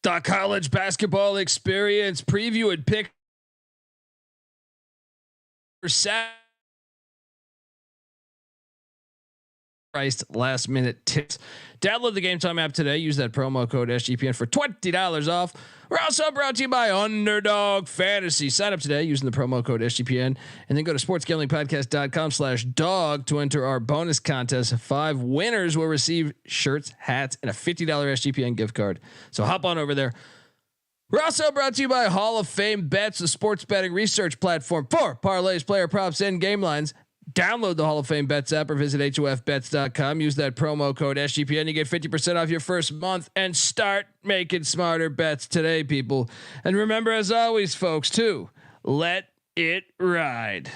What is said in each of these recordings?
The college basketball experience preview and pick for Saturday. Priced last minute tips. Download the Game Time app today. Use that promo code SGPN for $20 off. We're also brought to you by Underdog Fantasy. Sign up today using the promo code SGPN and then go to sportsgamblingpodcast.com/dog to enter our bonus contest. 5 winners will receive shirts, hats, and a $50 SGPN gift card. So hop on over there. We're also brought to you by Hall of Fame Bets, the sports betting research platform for parlays, player props, and game lines. Download the Hall of Fame Bets app or visit HOFBets.com. Use that promo code SGPN. You get 50% off your first month and start making smarter bets today, people. And remember, as always, folks, too, let it ride.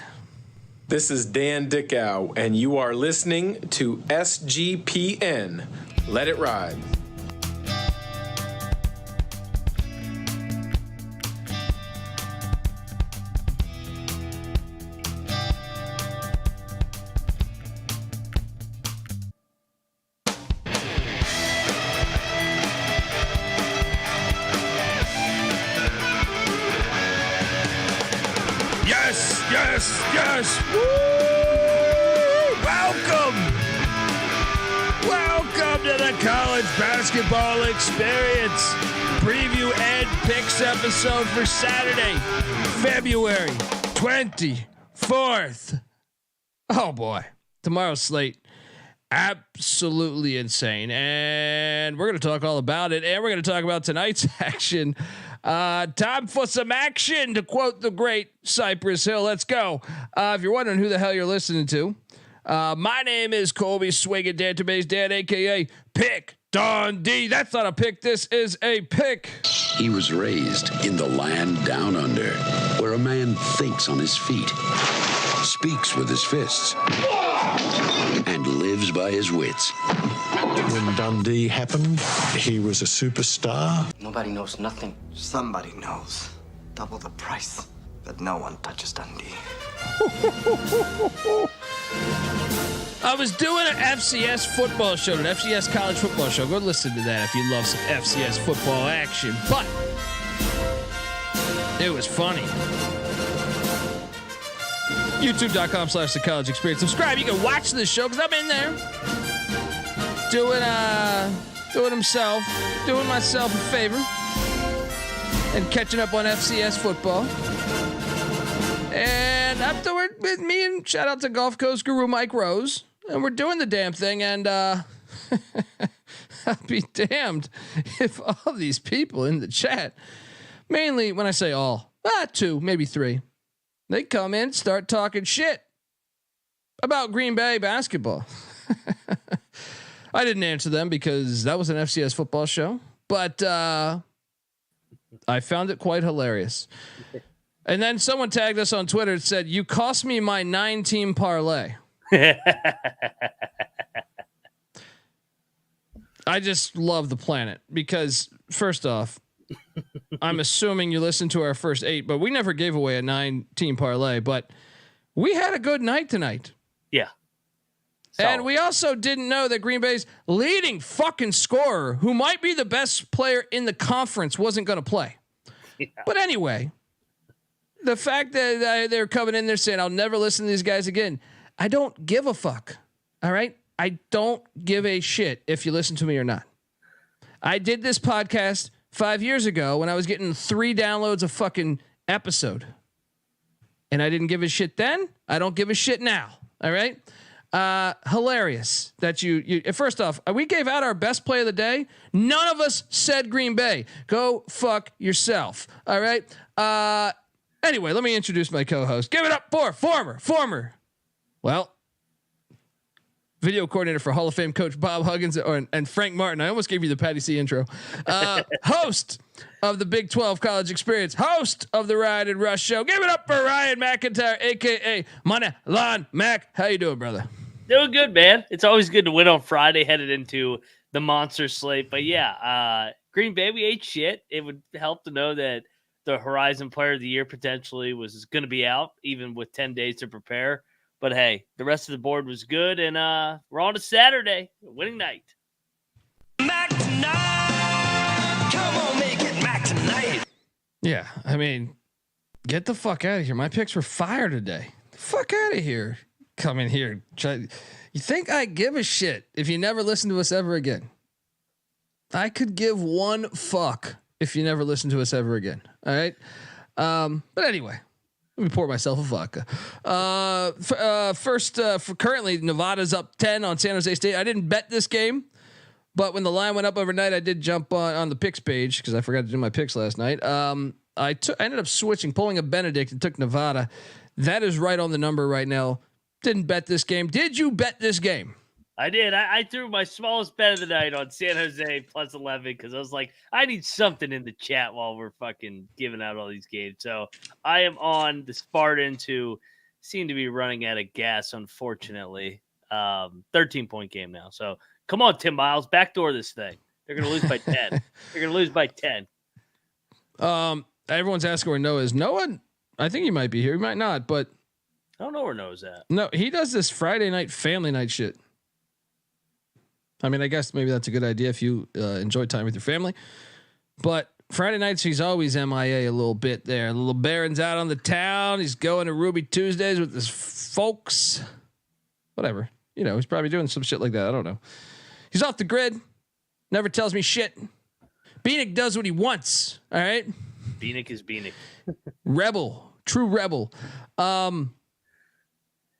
This is Dan Dickow, and you are listening to SGPN. Let it ride. Yes. Woo! Welcome to the college basketball experience preview and picks episode for Saturday, February 24th. Oh boy, tomorrow's slate. Absolutely insane. And we're going to talk all about it. And we're going to talk about tonight's action. Time for some action, to quote the great Cypress Hill. Let's go. If you're wondering who the hell you're listening to, my name is Colby Swinging Database Dan, a.k.a. Pick Dundee. That's not a pick. This is a pick. He was raised in the land down under, where a man thinks on his feet, speaks with his fists, and lives by his wits. When Dundee happened, he was a superstar. Nobody knows nothing. Somebody knows. Double the price. But no one touches Dundee. I was doing an FCS football show, an FCS college football show. Go listen to that if you love some FCS football action. But it was funny. YouTube.com/the college experience. Subscribe. You can watch this show because I'm in there doing myself a favor and catching up on FCS football. And afterward, with me and shout out to Gulf Coast guru Mike Rose, and we're doing the damn thing. And I'll be damned if all these people in the chat, mainly when I say all, 2, maybe 3. They come in, start talking shit about Green Bay basketball. I didn't answer them because that was an FCS football show, but I found it quite hilarious. And then someone tagged us on Twitter and said, "You cost me my 9-team parlay." I just love the planet because, first off, I'm assuming you listened to our first 8, but we never gave away a 9-team parlay, but we had a good night tonight. Yeah. And we also didn't know that Green Bay's leading fucking scorer, who might be the best player in the conference, wasn't going to play. Yeah. But anyway, the fact that they're coming in there saying, "I'll never listen to these guys again." I don't give a fuck. All right. I don't give a shit if you listen to me or not. I did this podcast 5 years ago when I was getting 3 downloads a fucking episode, and I didn't give a shit then. I don't give a shit now. All right. Hilarious that you first off, we gave out our best play of the day. None of us said Green Bay. Go fuck yourself. All right. Anyway, let me introduce my co-host. Give it up for former, video coordinator for Hall of Fame coach Bob Huggins and Frank Martin. I almost gave you the Patty C intro. Host of the Big 12 College Experience, host of the Ryan and Rush Show. Give it up for Ryan McIntyre, aka Money Lon Mac. How you doing, brother? Doing good, man. It's always good to win on Friday, headed into the monster slate. But yeah, Green Bay, we ate shit. It would help to know that the Horizon Player of the Year potentially was going to be out, even with 10 days to prepare. But hey, the rest of the board was good, and we're on to Saturday, winning night. Back tonight. Come on, make Yeah, I mean, get the fuck out of here. My picks were fire today. The fuck out of here. Come in here. You think I give a shit if you never listen to us ever again? I could give one fuck if you never listen to us ever again. All right. But anyway, let me pour myself a vodka. First, for currently Nevada's up 10 on San Jose State. I didn't bet this game, but when the line went up overnight, I did jump on the picks page because I forgot to do my picks last night. I ended up pulling a Benedict and took Nevada. That is right on the number right now. Didn't bet this game. Did you bet this game? I did. I threw my smallest bet of the night on San Jose plus 11 because I was like, I need something in the chat while we're fucking giving out all these games. So I am on the Spartans, who seem to be running out of gas, unfortunately. 13-point game now. So come on, Tim Miles, backdoor this thing. They're going to lose by 10. They're going to lose by 10. Everyone's asking where Noah is. Noah, I think he might be here. He might not, but I don't know where Noah's at. No, he does this Friday night family night shit. I mean, I guess maybe that's a good idea if you enjoy time with your family. But Friday nights, he's always MIA a little bit there. Little Baron's out on the town. He's going to Ruby Tuesdays with his folks. Whatever. You know, he's probably doing some shit like that. I don't know. He's off the grid. Never tells me shit. Bieniek does what he wants. All right. Bieniek is Bieniek. Rebel. True rebel.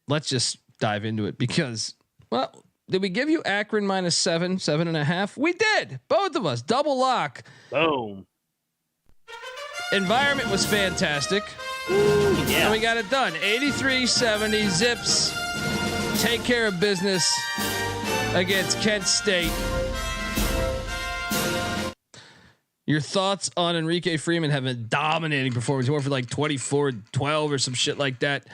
Let's just dive into it because, well, did we give you Akron minus 7.5? We did. Both of us. Double lock. Boom. Environment was fantastic. Ooh, yeah. And we got it done. 83-70 Zips. Take care of business against Kent State. Your thoughts on Enrique Freeman having dominating performance? He went for like 24-12 or some shit like that.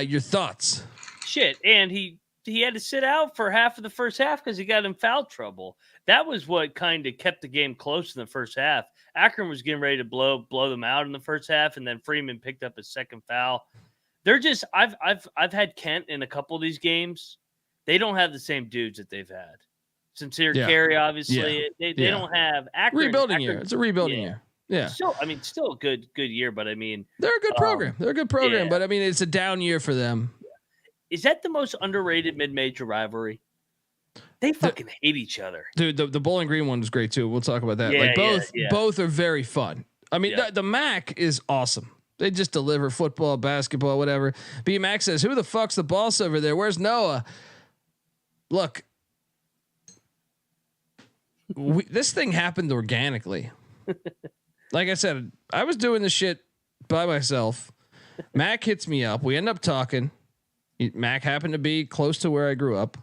Your thoughts? Shit. And he had to sit out for half of the first half because he got in foul trouble. That was what kind of kept the game close in the first half. Akron was getting ready to blow them out in the first half, and then Freeman picked up his second foul. They're just I've had Kent in a couple of these games. They don't have the same dudes that they've had. Sincere Carey, obviously. Yeah. They don't have Akron. Rebuilding year. It's a rebuilding year. Yeah. Still a good year, but I mean, they're a good program. But I mean, it's a down year for them. Is that the most underrated mid-major rivalry? They fucking hate each other. Dude, the Bowling Green one was great too. We'll talk about that. Yeah, both are very fun. I mean, the MAC is awesome. They just deliver football, basketball, whatever. B-Mac says, who the fuck's the boss over there? Where's Noah? Look, this thing happened organically. Like I said, I was doing this shit by myself. Mac hits me up. We end up talking. Mac happened to be close to where I grew up.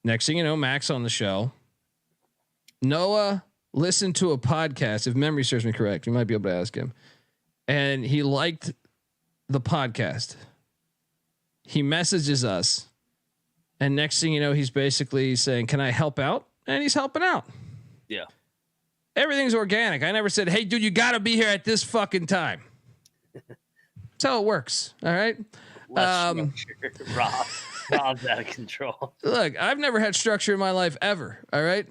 Next thing you know, Mac's on the show. Noah listened to a podcast, if memory serves me correct. You might be able to ask him. And he liked the podcast. He messages us. And next thing you know, he's basically saying, can I help out? And he's helping out. Yeah. Everything's organic. I never said, hey, dude, you got to be here at this fucking time. That's how it works. All right. Rob's out of control. Look, I've never had structure in my life ever. All right.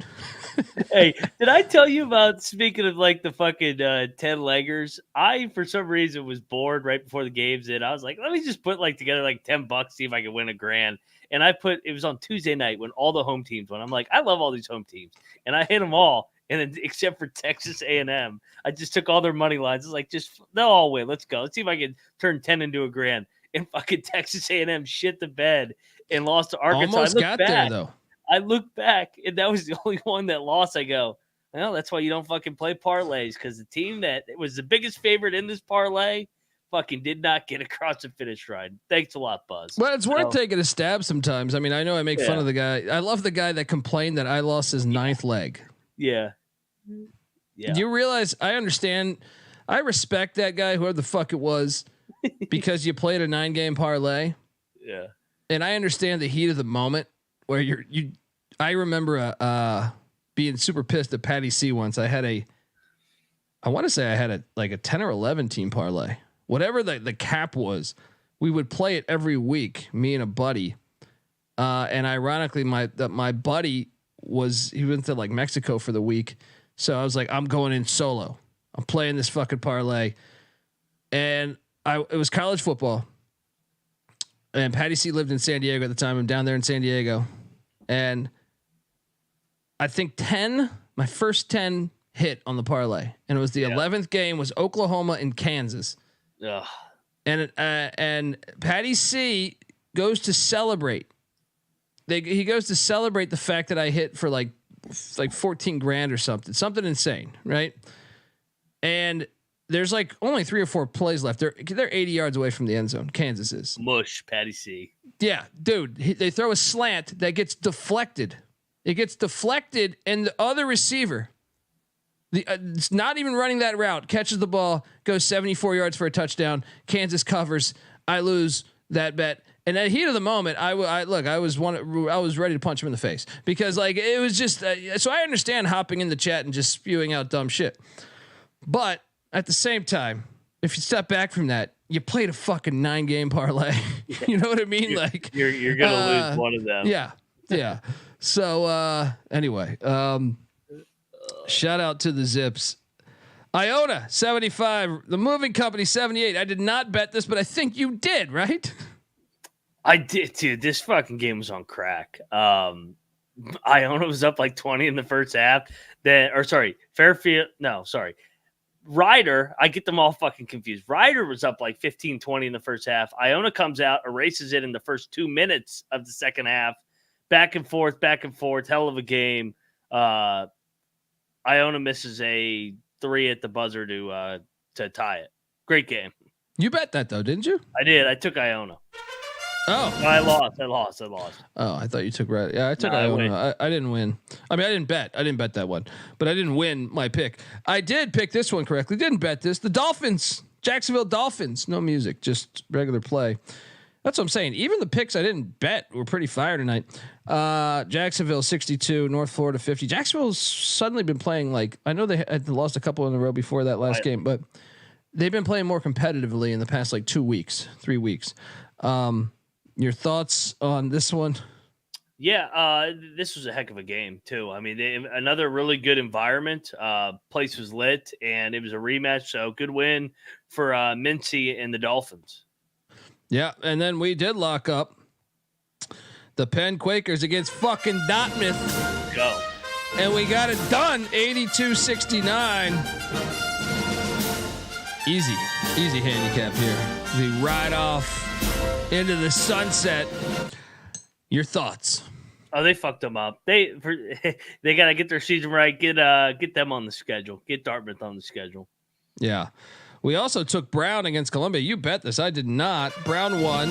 Hey, did I tell you about, speaking of like the fucking 10-leggers? I, for some reason, was bored right before the games in. I was like, let me just put like together like $10, see if I can win $1,000. And it was on Tuesday night when all the home teams went. I'm like, I love all these home teams. And I hit them all. And then, except for Texas A&M, I just took all their money lines. It's like, they'll all win. Let's go. Let's see if I can turn 10 into $1,000. And fucking Texas A&M shit the bed and lost to Arkansas. Almost got there though. I look back and that was the only one that lost. I go, well, that's why you don't fucking play parlays, because the team that was the biggest favorite in this parlay fucking did not get across the finish line. Thanks a lot, Buzz. Well, it's worth taking a stab sometimes. I mean, I know I make fun of the guy. I love the guy that complained that I lost his ninth leg. Yeah. Do you realize I understand? I respect that guy, whoever the fuck it was, because you played a 9-game parlay. Yeah. And I understand the heat of the moment where I remember being super pissed at Patty C once. I want to say I had a 10 or 11 team parlay, whatever the cap was. We would play it every week, me and a buddy. And ironically, my buddy he went to like Mexico for the week. So I was like, I'm going in solo. I'm playing this fucking parlay, and it was college football, and Patty C lived in San Diego at the time. I'm down there in San Diego, and I think my first 10 hit on the parlay, and it was the 11th game was Oklahoma and Kansas. Ugh. And Patty C goes to celebrate. He goes to celebrate the fact that I hit for like 14 grand or something insane, right? And there's like only 3 or 4 plays left. They're 80 yards away from the end zone. Kansas is mush. Patty C. Yeah, dude. They throw a slant that gets deflected. It gets deflected, and the other receiver, it's not even running that route, catches the ball, goes 74 yards for a touchdown. Kansas covers. I lose that bet. And at the heat of the moment, I was ready to punch him in the face because like it was just. So I understand hopping in the chat and just spewing out dumb shit, but at the same time, if you step back from that, you played a fucking 9-game parlay. You know what I mean? You're gonna lose one of them. Yeah. So anyway, shout out to the Zips. Iona 75, the moving company 78. I did not bet this, but I think you did, right? I did, dude. This fucking game was on crack. Iona was up like 20 in the first half. Fairfield. No, sorry. Ryder, I get them all fucking confused. Ryder was up like 15-20 in the first half. Iona comes out, erases it in the first 2 minutes of the second half. Back and forth. Hell of a game. Iona misses a 3 at the buzzer to tie it. Great game. You bet that though, didn't you? I did. I took Iona. Oh, I lost. Oh, I thought you took right. Yeah, I took Iona. I didn't win. I mean, I didn't bet that one, but I didn't win my pick. I did pick this one correctly. Didn't bet this. The Dolphins, Jacksonville Dolphins. No music, just regular play. That's what I'm saying. Even the picks I didn't bet were pretty fire tonight. Jacksonville 62, North Florida 50. Jacksonville's suddenly been playing like, I know they had lost a couple in a row before that last game, but they've been playing more competitively in the past like 3 weeks. Your thoughts on this one? Yeah, this was a heck of a game too. I mean, another really good environment. Place was lit, and it was a rematch. So good win for Mincy and the Dolphins. Yeah, and then we did lock up the Penn Quakers against fucking Dartmouth. Go. And we got it done, 82-69. Easy handicap here. We ride off into the sunset. Your thoughts? Oh, they fucked them up. They got to get their season right. Get them on the schedule. Get Dartmouth on the schedule. Yeah. We also took Brown against Columbia. You bet this. I did not. Brown won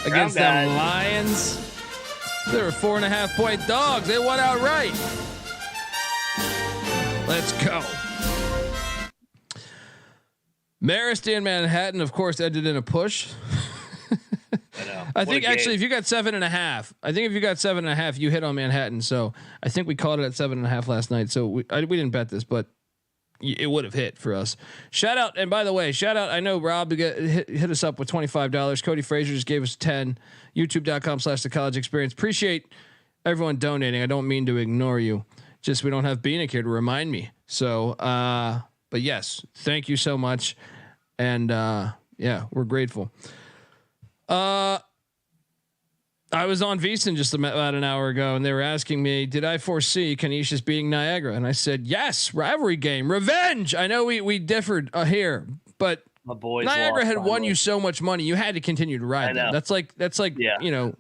against them Lions. They were 4.5-point dogs. They won outright. Let's go. Marist in Manhattan, of course, ended in a push. I think actually, if you got 7.5, you hit on Manhattan. So I think we called it at 7.5 last night. So we didn't bet this, but it would have hit for us. Shout out, and by the way, I know Rob hit us up with $25. Cody Frazier just gave us 10. YouTube.com/The College Experience. Appreciate everyone donating. I don't mean to ignore you. Just we don't have Bieniek here to remind me. So, but yes, thank you so much, and yeah, we're grateful. I was on VSiN just about an hour ago, and they were asking me, did I foresee Canisius beating Niagara? And I said, yes, rivalry game, revenge. I know we differed here, but my boys Niagara had won you so much money, you had to continue to ride them. That's like yeah. You know,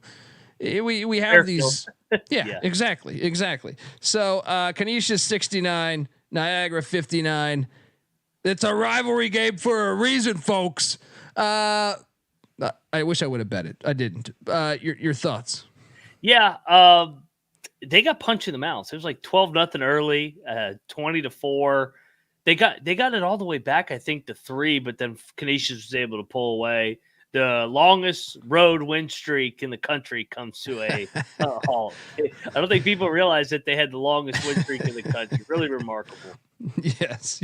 we have Airfield. These. Yeah, exactly. So Canisius 69, Niagara 59. It's a rivalry game for a reason, folks. I wish I would have bet it. I didn't. Your thoughts? Yeah, they got punched in the mouth. It was like 12-0 early, 20-4. They got it all the way back, I think, to 3, but then Canisius was able to pull away. The longest road win streak in the country comes to a halt. I don't think people realize that they had the longest win streak in the country. Really remarkable. Yes.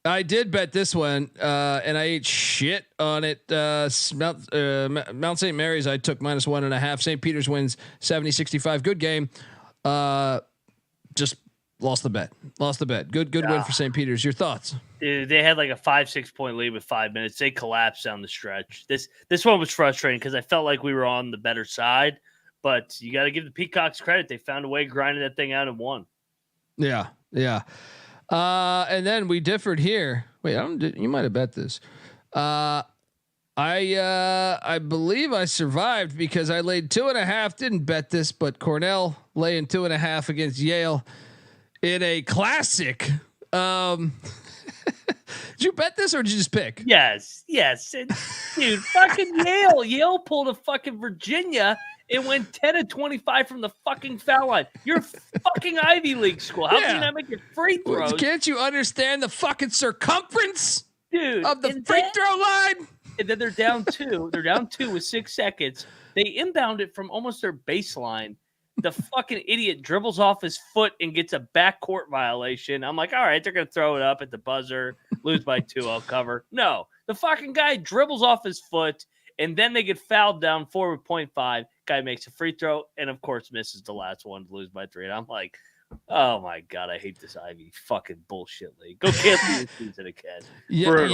I did bet this one, and I ate shit on it. Mount St. Mary's, I took -1.5. St. Peter's wins 70-65. Good game. Just lost the bet. Good win for St. Peter's. Your thoughts? Dude, they had like a 5-6 point lead with 5 minutes. They collapsed down the stretch. This one was frustrating because I felt like we were on the better side, but you got to give the Peacocks credit. They found a way grinding that thing out and won. Yeah. And then we differed here. Wait, you might have bet this. I believe I survived because I laid 2.5. Didn't bet this, but Cornell laying 2.5 against Yale in a classic. Did you bet this or did you just pick? Yes. And, dude, fucking Yale pulled a fucking Virginia. It went 10-25 from the fucking foul line. You're a fucking Ivy League school. How can you not make your free throws? Can't you understand the fucking circumference, dude, of the free throw line? And then they're down 2. They're down 2 with 6 seconds. They inbound it from almost their baseline. The fucking idiot dribbles off his foot and gets a backcourt violation. I'm like, all right, they're going to throw it up at the buzzer, lose by 2, I'll cover. No, the fucking guy dribbles off his foot, and then they get fouled down 4 with 0.5. Guy makes a free throw, and of course misses the last one to lose by 3. And I'm like, oh my God, I hate this Ivy fucking bullshit league. Go cancel this season again. Yeah,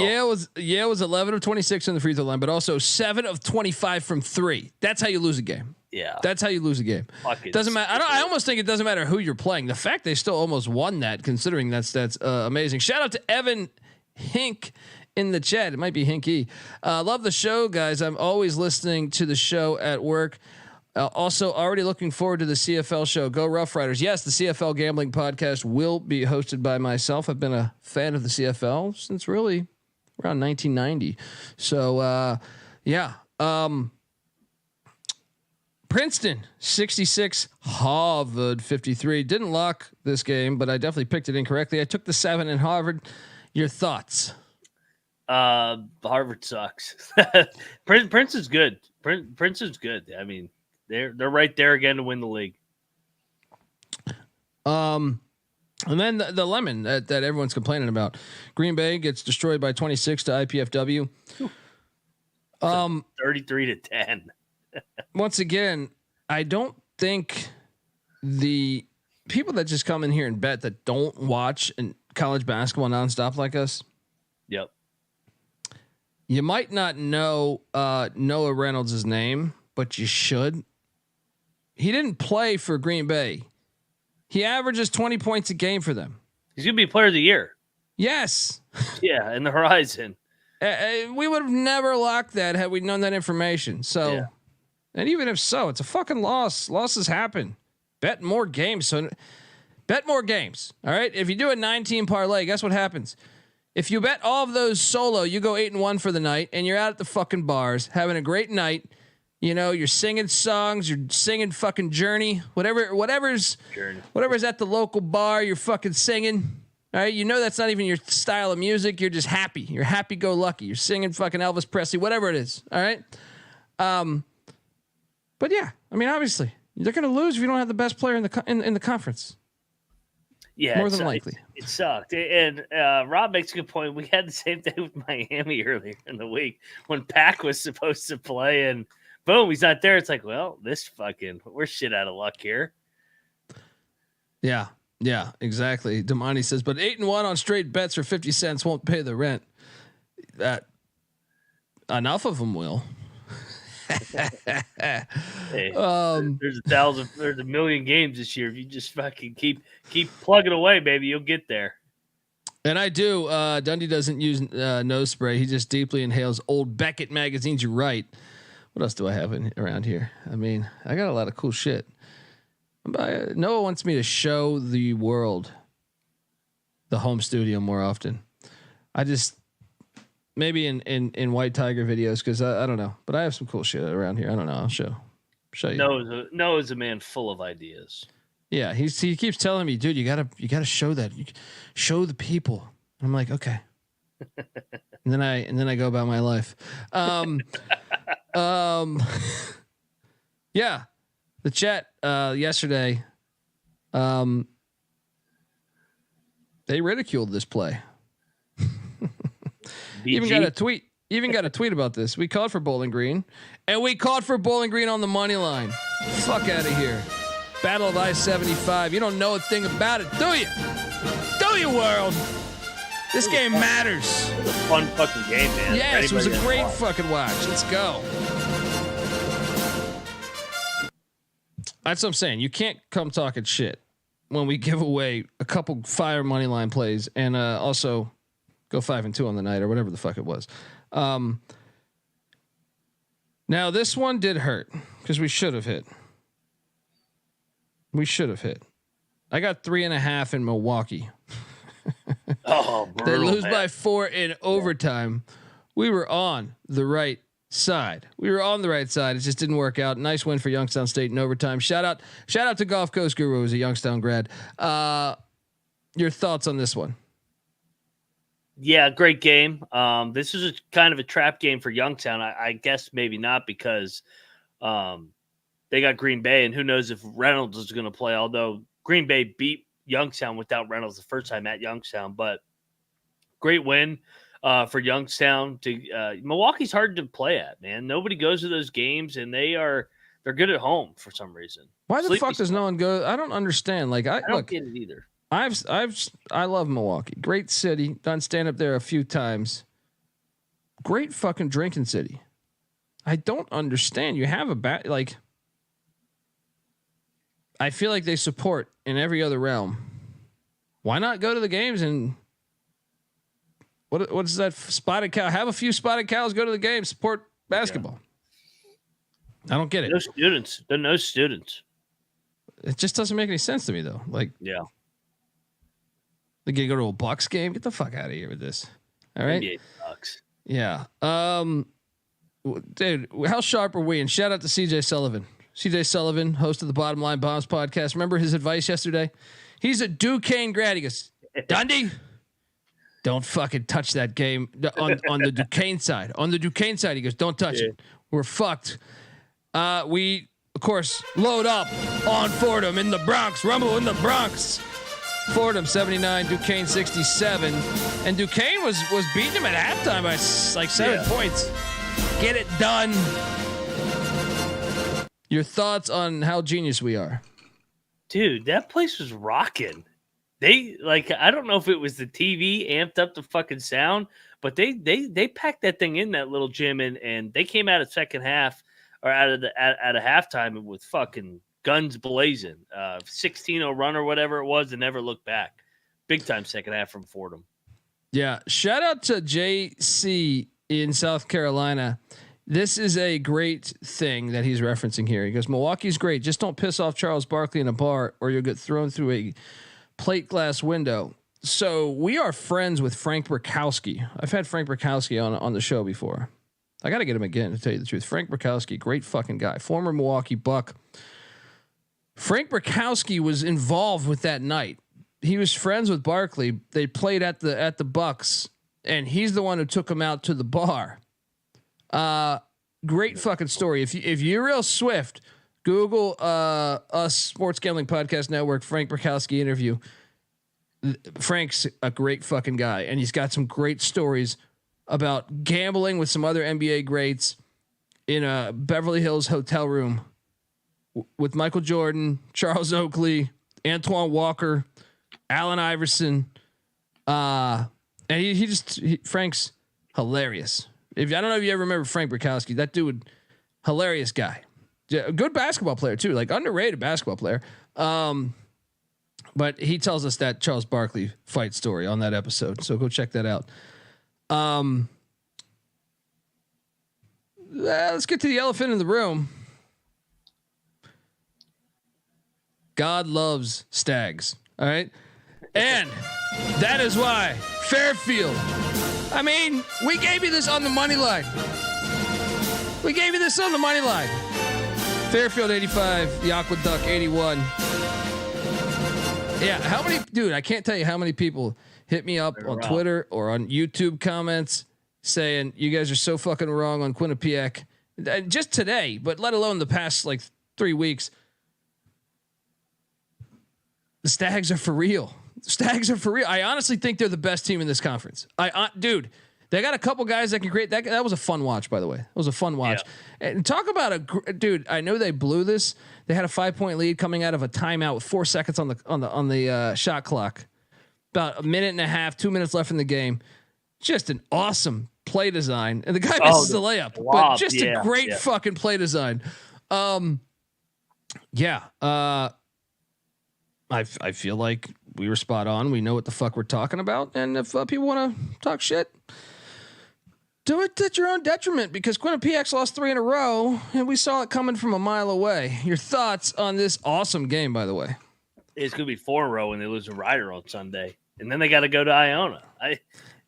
Yale was 11 of 26 on the free throw line, but also 7 of 25 from 3. That's how you lose a game. Yeah, that's how you lose a game. Doesn't matter. I almost think it doesn't matter who you're playing. The fact they still almost won that, considering that's amazing. Shout out to Evan Hink in the chat. It might be Hinky. Love the show, guys. I'm always listening to the show at work. Also, already looking forward to the CFL show. Go Rough Riders. Yes, the CFL Gambling Podcast will be hosted by myself. I've been a fan of the CFL since really around 1990. So, yeah. Princeton 66, Harvard 53. Didn't lock this game, but I definitely picked it incorrectly. I took the 7 in Harvard. Your thoughts? Harvard sucks. Princeton's good. Princeton's good. I mean, they're right there again to win the league. And then the lemon that everyone's complaining about. Green Bay gets destroyed by 26 to IPFW. 33-10. Once again, I don't think the people that just come in here and bet that don't watch college basketball nonstop like us. Yep. You might not know Noah Reynolds' name, but you should. He didn't play for Green Bay. He averages 20 points a game for them. He's going to be player of the year. Yes. Yeah, in the horizon. We would have never locked that had we known that information. So, yeah. And even if so, it's a fucking loss. Losses happen. Bet more games. So, bet more games. All right. If you do a 9-team parlay, guess what happens? If you bet all of those solo, you go 8-1 for the night, and you're out at the fucking bars having a great night. You know, you're singing songs, you're singing fucking Journey, whatever's at the local bar, you're fucking singing. All right, you know that's not even your style of music. You're just happy. You're happy-go-lucky. You're singing fucking Elvis Presley, whatever it is. All right. But yeah, I mean, obviously, they're going to lose if you don't have the best player in the conference. Yeah, more than likely. It sucked. And Rob makes a good point. We had the same thing with Miami earlier in the week when Pac was supposed to play, and boom, he's not there. It's like, well, we're shit out of luck here. Yeah, exactly. Damani says, but 8-1 on straight bets for 50 cents won't pay the rent. That enough of them will. Hey, there's a million games this year. If you just fucking keep plugging away, baby, you'll get there. And I do. Dundee doesn't use nose spray. He just deeply inhales old Beckett magazines. You're right. What else do I have around here? I mean, I got a lot of cool shit. Noah wants me to show the world the home studio more often. I just maybe in White Tiger videos because I don't know, but I have some cool shit around here. I don't know. I'll show you. Noah's a man full of ideas. Yeah, he keeps telling me, dude, you gotta show that. You show the people. And I'm like, okay. and then I go about my life. Yeah, the chat yesterday, they ridiculed this play. Even got a tweet about this. We called for Bowling Green, and we called for Bowling Green on the money line. Fuck out of here. Battle of I-75. You don't know a thing about it, do you? Do you, world? This game matters. It was a fun fucking game, man. Yes, it was a great fucking watch. Let's go. That's what I'm saying. You can't come talking shit when we give away a couple fire money line plays and also go 5-2 on the night or whatever the fuck it was. Now this one did hurt because we should have hit. I got 3.5 in Milwaukee. They lose by 4 in overtime. We were on the right side. It just didn't work out. Nice win for Youngstown State in overtime. Shout out to Gulf Coast Guru, who's a Youngstown grad. Your thoughts on this one? Yeah, great game. This is kind of a trap game for Youngstown. I guess maybe not because they got Green Bay, and who knows if Reynolds is going to play. Although Green Bay beat Youngstown without Reynolds the first time at Youngstown, but great win for Youngstown. Milwaukee's hard to play at, man. Nobody goes to those games, and they're good at home for some reason. Why the fuck does no one go? I don't understand. Like I don't get it either. I love Milwaukee. Great city. Done stand up there a few times. Great fucking drinking city. I don't understand. You have I feel like they support in every other realm. Why not go to the games and what is that spotted cow? Have a few spotted cows go to the game, support basketball. Yeah. I don't get it. No students. It just doesn't make any sense to me though. Yeah. They gonna go to a Bucks game? Get the fuck out of here with this. All right. NBA Bucks. Yeah. Dude, how sharp are we? And shout out to CJ Sullivan. CJ Sullivan, host of the Bottom Line Bombs podcast. Remember his advice yesterday? He's a Duquesne grad. He goes, Dundee, don't fucking touch that game on the Duquesne side. On the Duquesne side, he goes, don't touch it. We're fucked. We, of course, load up on Fordham in the Bronx. Rumble in the Bronx. Fordham 79, Duquesne 67. And Duquesne was beating him at halftime by like 7 points. Get it done. Your thoughts on how genius we are? Dude, that place was rocking. They I don't know if it was the TV amped up the fucking sound, but they packed that thing in that little gym and they came out of second half or out of halftime with fucking guns blazing. 16-0 run or whatever it was and never looked back. Big time second half from Fordham. Yeah, shout out to JC in South Carolina. This is a great thing that he's referencing here. He goes, Milwaukee's great. Just don't piss off Charles Barkley in a bar or you'll get thrown through a plate glass window. So we are friends with Frank Burkowski. I've had Frank Burkowski on the show before. I got to get him again, to tell you the truth. Frank Burkowski, great fucking guy. Former Milwaukee Buck. Frank Burkowski was involved with that night. He was friends with Barkley. They played at the Bucks, and he's the one who took him out to the bar. Great fucking story. If you're real swift, Google us Sports Gambling Podcast Network Frank Burkowski interview. Frank's a great fucking guy, and he's got some great stories about gambling with some other NBA greats in a Beverly Hills hotel room with Michael Jordan, Charles Oakley, Antoine Walker, Allen Iverson. And Frank's hilarious. I don't know if you ever remember Frank Burkowski, that dude, hilarious guy, good basketball player too, like underrated basketball player. But he tells us that Charles Barkley fight story on that episode. So go check that out. Let's get to the elephant in the room. God loves stags. All right. And that is why Fairfield, I mean, we gave you this on the money line. Fairfield 85, the Aqueduct 81. Yeah, dude, I can't tell you how many people hit me up on Twitter or on YouTube comments saying you guys are so fucking wrong on Quinnipiac. Just today, but let alone the past like 3 weeks. The Stags are for real. I honestly think they're the best team in this conference. Dude, They got a couple guys that can create that. That was a fun watch, by the way. It was a fun watch. Yeah. And talk about dude. I know they blew this. They had a 5-point lead coming out of a timeout with 4 seconds on the shot clock. About a minute and a half, 2 minutes left in the game. Just an awesome play design, and the guy misses the layup, but just a great fucking play design. I feel like we were spot on. We know what the fuck we're talking about. And if people want to talk shit, do it at your own detriment, because Quinnipiac lost 3 in a row and we saw it coming from a mile away. Your thoughts on this awesome game, by the way? It's going to be 4 in a row when they lose a Rider on Sunday. And then they got to go to Iona.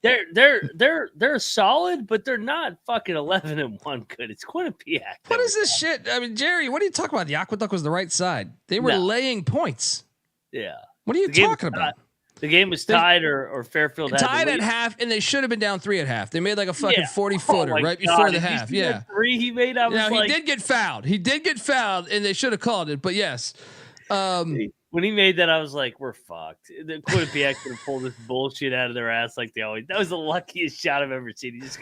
They're solid, but they're not fucking 11-1 good. It's Quinnipiac. What is this shit? I mean, Jerry, what are you talking about? The Aqueduct was the right side. They were laying points. Yeah. What are you talking about? The game was tied, or Fairfield had tied at half, and they should have been down 3 at half. They made like a fucking 40-footer right before the half. Yeah. 3 he made. He did get fouled. He did get fouled, and they should have called it. But yes. When he made that, I was like, we're fucked. The Quinnipiac going to pull this bullshit out of their ass like they always. That was the luckiest shot I've ever seen. He just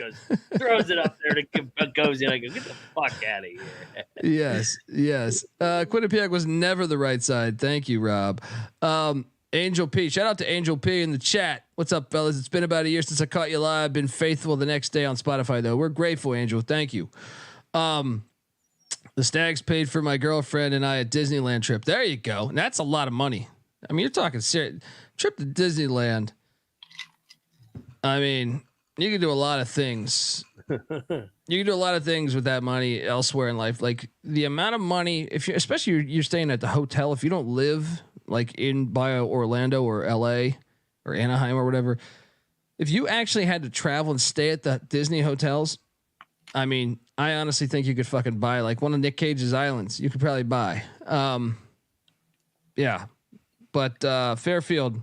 throws it up there, and goes in. I go, get the fuck out of here. Yes. Quinnipiac was never the right side. Thank you, Rob. Angel P. Shout out to Angel P in the chat. What's up, fellas? It's been about a year since I caught you live. Been faithful the next day on Spotify, though. We're grateful, Angel. Thank you. The Stags paid for my girlfriend and I a Disneyland trip. There you go. And that's a lot of money. I mean, you're talking serious trip to Disneyland. I mean, you can do a lot of things. You can do a lot of things with that money elsewhere in life. Like the amount of money, especially you're staying at the hotel, if you don't live like by Orlando or LA or Anaheim or whatever, if you actually had to travel and stay at the Disney hotels, I mean, I honestly think you could fucking buy like one of Nick Cage's islands. You could probably buy. But Fairfield,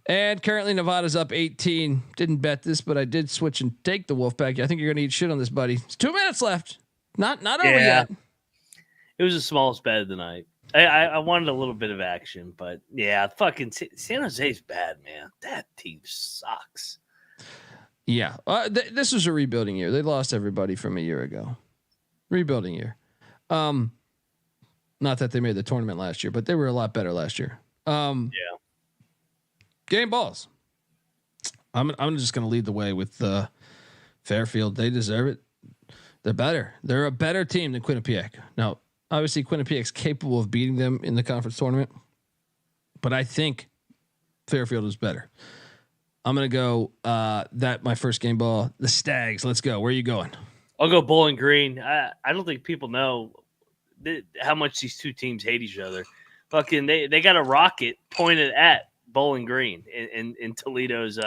and currently Nevada's up 18. Didn't bet this, but I did switch and take the Wolfpack. I think you're gonna eat shit on this, buddy. It's 2 minutes left. Not over yet. It was the smallest bet of the night. I wanted a little bit of action, but yeah, fucking San Jose's bad, man. That team sucks. Yeah, this was a rebuilding year. They lost everybody from a year ago. Rebuilding year. Not that they made the tournament last year, but they were a lot better last year. Game balls. I'm just going to lead the way with Fairfield. They deserve it. They're better. They're a better team than Quinnipiac. Now, obviously, Quinnipiac's capable of beating them in the conference tournament, but I think Fairfield is better. I'm going to go my first game ball, the Stags. Let's go. Where are you going? I'll go Bowling Green. I don't think people know how much these two teams hate each other. Fucking they got a rocket pointed at Bowling Green in Toledo's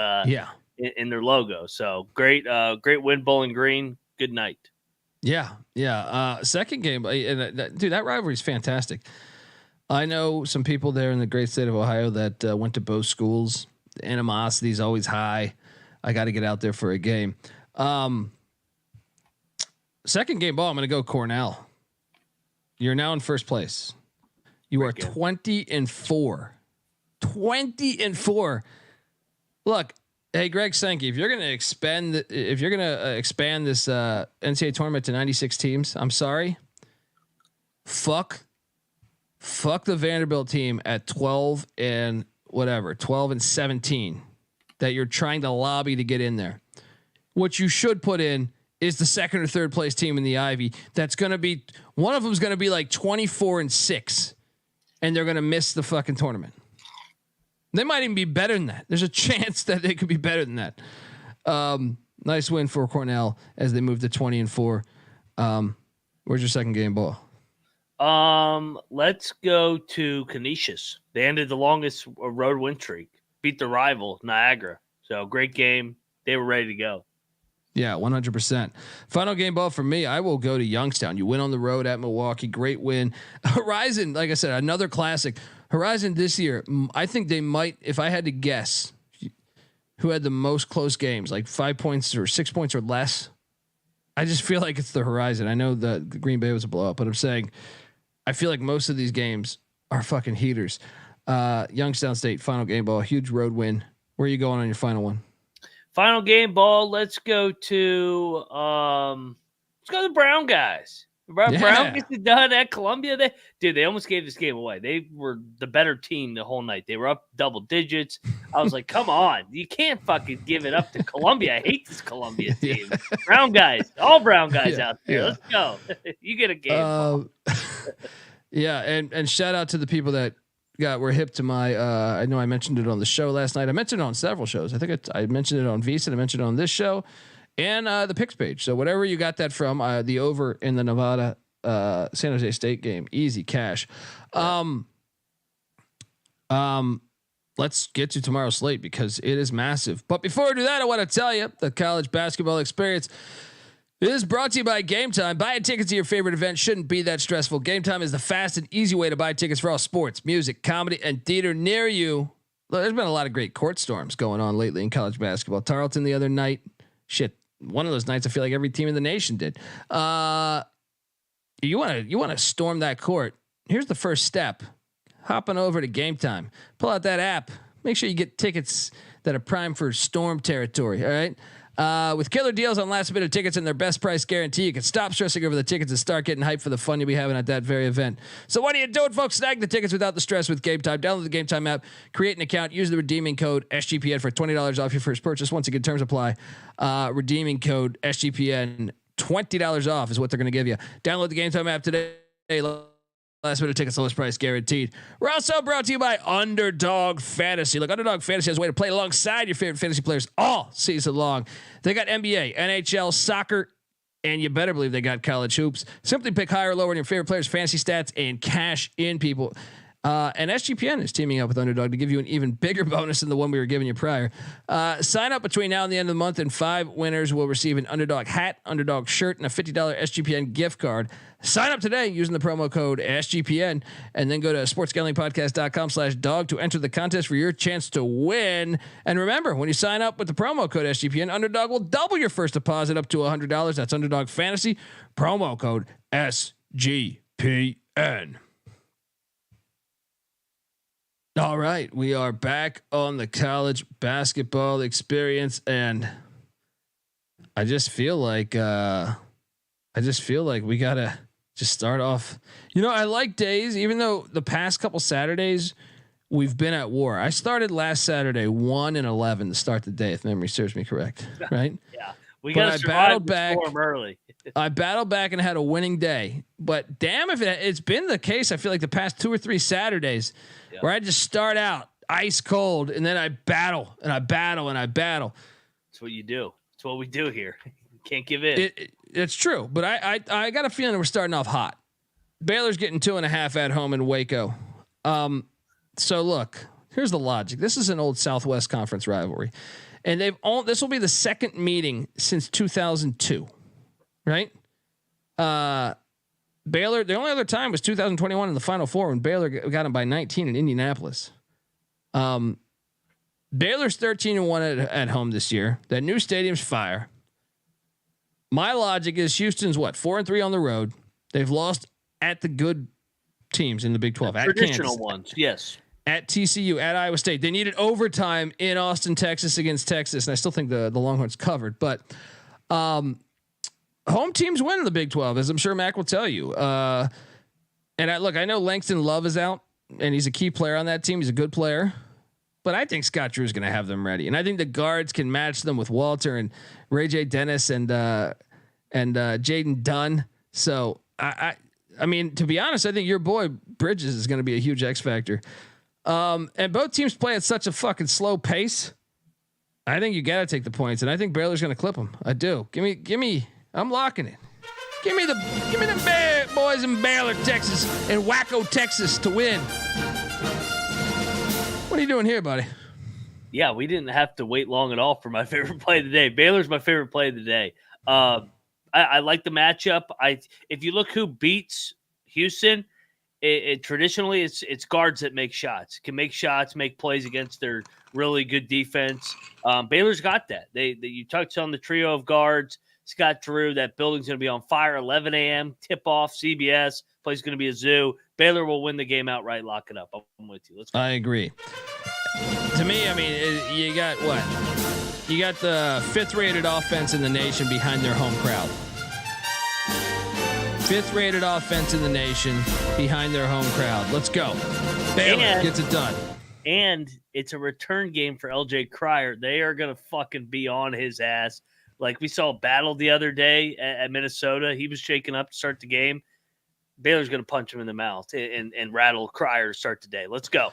in their logo. So great win, Bowling Green. Good night. Yeah. Second game, dude, that rivalry is fantastic. I know some people there in the great state of Ohio that went to both schools. The animosity is always high. I got to get out there for a game. Second game ball, I'm going to go Cornell. You're now in first place. You are 20-4. 20-4. Look, hey Greg Sankey, if you're going to expand this NCAA tournament to 96 teams, I'm sorry. Fuck the Vanderbilt team at 12 and 17 that you're trying to lobby to get in there. What you should put in is the second or third place team in the Ivy. That's going to be, one of them is going to be like 24-6 and they're going to miss the fucking tournament. They might even be better than that. There's a chance that they could be better than that. Nice win for Cornell as they move to 20-4. Where's your second game ball? Let's go to Canisius. They ended the longest road win streak, beat the rival Niagara. So great game. They were ready to go. Yeah, 100%. Final game ball for me. I will go to Youngstown. You win on the road at Milwaukee. Great win. Horizon, like I said, another classic. Horizon this year, I think they might, if I had to guess, who had the most close games, like 5 points or 6 points or less. I just feel like it's the Horizon. I know the Green Bay was a blowout, but I'm saying I feel like most of these games are fucking heaters. Youngstown State, final game ball, huge road win. Where are you going on your final one? Final game ball. Let's go to the Brown guys. Brown gets it done at Columbia. They almost gave this game away. They were the better team the whole night. They were up double digits. I was like, come on. You can't fucking give it up to Columbia. I hate this Columbia team. Brown guys. All Brown guys out there. Let's go. You get a game. Yeah, and shout out to the people that were hip to my I know I mentioned it on the show last night. I mentioned it on several shows. I think I mentioned it on VSiN. I mentioned it on this show. And the picks page. So whatever you got that from, the over in the Nevada San Jose State game, easy cash. Let's get to tomorrow's slate because it is massive. But before we do that, I want to tell you the college basketball experience is brought to you by Game Time. Buying tickets to your favorite event shouldn't be that stressful. Game Time is the fast and easy way to buy tickets for all sports, music, comedy, and theater near you. Look, there's been a lot of great court storms going on lately in college basketball. Tarleton the other night, one of those nights I feel like every team in the nation did. You want to storm that court. Here's the first step. Hopping over to Game Time. Pull out that app. Make sure you get tickets that are prime for storm territory. All right. With killer deals on last minute tickets and their best price guarantee, you can stop stressing over the tickets and start getting hyped for the fun you'll be having at that very event. So what are you doing, folks? Snag the tickets without the stress with Game Time. Download the Game Time app, create an account, use the redeeming code SGPN for $20 off your first purchase. Once again, terms apply. Redeeming code SGPN, $20 off is what they're going to give you. Download the Game Time app today. Last minute tickets, lowest price guaranteed. We're also brought to you by Underdog Fantasy. Look, Underdog Fantasy has a way to play alongside your favorite fantasy players all season long. They got NBA, NHL, soccer, and you better believe they got college hoops. Simply pick higher or lower in your favorite players' fantasy stats and cash in, people. And SGPN is teaming up with Underdog to give you an even bigger bonus than the one we were giving you prior. Sign up between now and the end of the month, and 5 winners will receive an Underdog hat, Underdog shirt, and a $50 SGPN gift card. Sign up today using the promo code SGPN, and then go to sportsgamblingpodcast.com/dog to enter the contest for your chance to win. And remember, when you sign up with the promo code SGPN, Underdog will double your first deposit up to $100. That's Underdog Fantasy, promo code SGPN. All right, we are back on the college basketball experience, and I just feel like we gotta just start off. You know, I like days, even though the past couple Saturdays we've been at war. I started last Saturday 1-11 to start the day, if memory serves me correct. Right? Yeah, we got to battled back early. I battled back and had a winning day, but damn if it's been the case. I feel like the past 2 or 3 Saturdays where I just start out ice cold and then I battle and I battle and I battle. That's what you do. That's what we do here. You can't give in. It's true, but I got a feeling we're starting off hot. Baylor's getting 2.5 at home in Waco. So look, here's the logic. This is an old Southwest Conference rivalry, and this will be the second meeting since 2002, right? Baylor, the only other time was 2021 in the Final Four when Baylor got them by 19 in Indianapolis. Baylor's 13-1 at home this year. That new stadium's fire. My logic is Houston's 4-3 on the road. They've lost at the good teams in the Big 12. At traditional Kansas, ones, yes. At TCU, at Iowa State. They needed overtime in Austin, Texas against Texas, and I still think the Longhorns covered. But home teams win in the Big 12, as I'm sure Mac will tell you. And I know Langston Love is out, and he's a key player on that team. He's a good player. But I think Scott Drew is going to have them ready, and I think the guards can match them with Walter and Ray J. Dennis and Jaden Dunn. So I mean, to be honest, I think your boy Bridges is going to be a huge X factor. And both teams play at such a fucking slow pace. I think you got to take the points, and I think Baylor's going to clip them. I do. Give me. I'm locking it. Give me the boys in Baylor, Texas, and Waco, Texas to win. What are you doing here, buddy? Yeah, we didn't have to wait long at all for my favorite play of the day. Baylor's my favorite play of the day. I like the matchup. If you look who beats Houston, traditionally it's guards that make shots, can make shots, make plays against their really good defense. Baylor's got that. You touched on the trio of guards. Scott Drew, that building's going to be on fire. 11 a.m. tip off. CBS play's going to be a zoo. Baylor will win the game outright. Lock it up. I'm with you. Let's go. I agree. To me, I mean, you got what? You got the 5th-rated offense in the nation behind their home crowd. 5th-rated offense in the nation behind their home crowd. Let's go. Baylor gets it done. And it's a return game for LJ Cryer. They are going to fucking be on his ass. Like we saw Battle the other day at Minnesota. He was shaking up to start the game. Baylor's going to punch him in the mouth and rattle Cryer to start the day. Let's go.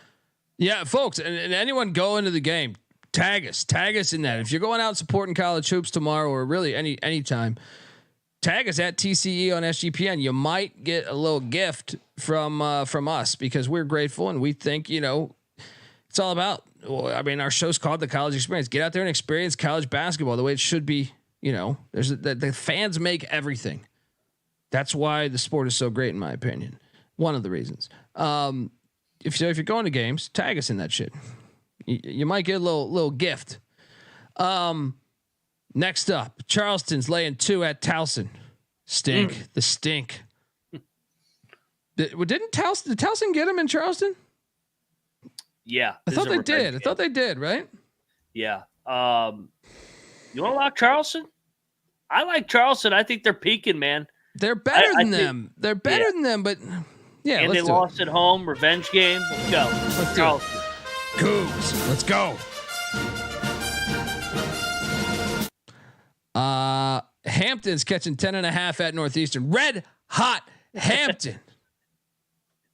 Yeah, folks, and anyone go into the game, tag us in that. If you're going out supporting college hoops tomorrow or really any time, tag us at TCE on SGPN. You might get a little gift from us because we're grateful and we think, it's all about, our show's called The College Experience. Get out there and experience college basketball the way it should be. There's the fans make everything. That's why the sport is so great, in my opinion. One of the reasons. If you're going to games, tag us in that shit. You might get a little gift. Next up, Charleston's laying 2 at Towson. The stink. Did Towson get him in Charleston? Yeah. I thought they did, right? Yeah. You want to lock Charleston? I like Charleston. I think they're peaking, man. They're better than them. They're better than them, but yeah. And they lost at home. Revenge game. Let's go. Let's go. Cougs. Let's go. Hampton's catching 10.5 at Northeastern. Red hot Hampton.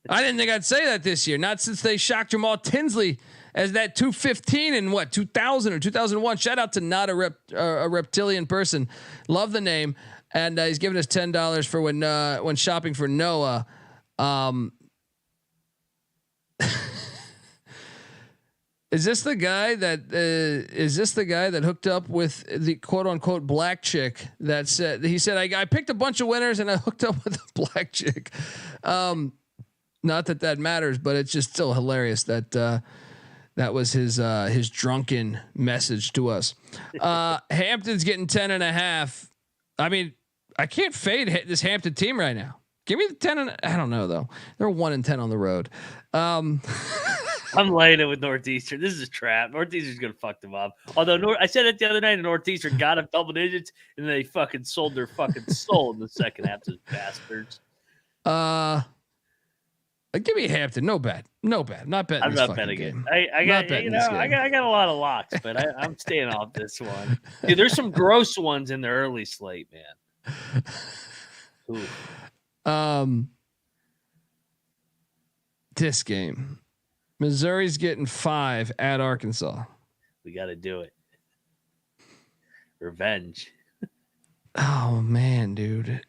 I didn't think I'd say that this year. Not since they shocked Jamal Tinsley as that 215 in 2000 or 2001. Shout out to not a reptilian person. Love the name. And he's giving us $10 for when shopping for Noah. Is this the guy that hooked up with the quote unquote black chick that said I picked a bunch of winners and I hooked up with a black chick. Not that matters, but it's just still hilarious that that was his drunken message to us. Hampton's getting 10.5. I mean, I can't fade this Hampton team right now. Give me the 10. I don't know though. They're 1-10 on the road. I'm laying it with Northeastern. This is a trap. Northeastern's gonna fuck them up. Although I said it the other night, and Northeastern got up double digits, and they fucking sold their fucking soul in the second half. Those bastards. Give me Hampton. No bet. Not betting. I'm not betting again. I got a lot of locks, but I'm staying off this one. Dude, there's some gross ones in the early slate, man. Ooh. This game, Missouri's getting 5 at Arkansas. We got to do it. Revenge. Oh man, dude.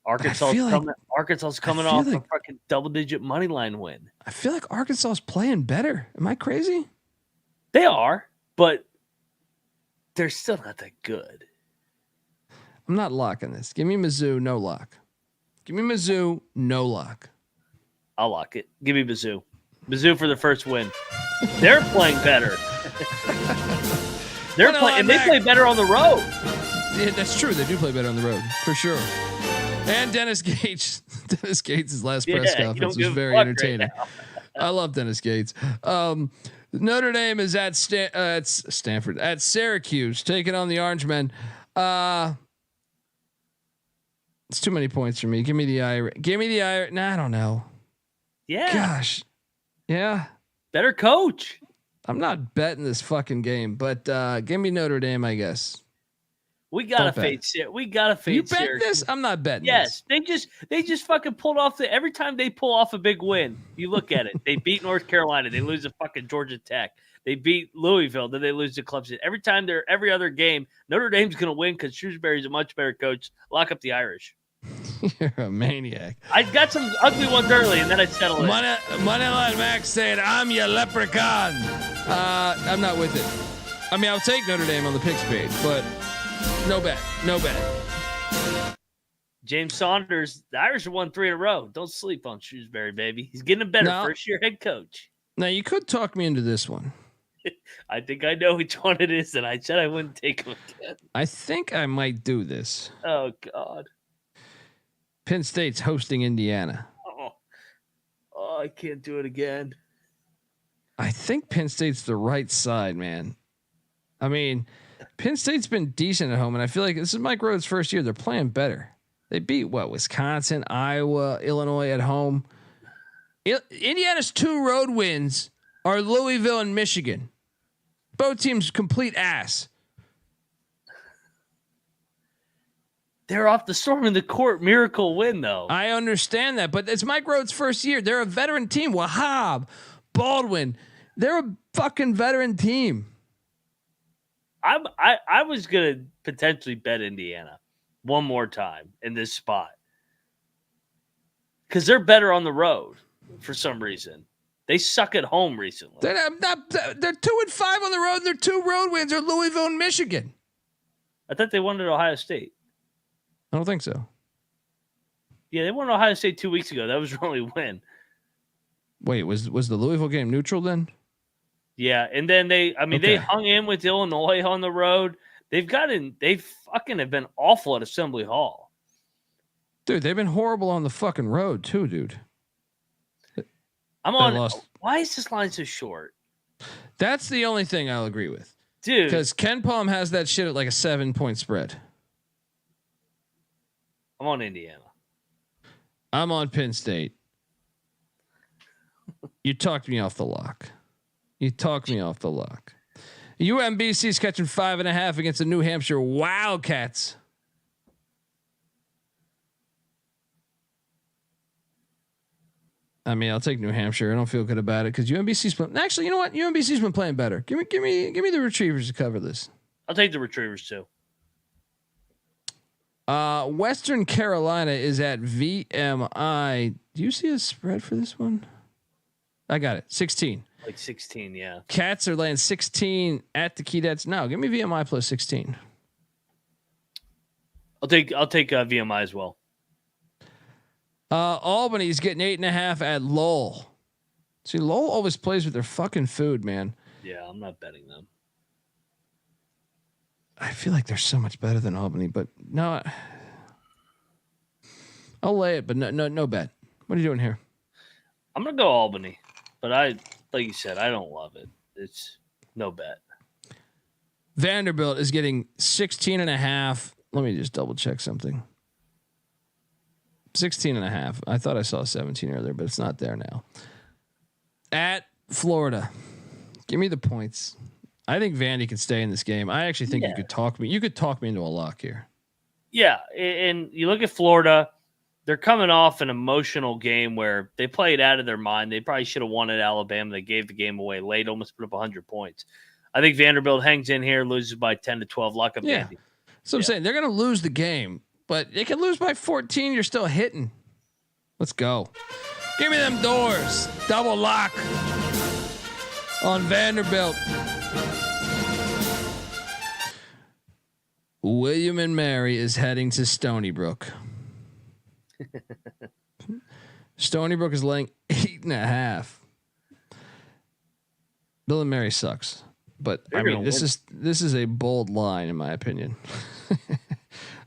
Arkansas's coming off a fucking double-digit money line win. I feel like Arkansas is playing better. Am I crazy? They are, but they're still not that good. I'm not locking this. Give me Mizzou, no lock. Give me Mizzou, no lock. I'll lock it. Give me Mizzou. Mizzou for the first win. They're playing better. They play better on the road. Yeah, that's true. They do play better on the road for sure. And Dennis Gates' last press conference was very entertaining. Right, I love Dennis Gates. Notre Dame is at Stanford, at Syracuse, taking on the Orangemen. It's too many points for me. Give me the Irish. Nah, I don't know. Yeah. Gosh. Yeah. Better coach. I'm not betting this fucking game, but give me Notre Dame, I guess. We gotta fade. We gotta fade. You bet this? I'm not betting. Yes, this. They just fucking pulled off every time they pull off a big win. You look at it. They beat North Carolina. They lose to fucking Georgia Tech. They beat Louisville. Then they lose to Clemson. Every other game, Notre Dame's gonna win because Shrewsbury's a much better coach. Lock up the Irish. You're a maniac. I got some ugly ones early, and then I settled it. Moneyline Max saying, "I'm your leprechaun." I'm not with it. I mean, I'll take Notre Dame on the picks page, but. No bet. James Saunders, the Irish have won 3 in a row. Don't sleep on Shrewsbury, baby. He's getting a better first-year head coach. Now, you could talk me into this one. I think I know which one it is, and I said I wouldn't take him again. I think I might do this. Oh, God. Penn State's hosting Indiana. Oh, I can't do it again. I think Penn State's the right side, man. I mean... Penn State's been decent at home, and I feel like this is Mike Rhodes' first year. They're playing better. They beat Wisconsin, Iowa, Illinois at home. Indiana's 2 road wins are Louisville and Michigan. Both teams complete ass. They're off the storm in the court miracle win, though. I understand that, but it's Mike Rhodes' first year. They're a veteran team. Wahab, Baldwin, they're a fucking veteran team. I was gonna potentially bet Indiana one more time in this spot because they're better on the road for some reason. They suck at home recently. They're 2-5 on the road. And their 2 road wins are Louisville and Michigan. I thought they won at Ohio State. I don't think so. Yeah, they won Ohio State 2 weeks ago. That was their only win. Wait, was the Louisville game neutral then? Yeah, and then they hung in with Illinois on the road. They fucking have been awful at Assembly Hall. Dude, they've been horrible on the fucking road too, dude. Why is this line so short? That's the only thing I'll agree with. Dude. Because Ken Palm has that shit at like a 7-point spread. I'm on Indiana. I'm on Penn State. You talked me off the lock. UMBC's catching 5.5 against the New Hampshire Wildcats. I mean, I'll take New Hampshire. I don't feel good about it because UMBC's been, actually, you know what? UMBC's been playing better. Give me the Retrievers to cover this. I'll take the Retrievers too. Western Carolina is at VMI. Do you see a spread for this one? I got it. 16. Like 16, yeah. Cats are laying 16 at the Keydets. No, give me VMI plus 16. I'll take VMI as well. Albany's getting 8.5 at Lowell. See, Lowell always plays with their fucking food, man. Yeah, I'm not betting them. I feel like they're so much better than Albany, but no, I'll lay it, but no bet. What are you doing here? I'm gonna go Albany, but like you said, I don't love it. It's no bet. Vanderbilt is getting 16.5. Let me just double check something. 16.5. I thought I saw 17 earlier, but it's not there now. At Florida, give me the points. I think Vandy can stay in this game. I actually think you could talk me into a lock here. Yeah, and you look at Florida, they're coming off an emotional game where they played out of their mind. They probably should have won at Alabama. They gave the game away late, almost put up 100 points. I think Vanderbilt hangs in here, loses by 10 to 12. Lock up Vandy. So I'm saying they're going to lose the game, but they can lose by 14. You're still hitting. Let's go. Give me them doors. Double lock on Vanderbilt. William and Mary is heading to Stony Brook. Stony Brook is laying 8.5. Bill and Mary sucks, but I mean this is a bold line in my opinion.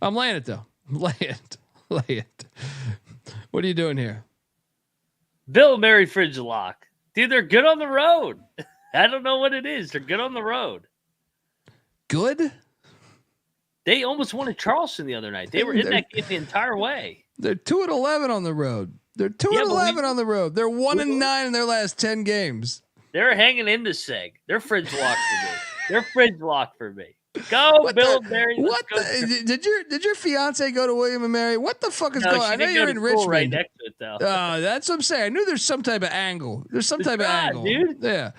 I'm laying it though. Lay it. What are you doing here? Bill and Mary fridge lock, dude. They're good on the road. I don't know what it is. They're good on the road. Good. They almost won at Charleston the other night. They were in that game the entire way. They're 2-11 on the road. They're 2-11 on the road. They're 1-9 in their last 10 games. They're hanging in the seg. They're fridge lock for me. They're fridge lock for me. Go, Bill and Mary. Did your fiance go to William and Mary? What the fuck is going on? I know you're in Richmond. Right next to it, though. That's what I'm saying. I knew there's some type of angle. Dude. Yeah.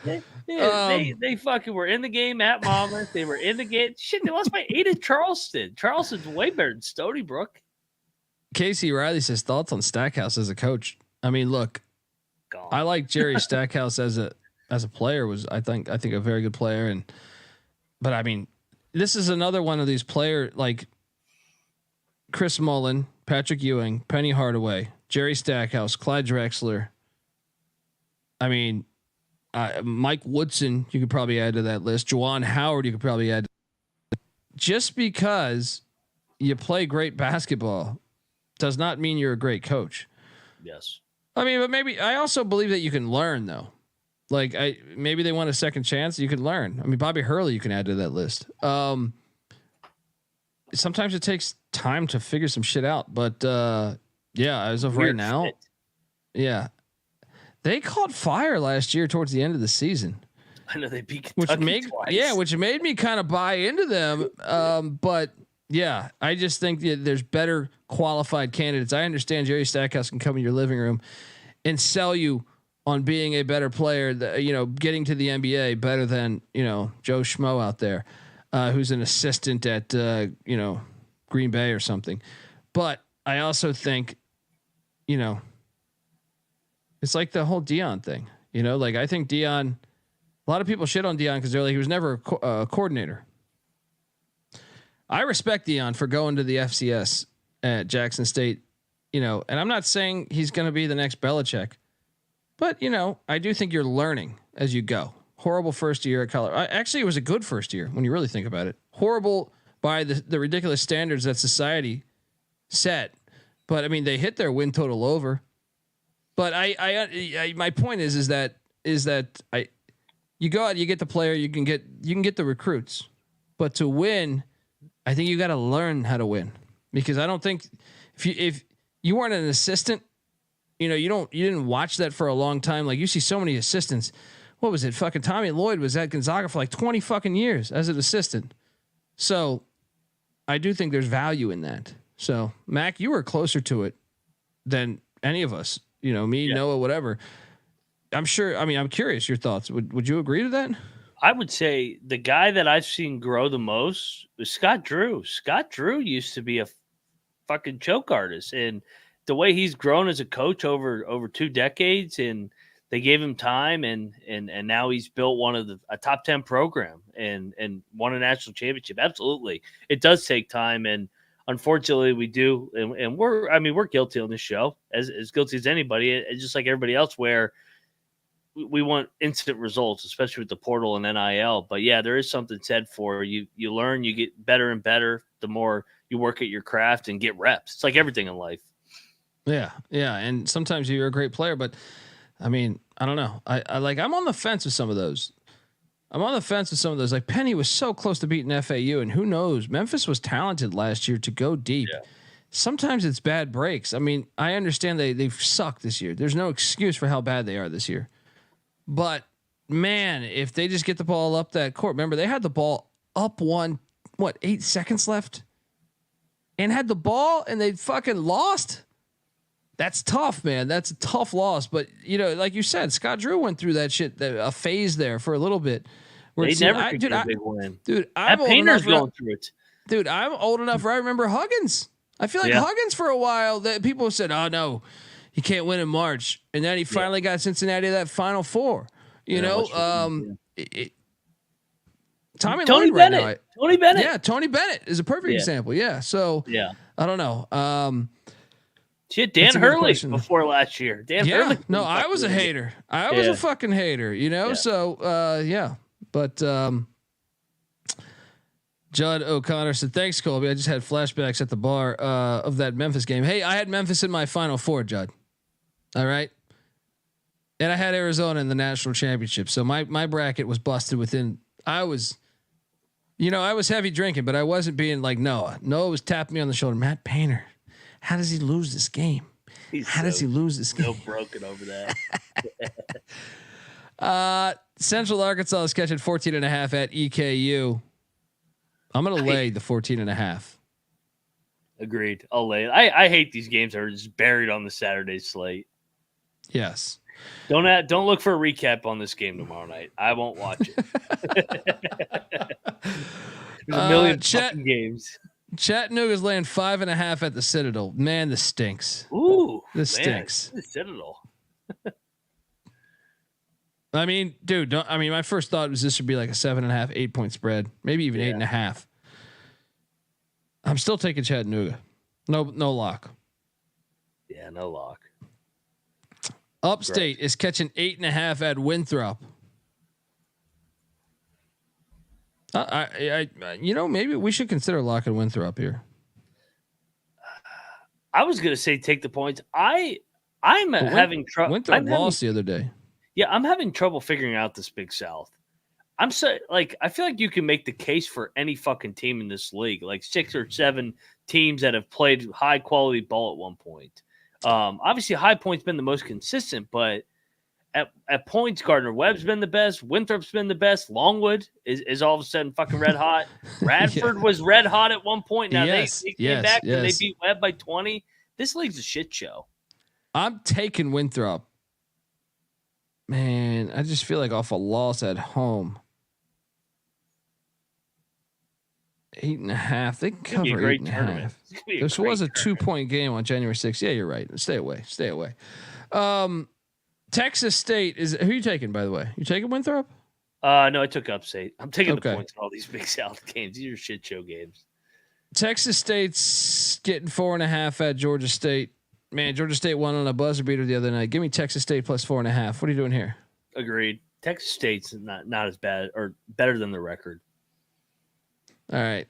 They fucking were in the game at Monmouth. They were in the game. Shit, they lost by 8 at Charleston. Charleston's way better than Stony Brook. Casey Riley says thoughts on Stackhouse as a coach. I mean, look, I like Jerry Stackhouse as a player. Was I think a very good player, but I mean, this is another one of these players like Chris Mullen, Patrick Ewing, Penny Hardaway, Jerry Stackhouse, Clyde Drexler. I mean, Mike Woodson, you could probably add to that list. Juwan Howard, you could probably add. Just because you play great basketball does not mean you're a great coach. Yes. I mean, but maybe I also believe that you can learn though. Like maybe they want a second chance. You could learn. I mean, Bobby Hurley, you can add to that list. Sometimes it takes time to figure some shit out, but as of right now, they caught fire last year towards the end of the season. I know they beat Kentucky twice. Which made me kind of buy into them. But yeah, I just think that there's better qualified candidates. I understand Jerry Stackhouse can come in your living room and sell you on being a better player, getting to the NBA better than, Joe Schmo out there, who's an assistant at, Green Bay or something. But I also think, it's like the whole Dion thing, like I think Dion, a lot of people shit on Dion because they're like, he was never a coordinator. I respect Dion for going to the FCS at Jackson State, and I'm not saying he's going to be the next Belichick, but I do think you're learning as you go. Horrible first year at Colorado. Actually, it was a good first year when you really think about it. Horrible by the ridiculous standards that society set, but I mean they hit their win total over. But I my point is that you go out, you get the player, you can get the recruits, but to win, I think you got to learn how to win, because I don't think if you weren't an assistant, you didn't watch that for a long time. Like you see so many assistants. What was it? Fucking Tommy Lloyd was at Gonzaga for like 20 fucking years as an assistant. So I do think there's value in that. So Mac, you were closer to it than any of us, Noah, whatever. I'm sure. I mean, I'm curious your thoughts. Would you agree to that? I would say the guy that I've seen grow the most was Scott Drew. Scott Drew used to be a fucking choke artist, and the way he's grown as a coach over 2 decades, and they gave him time, and now he's built a top 10 program and won a national championship. Absolutely, it does take time, and unfortunately we do, and we're guilty on this show, as guilty as anybody. It's just like everybody else, where we want instant results, especially with the portal and NIL. But yeah, there is something said for you learn, you get better and better the more you work at your craft and get reps. It's like everything in life. Yeah. And sometimes you're a great player, but I mean, I don't know. I'm on the fence with some of those. Like Penny was so close to beating FAU, and who knows? Memphis was talented last year to go deep. Yeah. Sometimes it's bad breaks. I mean, I understand they've sucked this year. There's no excuse for how bad they are this year. But man, if they just get the ball up that court, remember they had the ball up 8 seconds left, and had the ball and they fucking lost. That's tough, man. That's a tough loss. But like you said, Scott Drew went through that shit, a phase there for a little bit. They never could get a big win. Dude, I'm Painter's going through it. Dude, I'm old enough where I remember Huggins. I feel like Huggins for a while that people said, "Oh no, he can't win in March," and then he finally got Cincinnati to that Final Four. Tony Bennett. Right now, Tony Bennett. Yeah, Tony Bennett is a perfect example. Yeah, so I don't know. Shit, Dan Hurley before last year. Hurley. No, I was a hater. I was a fucking hater. So but Judd O'Connor said, "Thanks, Colby. I just had flashbacks at the bar of that Memphis game. Hey, I had Memphis in my Final Four, Judd. All right, and I had Arizona in the national championship. So my bracket was busted within. I was heavy drinking, but I wasn't being like Noah. Noah was tapping me on the shoulder. Matt Painter, how does he lose this game? How does he lose this game? So broken over that. Central Arkansas is catching 14.5 at EKU. I'm going to lay the 14.5. Agreed. I'll lay it. I hate these games that are just buried on the Saturday slate. Yes. Don't look for a recap on this game tomorrow night. I won't watch it. There's a million fucking games. Chattanooga's laying 5.5 at the Citadel. Man, this stinks. Ooh, this stinks. The Citadel. I mean, dude, my first thought was this should be like a 7.5, 8 point spread, maybe even 8.5. I'm still taking Chattanooga. No lock. Yeah, no lock. Upstate is catching 8.5 at Winthrop. Maybe we should consider locking Winthrop here. I was gonna say take the points. I'm having trouble. Winthrop lost the other day. Yeah, I'm having trouble figuring out this Big South. I feel like you can make the case for any fucking team in this league, like 6 or 7 teams that have played high quality ball at one point. Obviously, High Point's been the most consistent, but at points, Gardner-Webb's been the best. Winthrop's been the best. Longwood is all of a sudden fucking red hot. Radford was red hot at one point. Now they came back and they beat Webb by 20. This league's a shit show. I'm taking Winthrop. Man, I just feel like off a loss at home. 8.5. They can cover 8.5. This was a 2-point game on January 6th. Yeah, you're right. Stay away. Texas State who are you taking, by the way? You taking Winthrop? No, I took Upstate. I'm taking the points in all these Big South games. These are shit show games. Texas State's getting 4.5 at Georgia State. Man, Georgia State won on a buzzer beater the other night. Give me Texas State plus 4.5. What are you doing here? Agreed. Texas State's not as bad or better than the record. All right.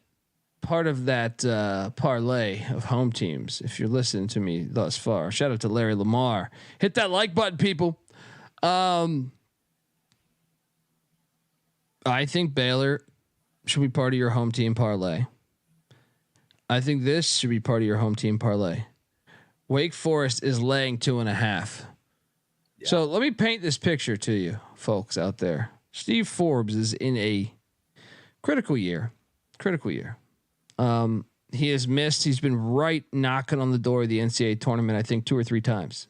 Part of that parlay of home teams, if you're listening to me thus far, shout out to Larry Lamar. Hit that like button, people. I think Baylor should be part of your home team parlay. I think this should be part of your home team parlay. Wake Forest is laying 2.5. Yeah. So let me paint this picture to you, folks out there. Steve Forbes is in a critical year. He has missed. He's been right knocking on the door of the NCAA tournament, I think 2 or 3 times.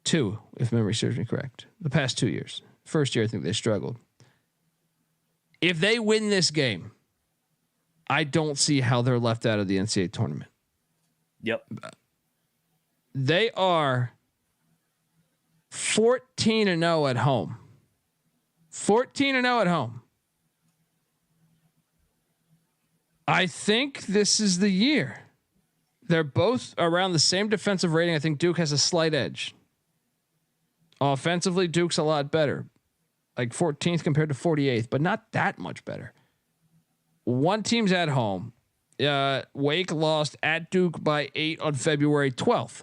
2, if memory serves me correct. The past 2 years. First year, I think they struggled. If they win this game, I don't see how they're left out of the NCAA tournament. Yep. They are 14-0 at home. 14-0 at home. I think this is the year. They're both around the same defensive rating. I think Duke has a slight edge. Offensively, Duke's a lot better. Like 14th compared to 48th, but not that much better. One team's at home. Wake lost at Duke by 8 on February 12th.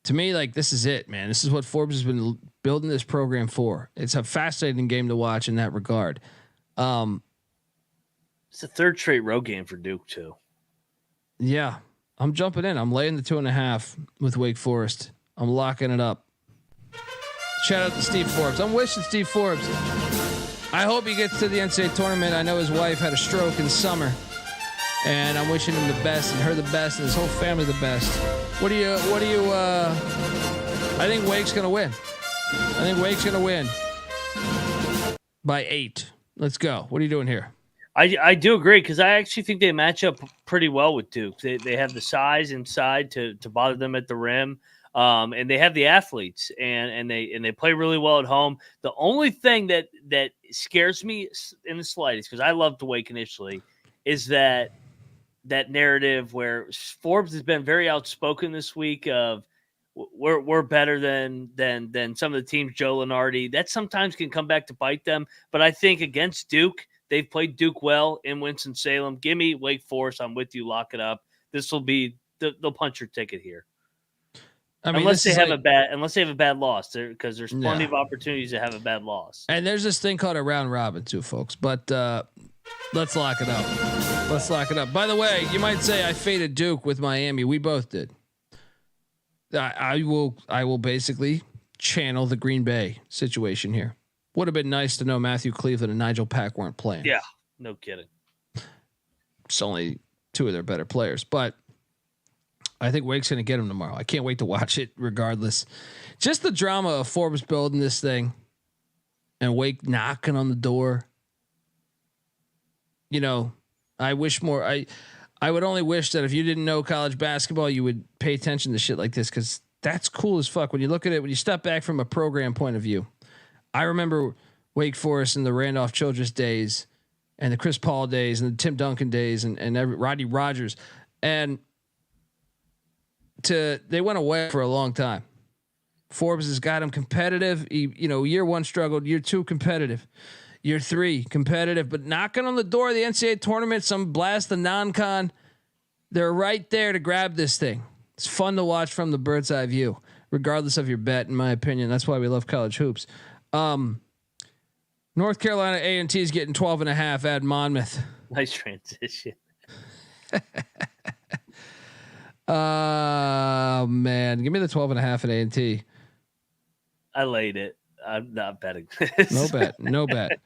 To me, like, this is it, man. This is what Forbes has been building this program for. It's a fascinating game to watch in that regard. It's a 3rd straight road game for Duke too. Yeah, I'm jumping in. I'm laying the 2.5 with Wake Forest. I'm locking it up. Shout out to Steve Forbes. I'm wishing Steve Forbes. I hope he gets to the NCAA tournament. I know his wife had a stroke in summer, and I'm wishing him the best and her the best and his whole family the best. What do you? I think Wake's gonna win. By 8. Let's go. What are you doing here? I do agree, because I actually think they match up pretty well with Duke. They have the size inside to bother them at the rim, and they have the athletes, and they play really well at home. The only thing that scares me in the slightest, because I loved Wake initially, is that narrative where Forbes has been very outspoken this week of we're better than some of the teams, Joe Lunardi. That sometimes can come back to bite them. But I think against Duke, they've played Duke well in Winston-Salem. Give me Wake Forest. I'm with you. Lock it up. This will be they'll punch your ticket here. I mean, unless they have a bad loss, because there's plenty of opportunities to have a bad loss. And there's this thing called a round robin too, folks. But let's lock it up. By the way, you might say I faded Duke with Miami. We both did. I will basically channel the Green Bay situation here. Would have been nice to know Matthew Cleveland and Nigel Pack weren't playing. Yeah, no kidding. It's only 2 of their better players, but I think Wake's going to get them tomorrow. I can't wait to watch it regardless. Just the drama of Forbes building this thing and Wake knocking on the door. You know, I wish more. I would only wish that if you didn't know college basketball, you would pay attention to shit like this, because that's cool as fuck. When you look at it, when you step back from a program point of view. I remember Wake Forest in the Randolph Childress days and the Chris Paul days and the Tim Duncan days and Rodney Rogers. And they went away for a long time. Forbes has got them competitive. Year 1 struggled, year 2 competitive, year 3 competitive, but knocking on the door of the NCAA tournament, some blast the non-con. They're right there to grab this thing. It's fun to watch from the bird's eye view. regardless of your bet, in my opinion. That's why we love college hoops. North Carolina A&T is getting 12.5 at Monmouth. Nice transition. Man, give me the 12.5 at A&T. I laid it. I'm not betting this. No bet.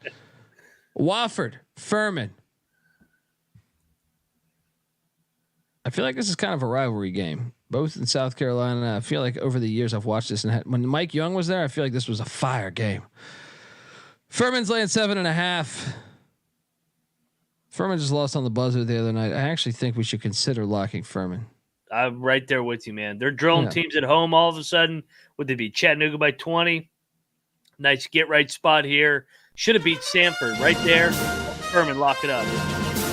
Wofford, Furman. I feel like this is kind of a rivalry game, both in South Carolina. I feel like over the years I've watched this, and when Mike Young was there, I feel like this was a fire game. Furman's laying 7.5. Furman just lost on the buzzer the other night. I actually think we should consider locking Furman. I'm right there with you, man. They're drilling teams at home all of a sudden. Would they be Chattanooga by 20? Nice get right spot here. Should have beat Samford right there. Furman, lock it up.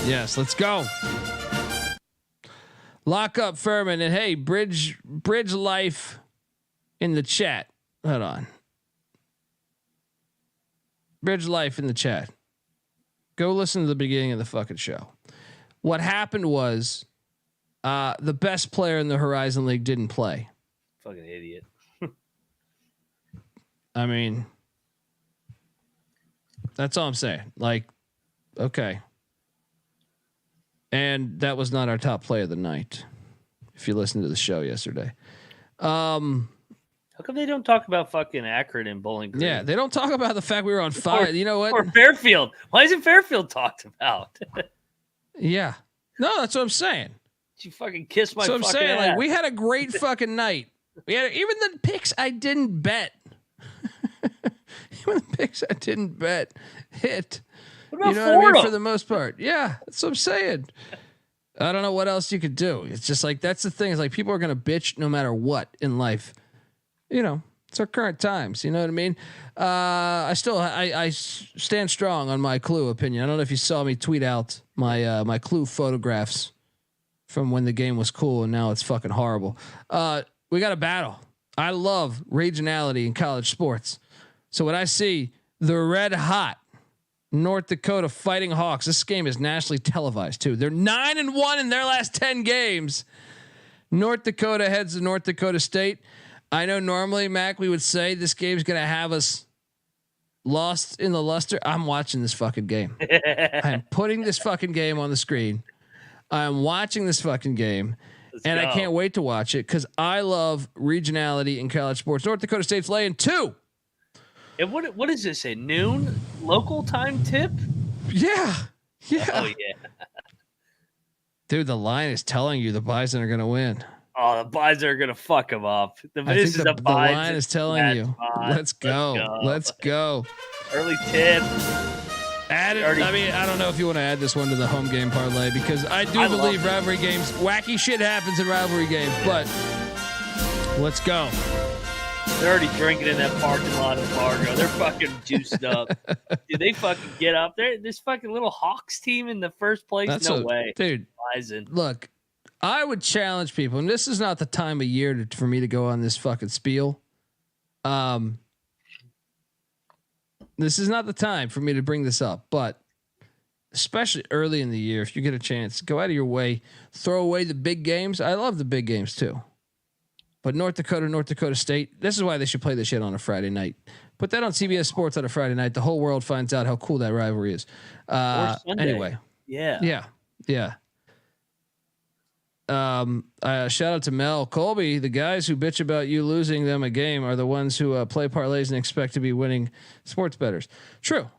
Yes, let's go. Lock up Furman. And hey, Bridge Life in the chat. Hold on. Bridge Life in the chat. Go listen to the beginning of the fucking show. What happened was the best player in the Horizon League didn't play. Fucking idiot. I mean, that's all I'm saying. Like, okay. And that was not our top play of the night. If you listened to the show yesterday. How come they don't talk about fucking Akron and Bowling Green? Yeah, they don't talk about the fact we were on fire. You know what? Or Fairfield. Why isn't Fairfield talked about? Yeah. No, that's what I'm saying. You fucking kiss my fucking I'm saying, ass. Like, we had a great fucking night. We had even the picks I didn't bet. Even the picks I didn't bet hit. What about you know what I mean? For the most part. Yeah, that's what I'm saying. I don't know what else you could do. It's just like, that's the thing. It's like people are going to bitch no matter what in life. You know, it's our current times. You know what I mean? I stand strong on my Clue opinion. I don't know if you saw me tweet out my Clue photographs from when the game was cool and now it's fucking horrible. We got a battle. I love regionality in college sports. So when I see the red hot North Dakota Fighting Hawks, this game is nationally televised too. They're 9-1 in their last 10 games. North Dakota heads to North Dakota State. I know normally, Mac, we would say this game's going to have us lost in the luster. I'm watching this fucking game. I'm putting this fucking game on the screen. I'm watching this fucking game. I can't wait to watch it because I love regionality in college sports. North Dakota State's laying 2. And what is this? A noon local time tip? Yeah. Oh yeah. Dude, the line is telling you the Bison are going to win. Oh, the Bison are going to fuck them up. The line is telling you. Let's go. Let's go. Early tip. Add it. I mean, I don't know if you want to add this one to the home game parlay because I believe rivalry games, wacky shit happens in rivalry games, but let's go. They're already drinking in that parking lot in Fargo. They're fucking juiced up. Dude, they fucking get up there. This fucking little Hawks team in the first place. No way. Dude, Bison. Look, I would challenge people, and this is not the time of year for me to go on this fucking spiel. This is not the time for me to bring this up, but especially early in the year, if you get a chance, go out of your way, throw away the big games. I love the big games too. But North Dakota State, this is why they should play this shit on a Friday night. Put that on CBS Sports on a Friday night. The whole world finds out how cool that rivalry is. Anyway. Yeah. Shout out to Mel Colby. The guys who bitch about you losing them a game are the ones who play parlays and expect to be winning sports bettors. True.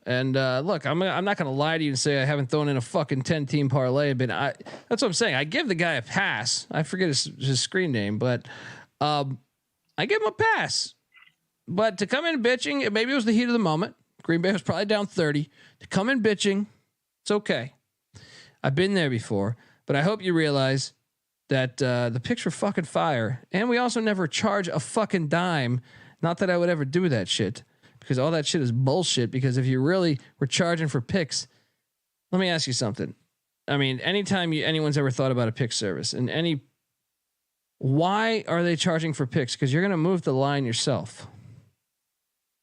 And look, I'm not going to lie to you and say I haven't thrown in a fucking 10-team parlay. But that's what I'm saying. I give the guy a pass. I forget his screen name, but I give him a pass. But to come in bitching, maybe it was the heat of the moment. Green Bay was probably down 30. To come in bitching, it's okay. I've been there before. But I hope you realize that the picks were fucking fire. And we also never charge a fucking dime. Not that I would ever do that shit. Because all that shit is bullshit. Because if you really were charging for picks, let me ask you something. I mean, anytime anyone's ever thought about a pick service, and why are they charging for picks? Because you're going to move the line yourself.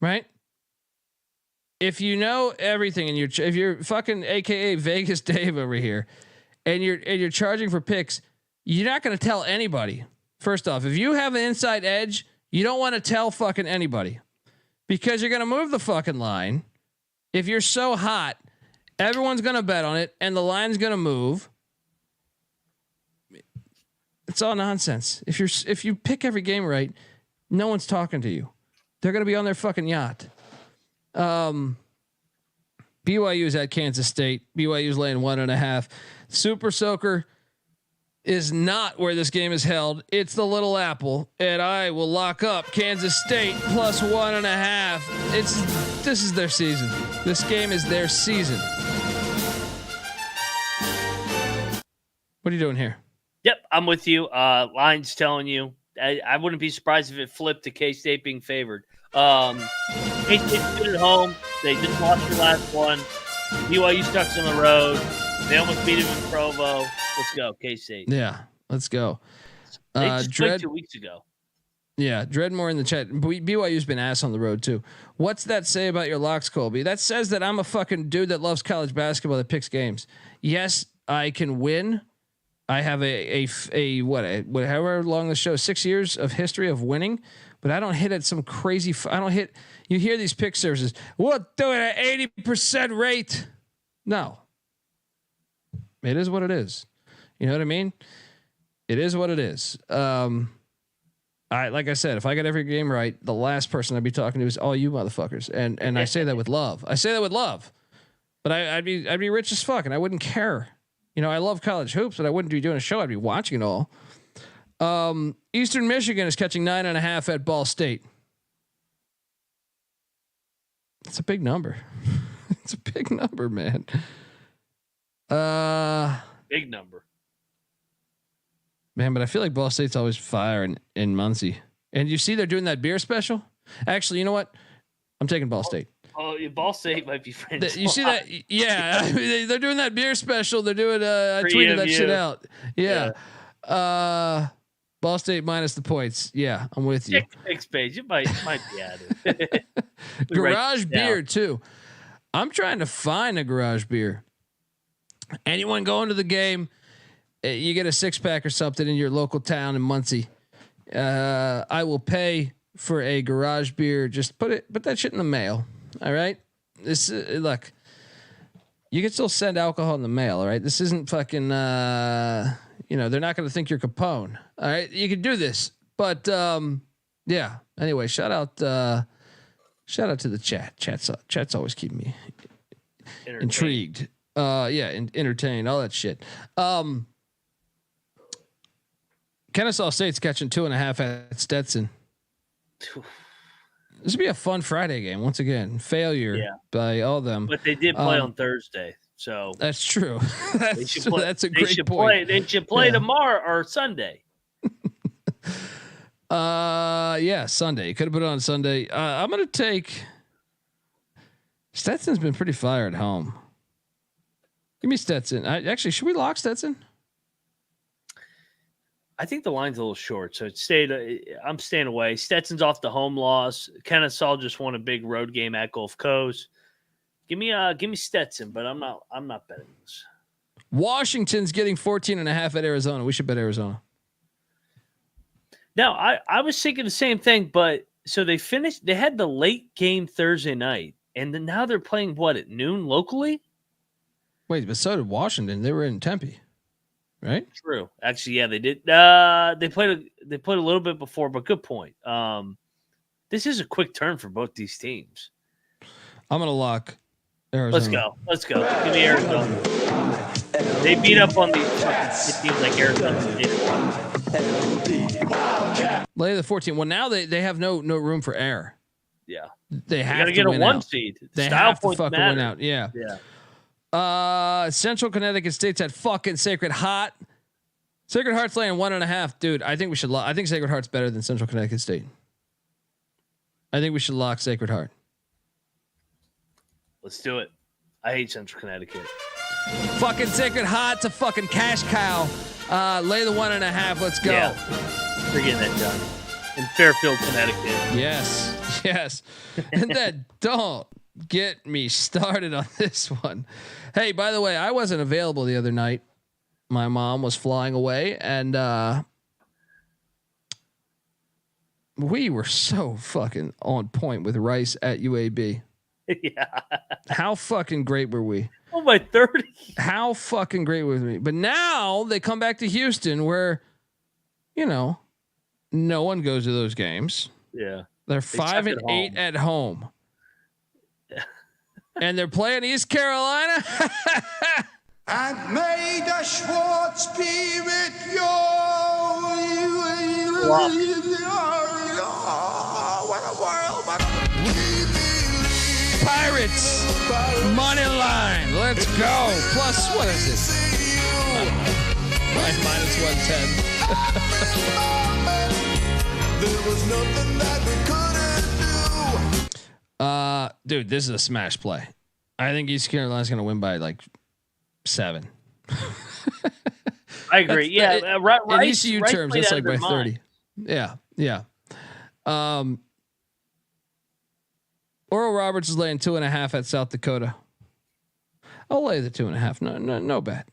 Right? If you know everything and if you're fucking AKA Vegas Dave over here, and you're charging for picks, you're not going to tell anybody First off, if you have an inside edge, you don't want to tell fucking anybody because you're going to move the fucking line. If you're so hot, everyone's going to bet on it and the line's going to move. It's all nonsense. If you pick every game right, no one's talking to you. They're going to be on their fucking yacht. BYU's at Kansas State. BYU's laying 1.5. Super Soaker is not where this game is held. It's the Little Apple, and I will lock up Kansas State plus 1.5. This is their season. This game is their season. What are you doing here? Yep, I'm with you. Line's telling you. I wouldn't be surprised if it flipped to K-State being favored. K-State's good at home. They just lost their last one. BYU stuck's on the road. They almost beat him in Provo. Let's go, K-State. Yeah, let's go. They just played 2 weeks ago. Yeah, Dreadmore in the chat. BYU's been ass on the road too. What's that say about your locks, Colby? That says that I'm a fucking dude that loves college basketball that picks games. Yes, I can win. I have however long the show, 6 years of history of winning, but I don't hit at some crazy. I don't hit. You hear these pick services? We'll do it at 80% rate. No, it is what it is. You know what I mean? It is what it is. Like I said, if I got every game right, the last person I'd be talking to is all you motherfuckers, and I say that with love. I say that with love, but I'd be rich as fuck, and I wouldn't care. You know, I love college hoops, but I wouldn't be doing a show. I'd be watching it all. Eastern Michigan is catching 9.5 at Ball State. It's a big number. It's a big number, man. Big number. Man, but I feel like Ball State's always fire in Muncie. And you see they're doing that beer special? Actually, you know what? I'm taking Ball State. Oh, Ball State might be friends. You see that? Yeah. I mean, they're doing that beer special. They're doing I tweeted that shit out. Yeah. Ball State minus the points. Yeah, I'm with you. Next page. It might be added. Garage beer too. I'm trying to find a garage beer. Anyone going to the game, you get a 6-pack or something in your local town in Muncie. I will pay for a garage beer. Just put that shit in the mail. All right. This look. You can still send alcohol in the mail. All right. This isn't fucking. They're not going to think you're Capone. All right. You can do this, but yeah. Anyway, shout out to the chat. Chat's always keeping me intrigued. And entertained, all that shit. Kennesaw State's catching 2.5 at Stetson. This would be a fun Friday game once again. Failure by all them, but they did play on Thursday, so that's true. That's a great point. They should play tomorrow or Sunday. Sunday. Could have put it on Sunday. I'm gonna take. Stetson's been pretty fire at home. Give me Stetson. Should we lock Stetson? I think the line's a little short, so I'm staying away. Stetson's off the home loss. Kennesaw just won a big road game at Gulf Coast. Give me Stetson, but I'm not betting this. Washington's getting 14.5 at Arizona. We should bet Arizona. Now, I was thinking the same thing, but so they had the late game Thursday night, and then now they're playing at noon locally? Wait, but so did Washington. They were in Tempe. Right? True. Actually, yeah, they did. They played a little bit before, but good point. This is a quick turn for both these teams. I'm gonna lock Arizona. Let's go. Give me Arizona. They beat up on these teams like Arizona. Lay the 14. Well, now they have no room for error. Yeah. They have to get a 1 out. seed. They Style have to fucking win out. Yeah. Yeah. Central Connecticut State's at fucking Sacred Heart. Sacred Heart's laying 1.5, dude. I think we should. I think Sacred Heart's better than Central Connecticut State. I think we should lock Sacred Heart. Let's do it. I hate Central Connecticut. Fucking Sacred Heart's a fucking cash cow. Lay the 1.5. Let's go. Yeah. We're getting that done in Fairfield, Connecticut. Yes. And then don't get me started on this one. Hey, by the way, I wasn't available the other night. My mom was flying away, and we were so fucking on point with Rice at UAB. Yeah. How fucking great were we? Oh, my 30. How fucking great were we? But now they come back to Houston where, no one goes to those games. Yeah. They're 5-8 at home. Yeah. And they're playing East Carolina. And may the Schwartz spirit Pirates money line. Let's go. Plus, what is it? Minus 110. There was nothing that we couldn't do. Dude, this is a smash play. I think East Carolina's going to win by like 7. I agree. Right. In ECU terms, that's like by 30. Yeah. Oral Roberts is laying 2.5 at South Dakota. I'll lay the 2.5. No bet.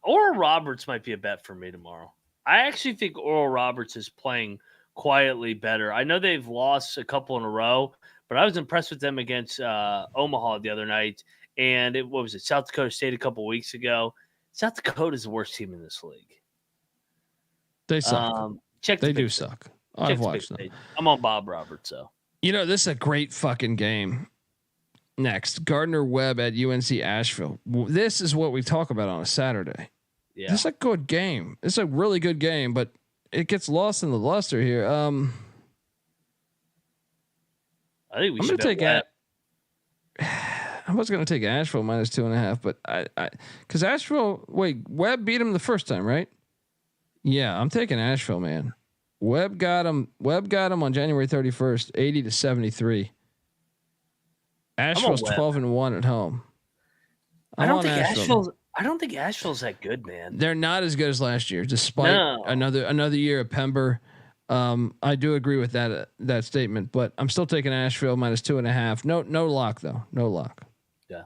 Oral Roberts might be a bet for me tomorrow. I actually think Oral Roberts is playing quietly better. I know they've lost a couple in a row, but I was impressed with them against Omaha the other night. And what was it? South Dakota State a couple weeks ago. South Dakota is the worst team in this league. They suck. They do suck. I've watched them. I'm on Bob Roberts, so. This is a great fucking game. Next, Gardner-Webb at UNC Asheville. This is what we talk about on a Saturday. Yeah. This is a good game. It's a really good game, but it gets lost in the luster here. I think we should take that. I was going to take Asheville minus 2.5, but because Asheville, Webb beat him the first time, right? Yeah, I'm taking Asheville, man. Webb got him on January 31st, 80-73. Asheville's 12-1 at home. I don't think Asheville's that good, man. They're not as good as last year, despite another year of Pember. I do agree with that statement, but I'm still taking Asheville minus 2.5. No lock though. No lock. Yeah.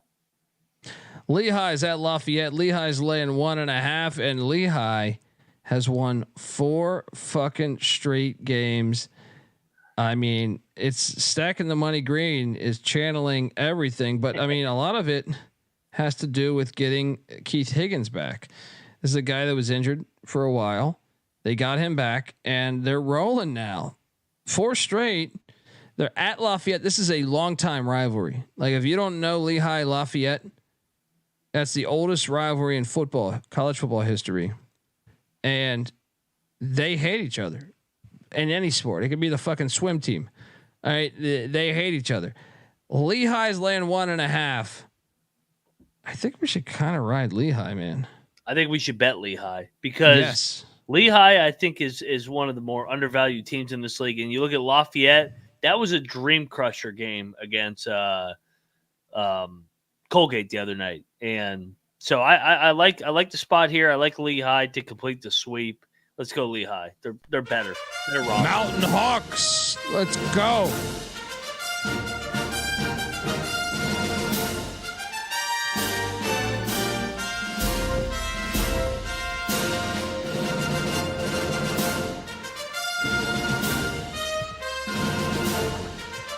Lehigh's at Lafayette. Lehigh's laying 1.5, and Lehigh has won 4 fucking straight games. I mean, it's stacking the money green is channeling everything, but I mean, a lot of it has to do with getting Keith Higgins back. This is a guy that was injured for a while. They got him back and they're rolling now. 4 straight. They're at Lafayette. This is a long time rivalry. Like if you don't know Lehigh Lafayette, that's the oldest rivalry in football, college football history. And they hate each other in any sport. It could be the fucking swim team. All right. They hate each other. Lehigh's laying 1.5. I think we should kind of ride Lehigh, man. I think we should bet Lehigh because Lehigh, I think, is one of the more undervalued teams in this league. And you look at Lafayette, that was a dream crusher game against Colgate the other night. And so I like the spot here. I like Lehigh to complete the sweep. Let's go Lehigh. They're better. They're wrong. Mountain Hawks. Let's go.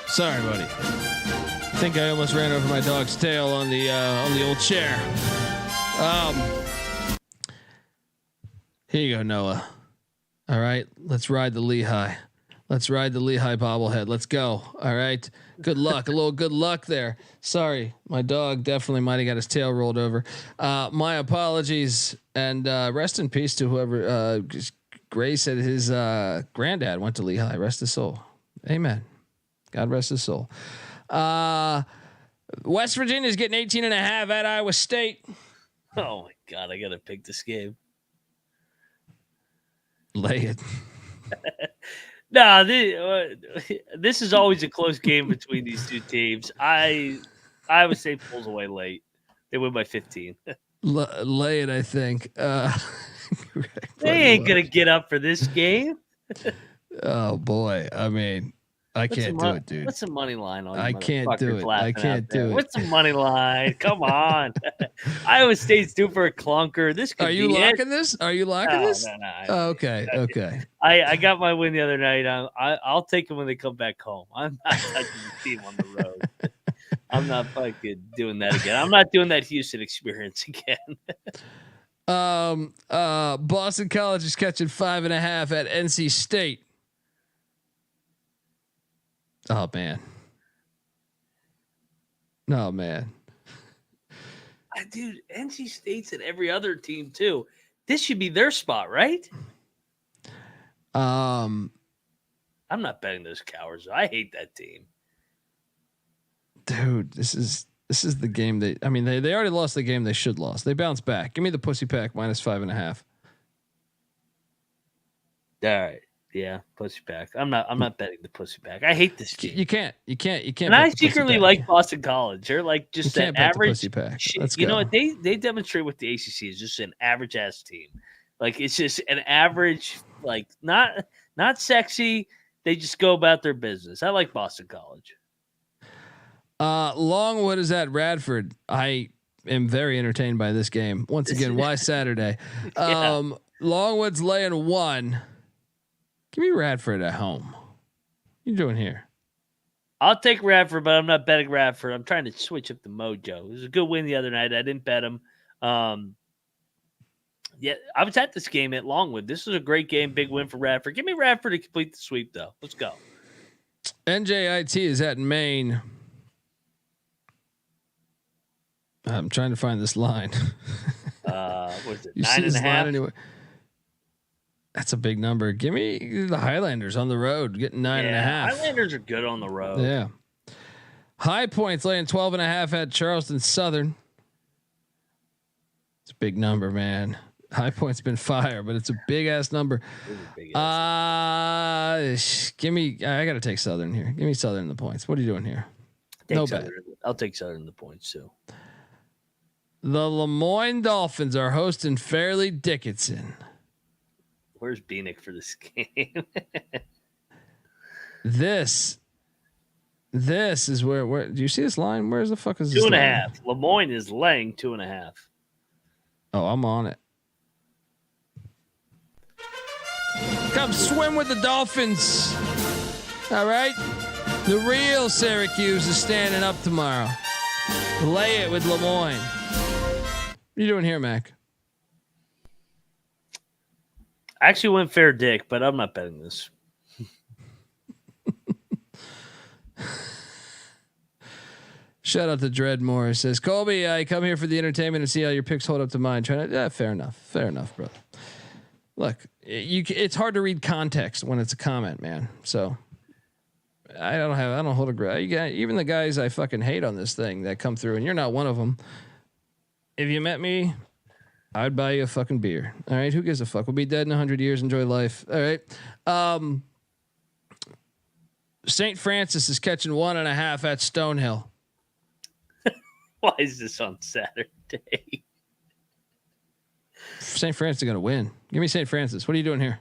Sorry, buddy. I think I almost ran over my dog's tail on the old chair. Here you go, Noah. All right, let's ride the Lehigh. Let's ride the Lehigh bobblehead. Let's go. All right. Good luck. A little good luck there. Sorry, my dog definitely might have got his tail rolled over. My apologies, and rest in peace to whoever. Gray said his granddad went to Lehigh. Rest his soul. Amen. God rest his soul. West Virginia's getting 18.5 at Iowa State. Oh my God, I gotta pick this game. Lay it. No, this is always a close game between these two teams. Iowa State pulls away late. They win by 15. Lay it, I think. They ain't gonna get up for this game. Oh boy, I mean, I can't do it, dude. What's the money line on? I can't do it. I can't do it. What's the money line? Come on. Iowa State's due for a clunker. This could Are you be locking this? Are you locking this? No. Oh, okay. Okay. I got my win the other night. I'll take them when they come back home. I'm not touching the team on the road. I'm not fucking doing that again. I'm not doing that Houston experience again. Boston College is catching 5.5 at NC State. Oh man. Dude, NC State's and every other team too. This should be their spot, right? I'm not betting those cowards. I hate that team. Dude, this is the game they already lost the game they should lost. They bounced back. Give me the pussy pack minus 5.5. All right. Yeah, pussy pack. I'm not betting the pussy pack. I hate this game. You can't. And I secretly like Boston College. They're like just an average pussy pack. You know what? They demonstrate what the ACC is just an average ass team. Like it's just an average, like not sexy. They just go about their business. I like Boston College. Longwood is at Radford. I am very entertained by this game. Once again, why Saturday? Yeah. Longwood's laying 1. Give me Radford at home. What are you doing here? I'll take Radford, but I'm not betting Radford. I'm trying to switch up the mojo. It was a good win the other night. I didn't bet him. Yeah, I was at this game at Longwood. This was a great game. Big win for Radford. Give me Radford to complete the sweep, though. Let's go. NJIT is at Maine. I'm trying to find this line. What is it? You 9.5? Anyway. That's a big number. Give me the Highlanders on the road, getting 9.5. Highlanders are good on the road. Yeah. High Points laying 12.5 at Charleston Southern. It's a big number, man. High Point's been fire, but it's a big ass number. Give me. I got to take Southern here. Give me Southern in the points. What are you doing here? No bet. I'll take Southern in the points too. The Lemoyne Dolphins are hosting Fairleigh Dickinson. Where's Bieniek for this game? This is where do you see this line? Where's the fuck is this 2.5? Lemoyne is laying 2.5. Oh, I'm on it. Come swim with the Dolphins. All right. The real Syracuse is standing up tomorrow. Lay it with Lemoyne. What are you doing here, Mac? I actually went fair dick, but I'm not betting this. Shout out to Dreadmore. He says, Colby, I come here for the entertainment and see how your picks hold up to mine. Fair enough, brother. Look, it's hard to read context when it's a comment, man. So I don't hold a grudge. Even the guys I fucking hate on this thing that come through, and you're not one of them. If you met me, I'd buy you a fucking beer. All right. Who gives a fuck? We'll be dead in 100 years. Enjoy life. All right. St. Francis is catching 1.5 at Stonehill. Why is this on Saturday? St. Francis is going to win. Give me St. Francis. What are you doing here?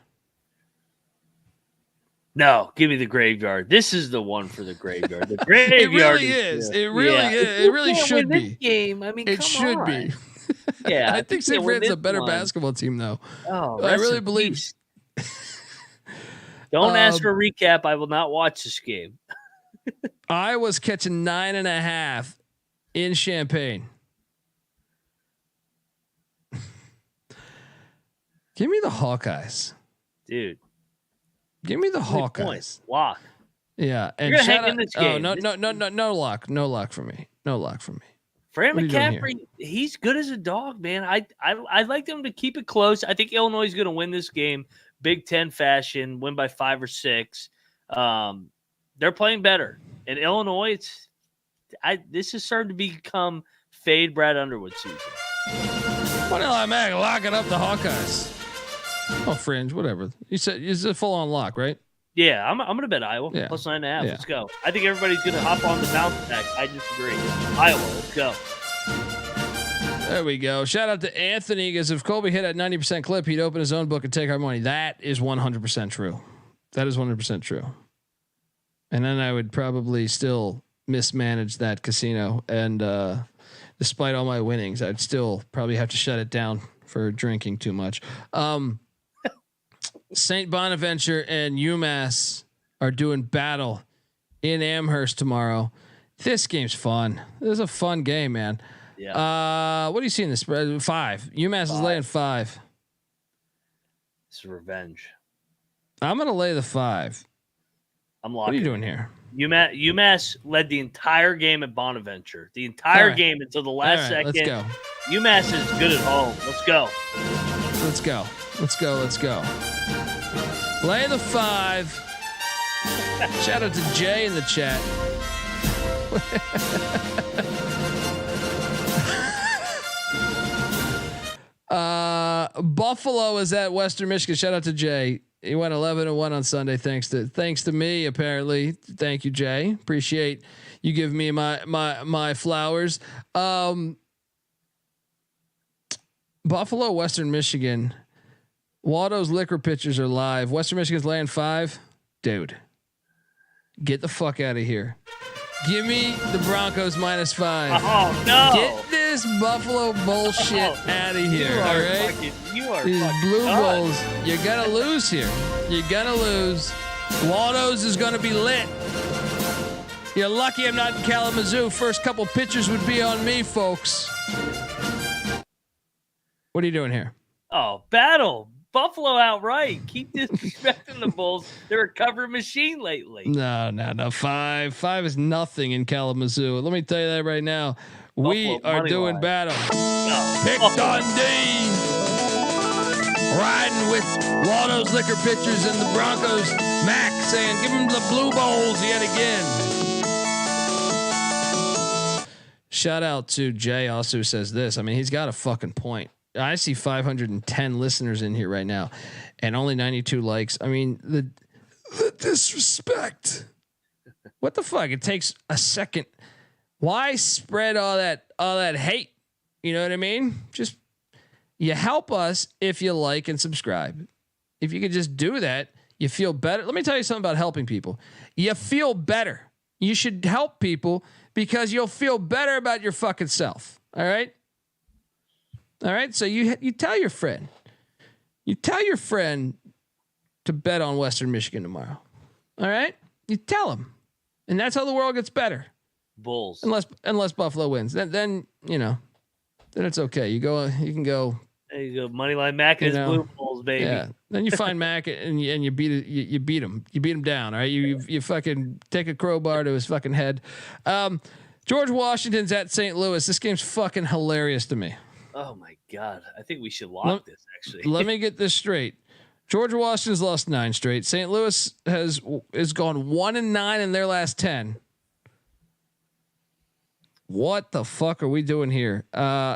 No, give me the Graveyard. This is the one for the Graveyard. The Graveyard. It really is. It really is. It really should be. Game. I mean, it should be. Yeah, I think St. Francis is a better basketball team, though. Oh, I really believe. Don't ask for a recap. I will not watch this game. I was catching 9.5 in Champaign. Give me the Hawkeyes, dude. Give me the Hawkeyes. Lock. Yeah, and you're gonna hang in this game. Oh, no lock. No lock for me. No lock for me. Fran McCaffrey, he's good as a dog, man. I like them to keep it close. I think Illinois is going to win this game, Big Ten fashion, win by 5 or 6. They're playing better, and Illinois. This is starting to become fade Brad Underwood season. What the hell, Mac? Locking up the Hawkeyes. Oh, fringe, whatever. You said it's a full on lock, right? Yeah, I'm gonna bet Iowa yeah. plus 9.5. Yeah. Let's go. I think everybody's gonna hop on the bounce back. I disagree. Iowa, let's go. There we go. Shout out to Anthony, because if Colby hit at 90% clip, he'd open his own book and take our money. That is 100% true. That is 100% true. And then I would probably still mismanage that casino. And despite all my winnings, I'd still probably have to shut it down for drinking too much. St. Bonaventure and UMass are doing battle in Amherst tomorrow. This game's fun. This is a fun game, man. Yeah. What do you see in this spread? 5. UMass is laying 5. It's revenge. I'm gonna lay the 5. I'm locking. What are you doing here? UMass led the entire game at Bonaventure. The entire game until the last second. Let's go. UMass is good at home. Let's go. Let's go. Let's go. Let's go. Lay the 5. Shout out to Jay in the chat. Buffalo is at Western Michigan. Shout out to Jay. He went 11-1 on Sunday. Thanks to me, apparently. Thank you, Jay. Appreciate you giving me my flowers. Buffalo, Western Michigan. Waldo's liquor pitchers are live. Western Michigan's laying 5. Dude, get the fuck out of here. Give me the Broncos -5. Oh no! Get this Buffalo bullshit out of here. All right, these Blue Bulls. You're gonna lose here. You're gonna lose. Waldo's is gonna be lit. You're lucky I'm not in Kalamazoo. First couple pitchers would be on me, folks. What are you doing here? Oh, battle. Buffalo outright. Keep disrespecting the Bulls. They're a cover machine lately. No. 5 is nothing in Kalamazoo. Let me tell you that right now. Buffalo we are doing line. Battle. No. Pick Dundee. Riding with Waldo's liquor pitchers and the Broncos. Mac saying, give them the Blue Bowls yet again. Shout out to Jay also says this. I mean, he's got a fucking point. I see 510 listeners in here right now and only 92 likes. I mean, the disrespect. What the fuck? It takes a second. Why spread all that hate? You know what I mean? Just you help us if you like and subscribe. If you could just do that, you feel better. Let me tell you something about helping people. You feel better. You should help people because you'll feel better about your fucking self. All right? All right, so you tell your friend, to bet on Western Michigan tomorrow. All right, you tell him, and that's how the world gets better. Bulls, unless Buffalo wins, then then it's okay. You can go. There you go, Moneyline Mac and his Blue Bulls, baby. Yeah, then you find Mac and you beat him down. All right, you fucking take a crowbar to his fucking head. George Washington's at St. Louis. This game's fucking hilarious to me. Oh my God. I think we should lock this actually. Let me get this straight. George Washington's lost 9 straight. St. Louis has gone 1-9 in their last 10. What the fuck are we doing here?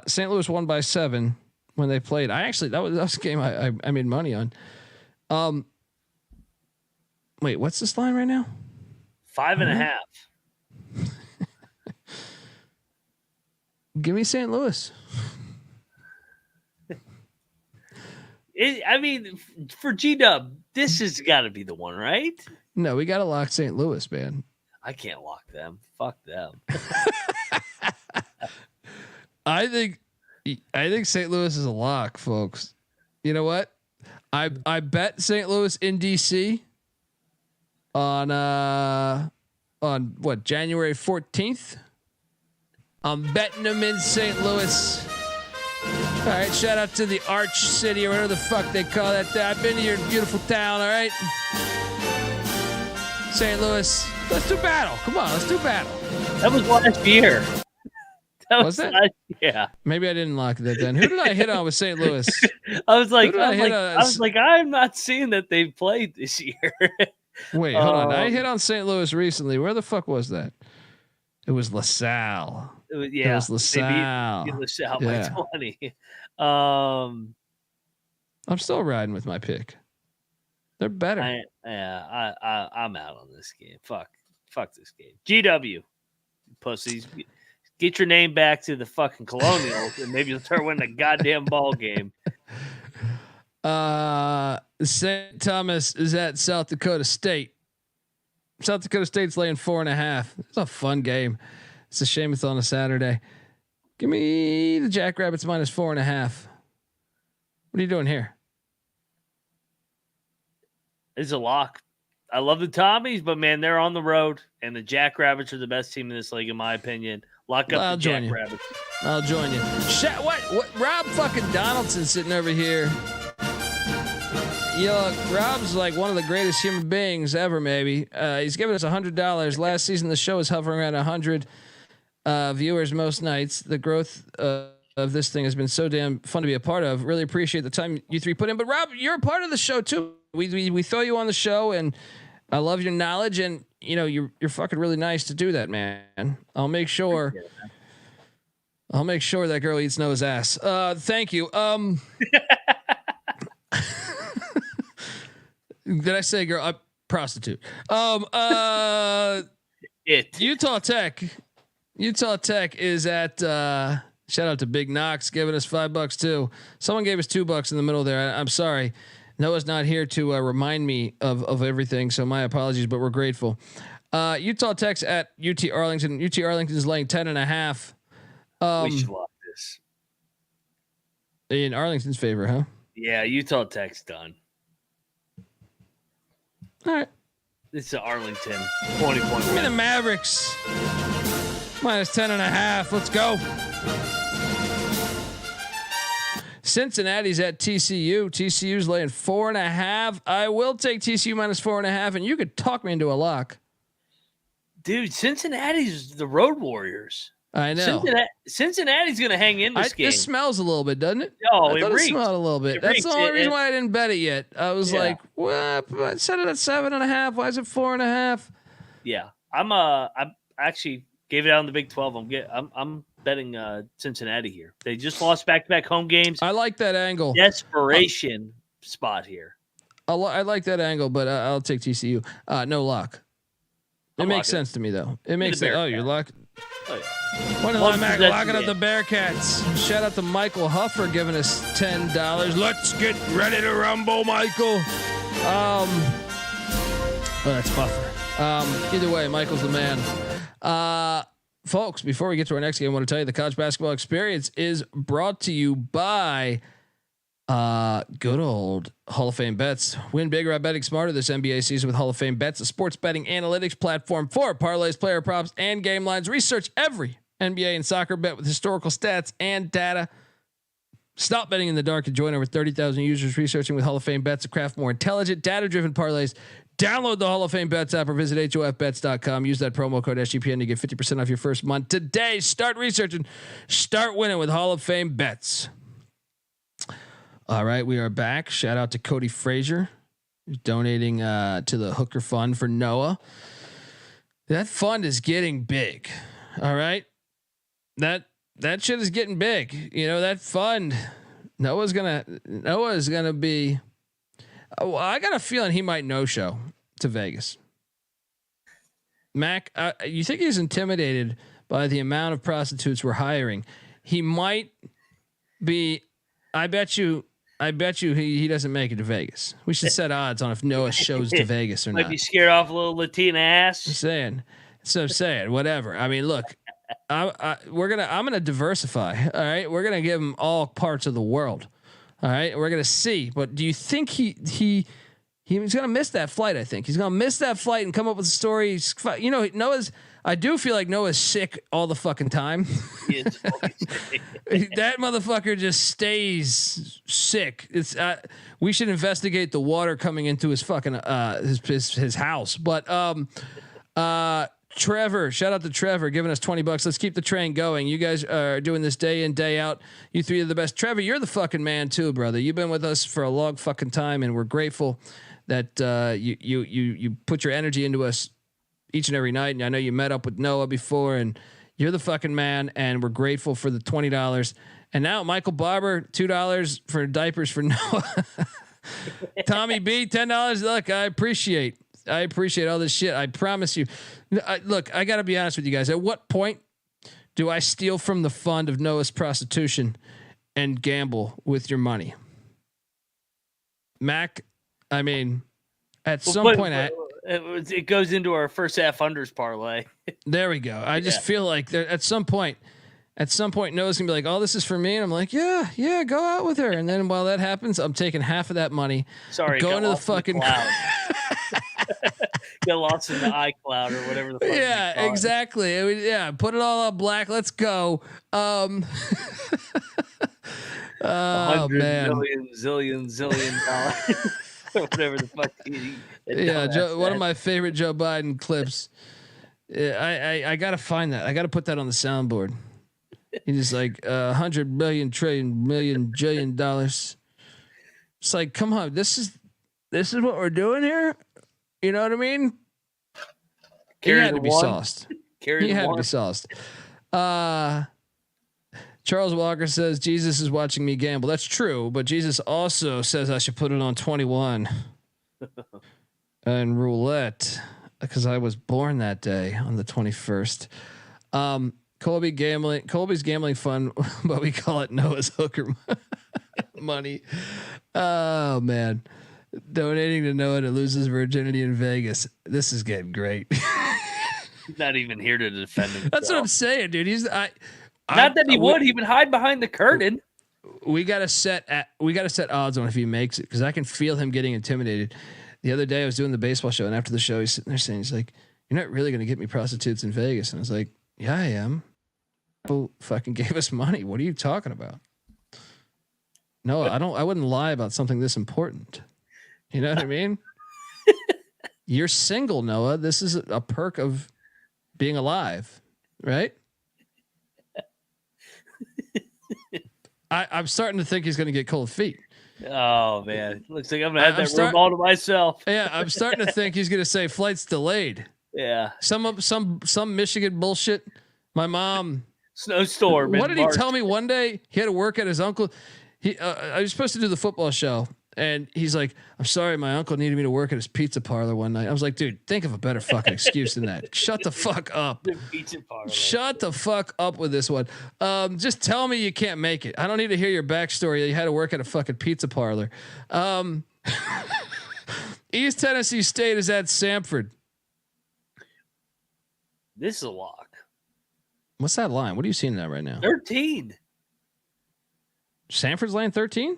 St. Louis won by 7 when they played. That was a game I made money on. Wait, what's this line right now? 5.5. Give me St. Louis. I mean, for G-Dub, this has got to be the one, right? No, we got to lock St. Louis, man. I can't lock them. Fuck them. I think St. Louis is a lock, folks. You know what? I bet St. Louis in DC on what, January 14th. I'm betting them in St. Louis. All right, shout out to the Arch City or whatever the fuck they call that. I've been to your beautiful town, all right? St. Louis, let's do battle. Come on, let's do battle. That was last year. Was that? Yeah. Maybe I didn't lock that then. Who did I hit on with St. Louis? I was like, I'm not seeing that they've played this year. Wait, hold on. I hit on St. Louis recently. Where the fuck was that? It was LaSalle. It was LaSalle. They beat LaSalle by 20. I'm still riding with my pick. They're better. I'm out on this game. Fuck this game. GW, pussies. Get your name back to the fucking Colonials, and maybe you'll start winning a goddamn ball game. St. Thomas is at South Dakota State. South Dakota State's laying 4.5. It's a fun game. It's a shame it's on a Saturday. Give me the Jackrabbits minus 4.5. What are you doing here? It's a lock. I love the Tommies, but man, they're on the road, and the Jackrabbits are the best team in this league, in my opinion. Lock up the Jackrabbits. I'll join you. What? Rob fucking Donaldson sitting over here. You know, Rob's like one of the greatest human beings ever. Maybe he's given us $100. Last season, the show was hovering around 100 viewers most nights. The growth of this thing has been so damn fun to be a part of. Really appreciate the time you three put in. But Rob, you're a part of the show too. We throw you on the show, and I love your knowledge, and you know you're fucking really nice to do that, man. I'll make sure that girl eats Noah's ass. Thank you. Did I say girl? Prostitute. Utah Tech is at shout out to Big Knox giving us $5 too. Someone gave us $2 in the middle there. I'm sorry. Noah's not here to remind me of everything, so my apologies, but we're grateful. Utah Tech's at UT Arlington. UT Arlington is laying 10.5. We should lock this. In Arlington's favor, huh? Yeah, Utah Tech's done. All right. This is Arlington. 20 points. Give me the Mavericks. Minus 10.5. Let's go. Cincinnati's at TCU. TCU's laying 4.5. I will take TCU minus 4.5, and you could talk me into a lock. Dude, Cincinnati's the Road Warriors. I know. Cincinnati's going to hang in this game. It smells a little bit, doesn't it? Oh, it smelled a little bit. That's the only reason why I didn't bet it yet. I was like, what? I set it at 7.5. Why is it 4.5? Yeah, I actually gave it out in the Big 12. I'm betting Cincinnati here. They just lost back-to-back home games. I like that angle. Desperation spot here. I like that angle, but I'll take TCU. No lock. It makes sense to me though. It makes sense. Oh, you're locked. Oh, yeah. One of them locking up the Bearcats. Shout out to Michael Huffer giving us $10. Let's get ready to rumble, Michael. That's Buffer. Either way, Michael's the man. Folks, before we get to our next game, I want to tell you the college basketball experience is brought to you by good old Hall of Fame bets. Win bigger by betting smarter this NBA season with Hall of Fame bets, a sports betting analytics platform for parlays, player props, and game lines. Research every NBA and soccer bet with historical stats and data. Stop betting in the dark and join over 30,000 users researching with Hall of Fame bets to craft more intelligent, data-driven parlays. Download the Hall of Fame Bets app or visit HOFBets.com. Use that promo code SGPN to get 50% off your first month. Today, start researching, start winning with Hall of Fame Bets. All right, we are back. Shout out to Cody Frazier, who's donating to the Hooker Fund for Noah. That fund is getting big. All right, that shit is getting big. You know that fund. Noah's gonna be. Oh, I got a feeling he might no-show to Vegas. Mac, you think he's intimidated by the amount of prostitutes we're hiring? He might be. I bet you he doesn't make it to Vegas. We should set odds on if Noah shows to Vegas or not. Might be scared off a little Latina ass. I'm saying, whatever. I mean, look, I'm gonna diversify. All right, we're gonna give him all parts of the world. All right, we're gonna see. But do you think he's gonna miss that flight? I think he's gonna miss that flight and come up with a story. You know, I do feel like Noah's sick all the fucking time. That motherfucker just stays sick. It's we should investigate the water coming into his fucking his house. But Trevor, shout out to Trevor giving us $20. Let's keep the train going. You guys are doing this day in, day out. You three are the best. Trevor, you're the fucking man too, brother. You've been with us for a long fucking time, and we're grateful that you put your energy into us each and every night. And I know you met up with Noah before, and you're the fucking man. And we're grateful for the $20. And now Michael Barber, $2 for diapers for Noah. Tommy B, $10. Look, I appreciate all this shit. I promise you. Look, I got to be honest with you guys. At what point do I steal from the fund of Noah's prostitution and gamble with your money? Mac, I mean, at some point, It goes into our first half unders parlay. There we go. I just feel like there at some point, Noah's gonna be like, "Oh, this is for me," and I'm like, "Yeah, go out with her." And then while that happens, I'm taking half of that money. Sorry, going to the fucking cloud. Get lost in the iCloud or whatever the fuck. Yeah, exactly. Put it all on black. Let's go. Oh 100 man, million, zillion dollars. Whatever the fuck. One of my favorite Joe Biden clips. I gotta find that. I gotta put that on the soundboard. He's just like 100 billion trillion million jillion dollars. It's like, come on, this is what we're doing here. You know what I mean? He had to be sauced. He had to be sauced. Charles Walker says Jesus is watching me gamble. That's true, but Jesus also says I should put it on 21 and roulette because I was born that day on the 21st. Colby's gambling fun, but we call it Noah's hooker money. Oh man, donating to Noah to lose his virginity in Vegas. This is getting great. He's not even here to defend himself. That's what I'm saying, dude. Not that he would. He would hide behind the curtain. We gotta set odds on if he makes it because I can feel him getting intimidated. The other day I was doing the baseball show, and after the show, he's sitting there saying, "He's like, you're not really gonna get me prostitutes in Vegas." And I was like, "Yeah, I am." Who fucking gave us money? What are you talking about? No, I wouldn't lie about something this important. You know what I mean? You're single, Noah. This is a perk of being alive, right? I'm starting to think he's going to get cold feet. Oh man, looks like I'm gonna have that room all to myself. Yeah, I'm starting to think he's going to say flight's delayed. Yeah, some Michigan bullshit. My mom snowstorm. What did he tell me one day? He had to work at his uncle. I was supposed to do the football show. And he's like, "I'm sorry, my uncle needed me to work at his pizza parlor one night." I was like, "Dude, think of a better fucking excuse than that. Shut the fuck up. Shut the fuck up with this one. Just tell me you can't make it. I don't need to hear your backstory. You had to work at a fucking pizza parlor." East Tennessee State is at Samford. This is a lock. What's that line? What are you seeing that right now? 13. Samford's laying 13?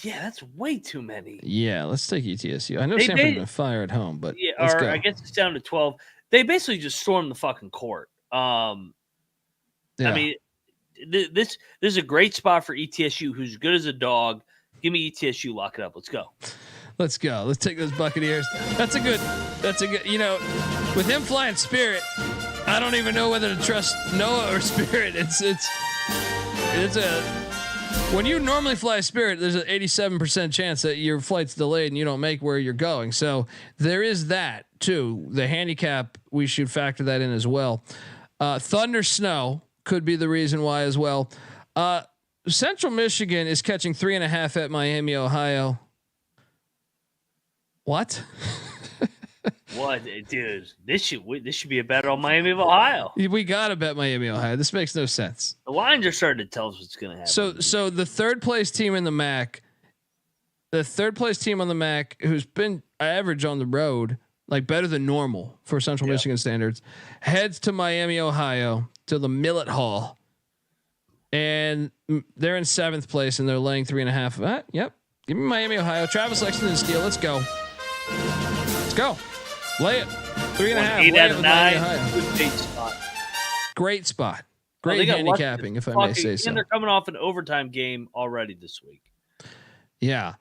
Yeah, that's way too many. Yeah, let's take ETSU. I know Samford's been fire at home, but let's go. I guess it's down to 12. They basically just stormed the fucking court. I mean, this is a great spot for ETSU, who's good as a dog. Give me ETSU, lock it up. Let's go. Let's go. Let's take those Buccaneers. That's a good. You know, with him flying Spirit, I don't even know whether to trust Noah or Spirit. It's a. When you normally fly Spirit, there's an 87% chance that your flight's delayed and you don't make where you're going. So there is that too. The handicap, we should factor that in as well. Thunder snow could be the reason why as well. Central Michigan is catching 3.5 at Miami, Ohio. What? What, dude? This should be a bet on Miami of Ohio. We gotta bet Miami, Ohio. This makes no sense. The lines are starting to tell us what's going to happen. So the third place team in the MAC, who's been average on the road, like better than normal for Central Michigan standards, heads to Miami, Ohio, to the Millet Hall, and they're in 7th place and they're laying 3.5. Yep, give me Miami, Ohio. Travis Lexington and Steele. Let's go. Let's go. Lay it. 3.5. 8 out of 9. Great spot. Great spot. Great handicapping, if I may say so. And they're coming off an overtime game already this week. Yeah.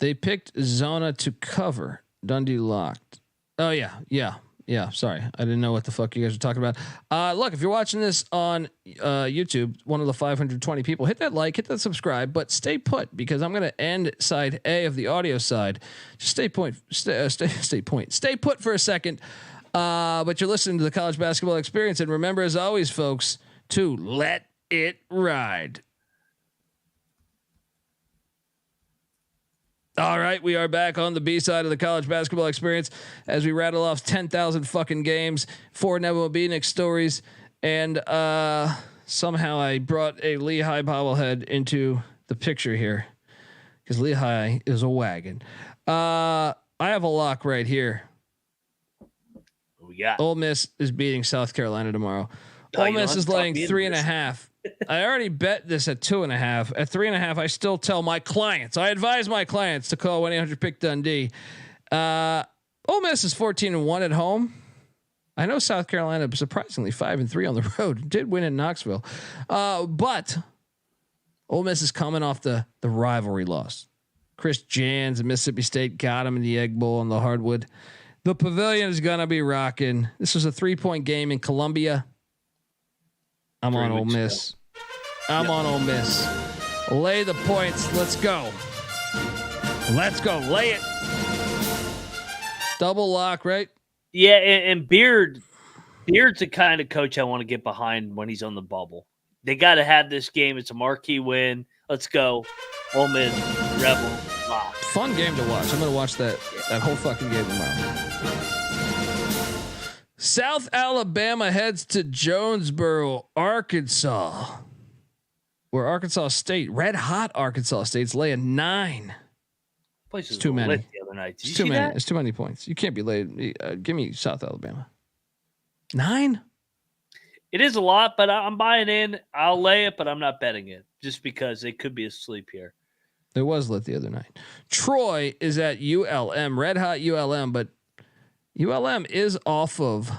They picked Zona to cover. Dundee locked. Oh, yeah. Sorry. I didn't know what the fuck you guys were talking about. Look, if you're watching this on YouTube, one of the 520 people, hit that like, hit that subscribe, but stay put because I'm going to end side A of the audio side. Just stay put for a second. But you're listening to the College Basketball Experience. And remember, as always, folks, to let it ride. All right, we are back on the B side of the College Basketball Experience as we rattle off 10,000 fucking games, 4 Noah Bieniek stories, and somehow I brought a Lehigh bobblehead into the picture here because Lehigh is a wagon. I have a lock right here. we got. Ole Miss is beating South Carolina tomorrow. Oh, Ole Miss is laying 3.5. I already bet this at 2.5. At 3.5, I still tell my clients. I advise my clients to call 1-800-PICK-DUNDEE. Ole Miss is 14-1 at home. I know South Carolina surprisingly 5-3 on the road. Did win in Knoxville, but Ole Miss is coming off the rivalry loss. Chris Jans and Mississippi State got him in the Egg Bowl on the hardwood. The Pavilion is gonna be rocking. This was a 3-point game in Columbia. I'm on Ole Miss. I'm on Ole Miss. Lay the points. Let's go. Let's go. Lay it. Double lock, right? Yeah, and Beard's the kind of coach I want to get behind when he's on the bubble. They got to have this game. It's a marquee win. Let's go. Ole Miss, Rebel, lock. Fun game to watch. I'm going to watch that whole fucking game tomorrow. South Alabama heads to Jonesboro, Arkansas, where Arkansas State, red hot Arkansas State's laying 9. It's too many. The other night. It's too many. That? It's too many points. You can't be late. Give me South Alabama. 9. It is a lot, but I'm buying in. I'll lay it, but I'm not betting it just because they could be asleep here. It was lit the other night. Troy is at ULM, red hot ULM, but ULM is off of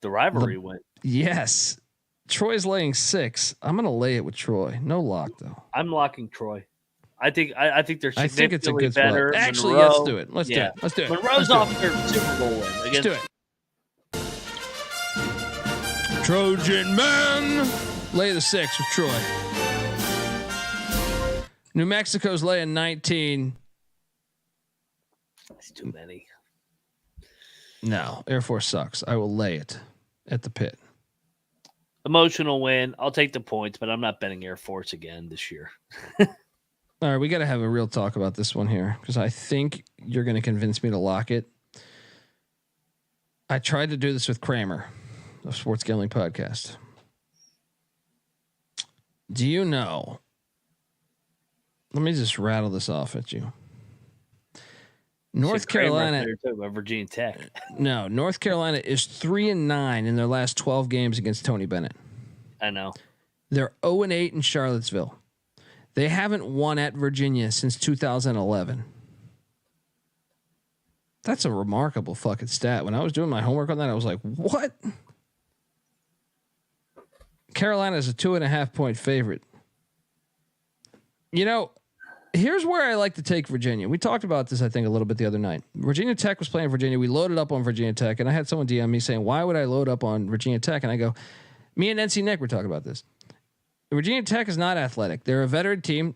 the rivalry win. Yes. Troy's laying 6. I'm going to lay it with Troy. No lock though. I'm locking Troy. I think they're significantly I think it's a good better. Spot. Actually, Monroe, let's do it. Let's do it. Let's do it. Monroe's off their Super Bowl win. Let's do it. Trojan man. Lay the 6 with Troy. New Mexico's laying 19. That's too many. No, Air Force sucks. I will lay it at the pit. Emotional win. I'll take the points, but I'm not betting Air Force again this year. All right, we got to have a real talk about this one here because I think you're going to convince me to lock it. I tried to do this with Kramer of Sports Gambling Podcast. Do you know? Let me just rattle this off at you. North Carolina, about Virginia Tech. No, North Carolina is 3-9 in their last 12 games against Tony Bennett. I know. They're 0-8 in Charlottesville. They haven't won at Virginia since 2011. That's a remarkable fucking stat. When I was doing my homework on that, I was like, what? Carolina is a 2.5 point favorite. You know, here's where I like to take Virginia. We talked about this, I think, a little bit the other night. Virginia Tech was playing Virginia. We loaded up on Virginia Tech, and I had someone DM me saying, why would I load up on Virginia Tech? And I go, me and NC Nick were talking about this. Virginia Tech is not athletic. They're a veteran team.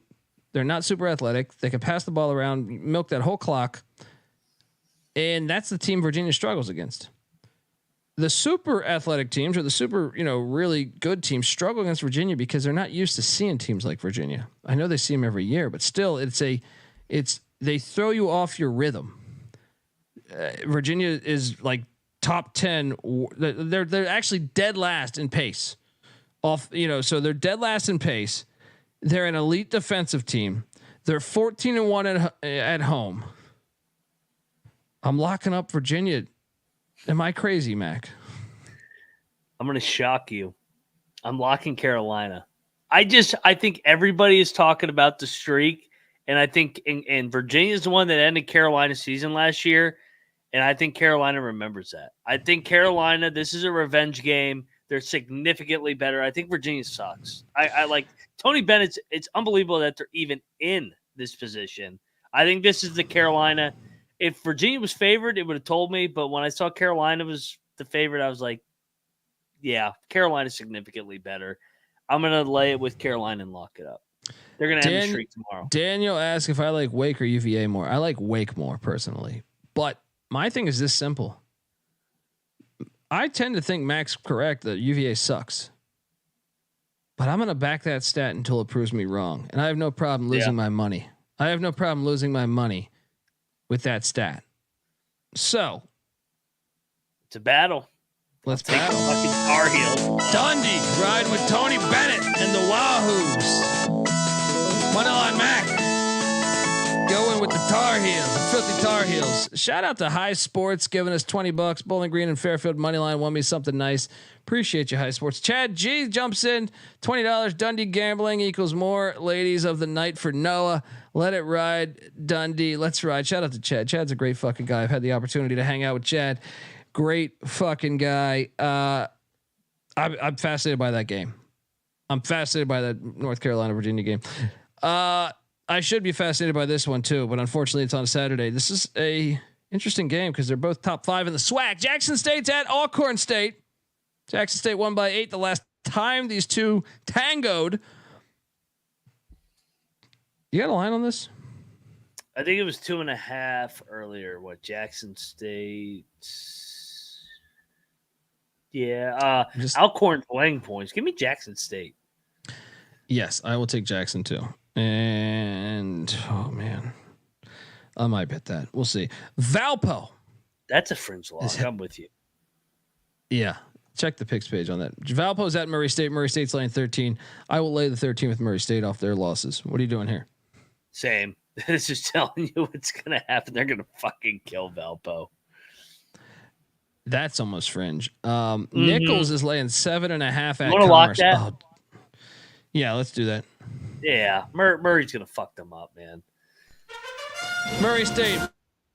They're not super athletic. They can pass the ball around, milk that whole clock. And that's the team Virginia struggles against. The super athletic teams or the super, really good teams struggle against Virginia because they're not used to seeing teams like Virginia. I know they see them every year, but still they throw you off your rhythm. Virginia is like top 10. They're actually dead last in pace. So they're dead last in pace. They're an elite defensive team. They're 14-1 at home. I'm locking up Virginia. Am I crazy, Mac? I'm going to shock you. I'm locking Carolina. I think everybody is talking about the streak, and I think and Virginia's the one that ended Carolina's season last year, and I think Carolina remembers that. I think Carolina, this is a revenge game. They're significantly better. I think Virginia sucks. I like Tony Bennett. It's unbelievable that they're even in this position. I think this is the Carolina. If Virginia was favored, it would have told me. But when I saw Carolina was the favorite, I was like, yeah, Carolina's significantly better. I'm going to lay it with Carolina and lock it up. They're going to end the streak tomorrow. Daniel asked if I like Wake or UVA more. I like Wake more personally. But my thing is this simple. I tend to think Mac's correct that UVA sucks. But I'm going to back that stat until it proves me wrong. And I have no problem losing my money. I have no problem losing my money with that stat. So it's a battle. Let's battle. Fucking Tar Heel. Dundee riding with Tony Bennett and the Wahoos. Moneyline Mac going with the Tar Heels, the filthy Tar Heels. Shout out to High Sports giving us $20. Bowling Green and Fairfield money line won me something nice. Appreciate you, High Sports. Chad G jumps in, $20. Dundee gambling equals more ladies of the night for Noah. Let it ride, Dundee. Let's ride. Shout out to Chad. Chad's a great fucking guy. I've had the opportunity to hang out with Chad. Great fucking guy. I'm fascinated by that game. I'm fascinated by that North Carolina Virginia game. I should be fascinated by this one too, but unfortunately it's on a Saturday. This is a interesting game because they're both top 5 in the SWAC. Jackson State's at Alcorn State. Jackson State won by 8 the last time these two tangoed. You got a line on this? I think it was 2.5 earlier. What, Jackson State? Yeah. Alcorn laying points. Give me Jackson State. Yes, I will take Jackson too. And oh man, I might bet that. We'll see. Valpo. That's a fringe lock. I'm with you. Yeah. Check the picks page on that. Valpo's at Murray State. Murray State's laying 13. I will lay the 13 with Murray State off their losses. What are you doing here? Same. This is telling you what's going to happen. They're going to fucking kill Valpo. That's almost fringe. Nichols is laying 7.5 at You want to lock that? Oh, yeah, let's do that. Yeah, Murray's going to fuck them up, man. Murray State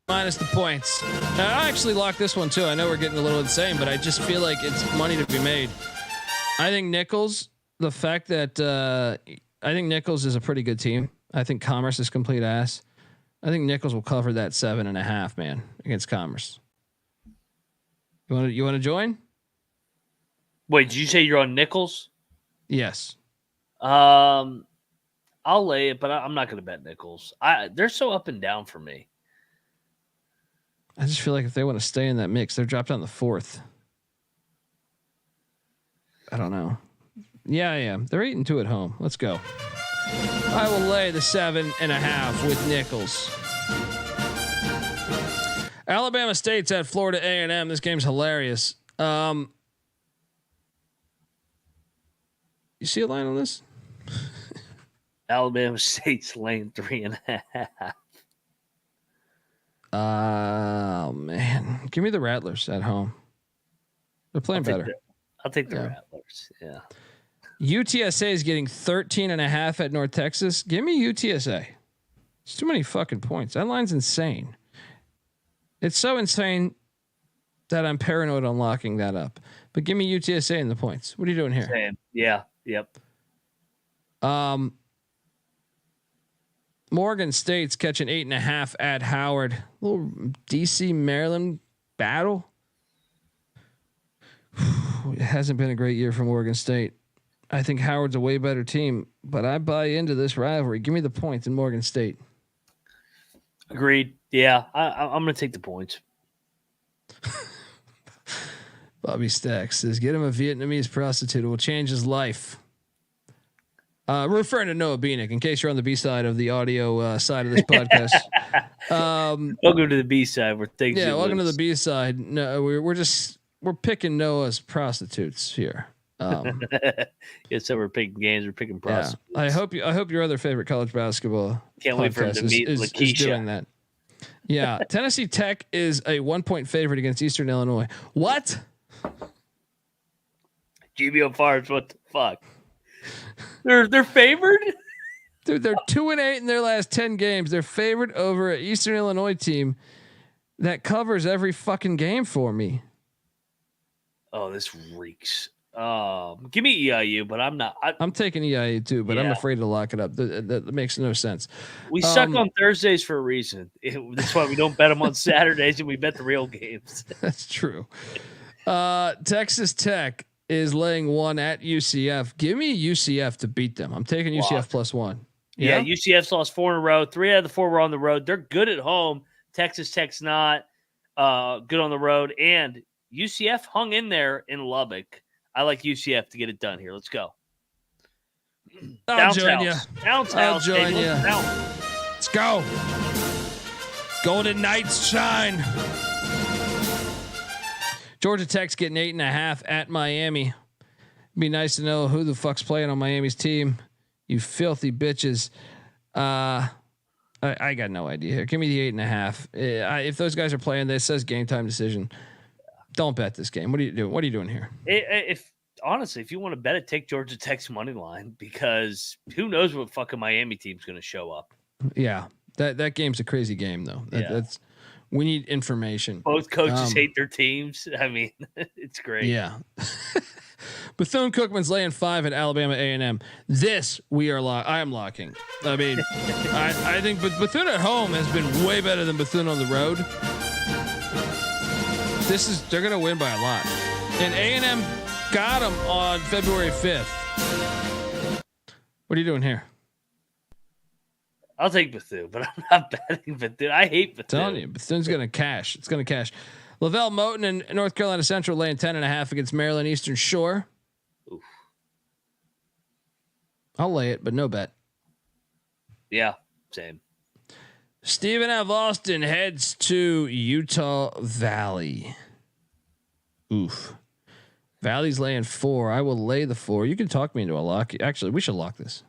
minus the points. Now, I actually locked this one too. I know we're getting a little insane, but I just feel like it's money to be made. I think Nichols, the fact that I think Nichols is a pretty good team. I think Commerce is complete ass. I think Nichols will cover that 7.5, man, against Commerce. You want to join? Wait, did you say you're on Nichols? Yes. I'll lay it, but I'm not going to bet Nichols. They're so up and down for me. I just feel like if they want to stay in that mix, they're dropped down the 4th. I don't know. Yeah. They're 8-2 at home. Let's go. I will lay the 7.5 with Nichols. Alabama State's at Florida A&M. This game's hilarious. You see a line on this? Alabama State's laying 3.5. Oh man, give me the Rattlers at home. They're playing better. I'll take the Rattlers. Yeah. UTSA is getting 13.5 at North Texas. Give me UTSA. It's too many fucking points. That line's insane. It's so insane that I'm paranoid on locking that up. But give me UTSA in the points. What are you doing here? Same. Yeah. Yep. Morgan State's catching 8.5 at Howard. A little DC Maryland battle. It hasn't been a great year for Morgan State. I think Howard's a way better team, but I buy into this rivalry. Give me the points in Morgan State. Agreed. Yeah, I'm going to take the points. Bobby Stacks says, get him a Vietnamese prostitute. It will change his life. We're referring to Noah Bieniek, in case you're on the B side of the audio side of this podcast. Welcome to the B side where things. Yeah, welcome to the B side. No, we're picking Noah's prostitutes here. Yeah, so we're picking games. We're picking prostitutes. Yeah. I hope your other favorite college basketball. Can't wait for him to meet is doing that. Yeah, Tennessee Tech is a 1-point favorite against Eastern Illinois. What? GBO Farms, what the fuck? They're favored? Dude, they're 2-8 in their last 10 games. They're favored over an Eastern Illinois team that covers every fucking game for me. Oh, this reeks. Give me EIU, but I'm not. I'm taking EIU too, but I'm afraid to lock it up. That makes no sense. We suck on Thursdays for a reason. That's why we don't bet them on Saturdays and we bet the real games. That's true. Texas Tech is laying 1 at UCF. Give me UCF to beat them. I'm taking UCF +1. Yeah, UCF's lost 4 in a row. 3 out of the 4 were on the road. They're good at home. Texas Tech's not good on the road. And UCF hung in there in Lubbock. I like UCF to get it done here. Let's go. I'll join you. I'll join you. Let's go. Golden Knights shine. Georgia Tech's getting 8.5 at Miami. Be nice to know who the fuck's playing on Miami's team. You filthy bitches. I I got no idea here. Give me the 8.5. If those guys are playing, this says game time decision. Don't bet this game. What are you doing? What are you doing here? Honestly, if you want to bet it, take Georgia Tech's money line, because who knows what fucking Miami team's going to show up. Yeah, that game's a crazy game though. That's we need information. Both coaches hate their teams. I mean, it's great. Yeah. Bethune-Cookman's laying 5 at Alabama A&M. This I am locking. I mean, I think Bethune at home has been way better than Bethune on the road. They're going to win by a lot. And A&M got them on February 5th. What are you doing here? I'll take Bethune, but I'm not betting Bethune. I hate Bethune. I'm telling you, Bethune's going to cash. It's going to cash. Lavelle Moton and North Carolina Central laying 10.5 against Maryland Eastern Shore. Oof. I'll lay it, but no bet. Yeah, same. Stephen F. Austin heads to Utah Valley. Oof. Valley's laying 4. I will lay the 4. You can talk me into a lock. Actually, we should lock this.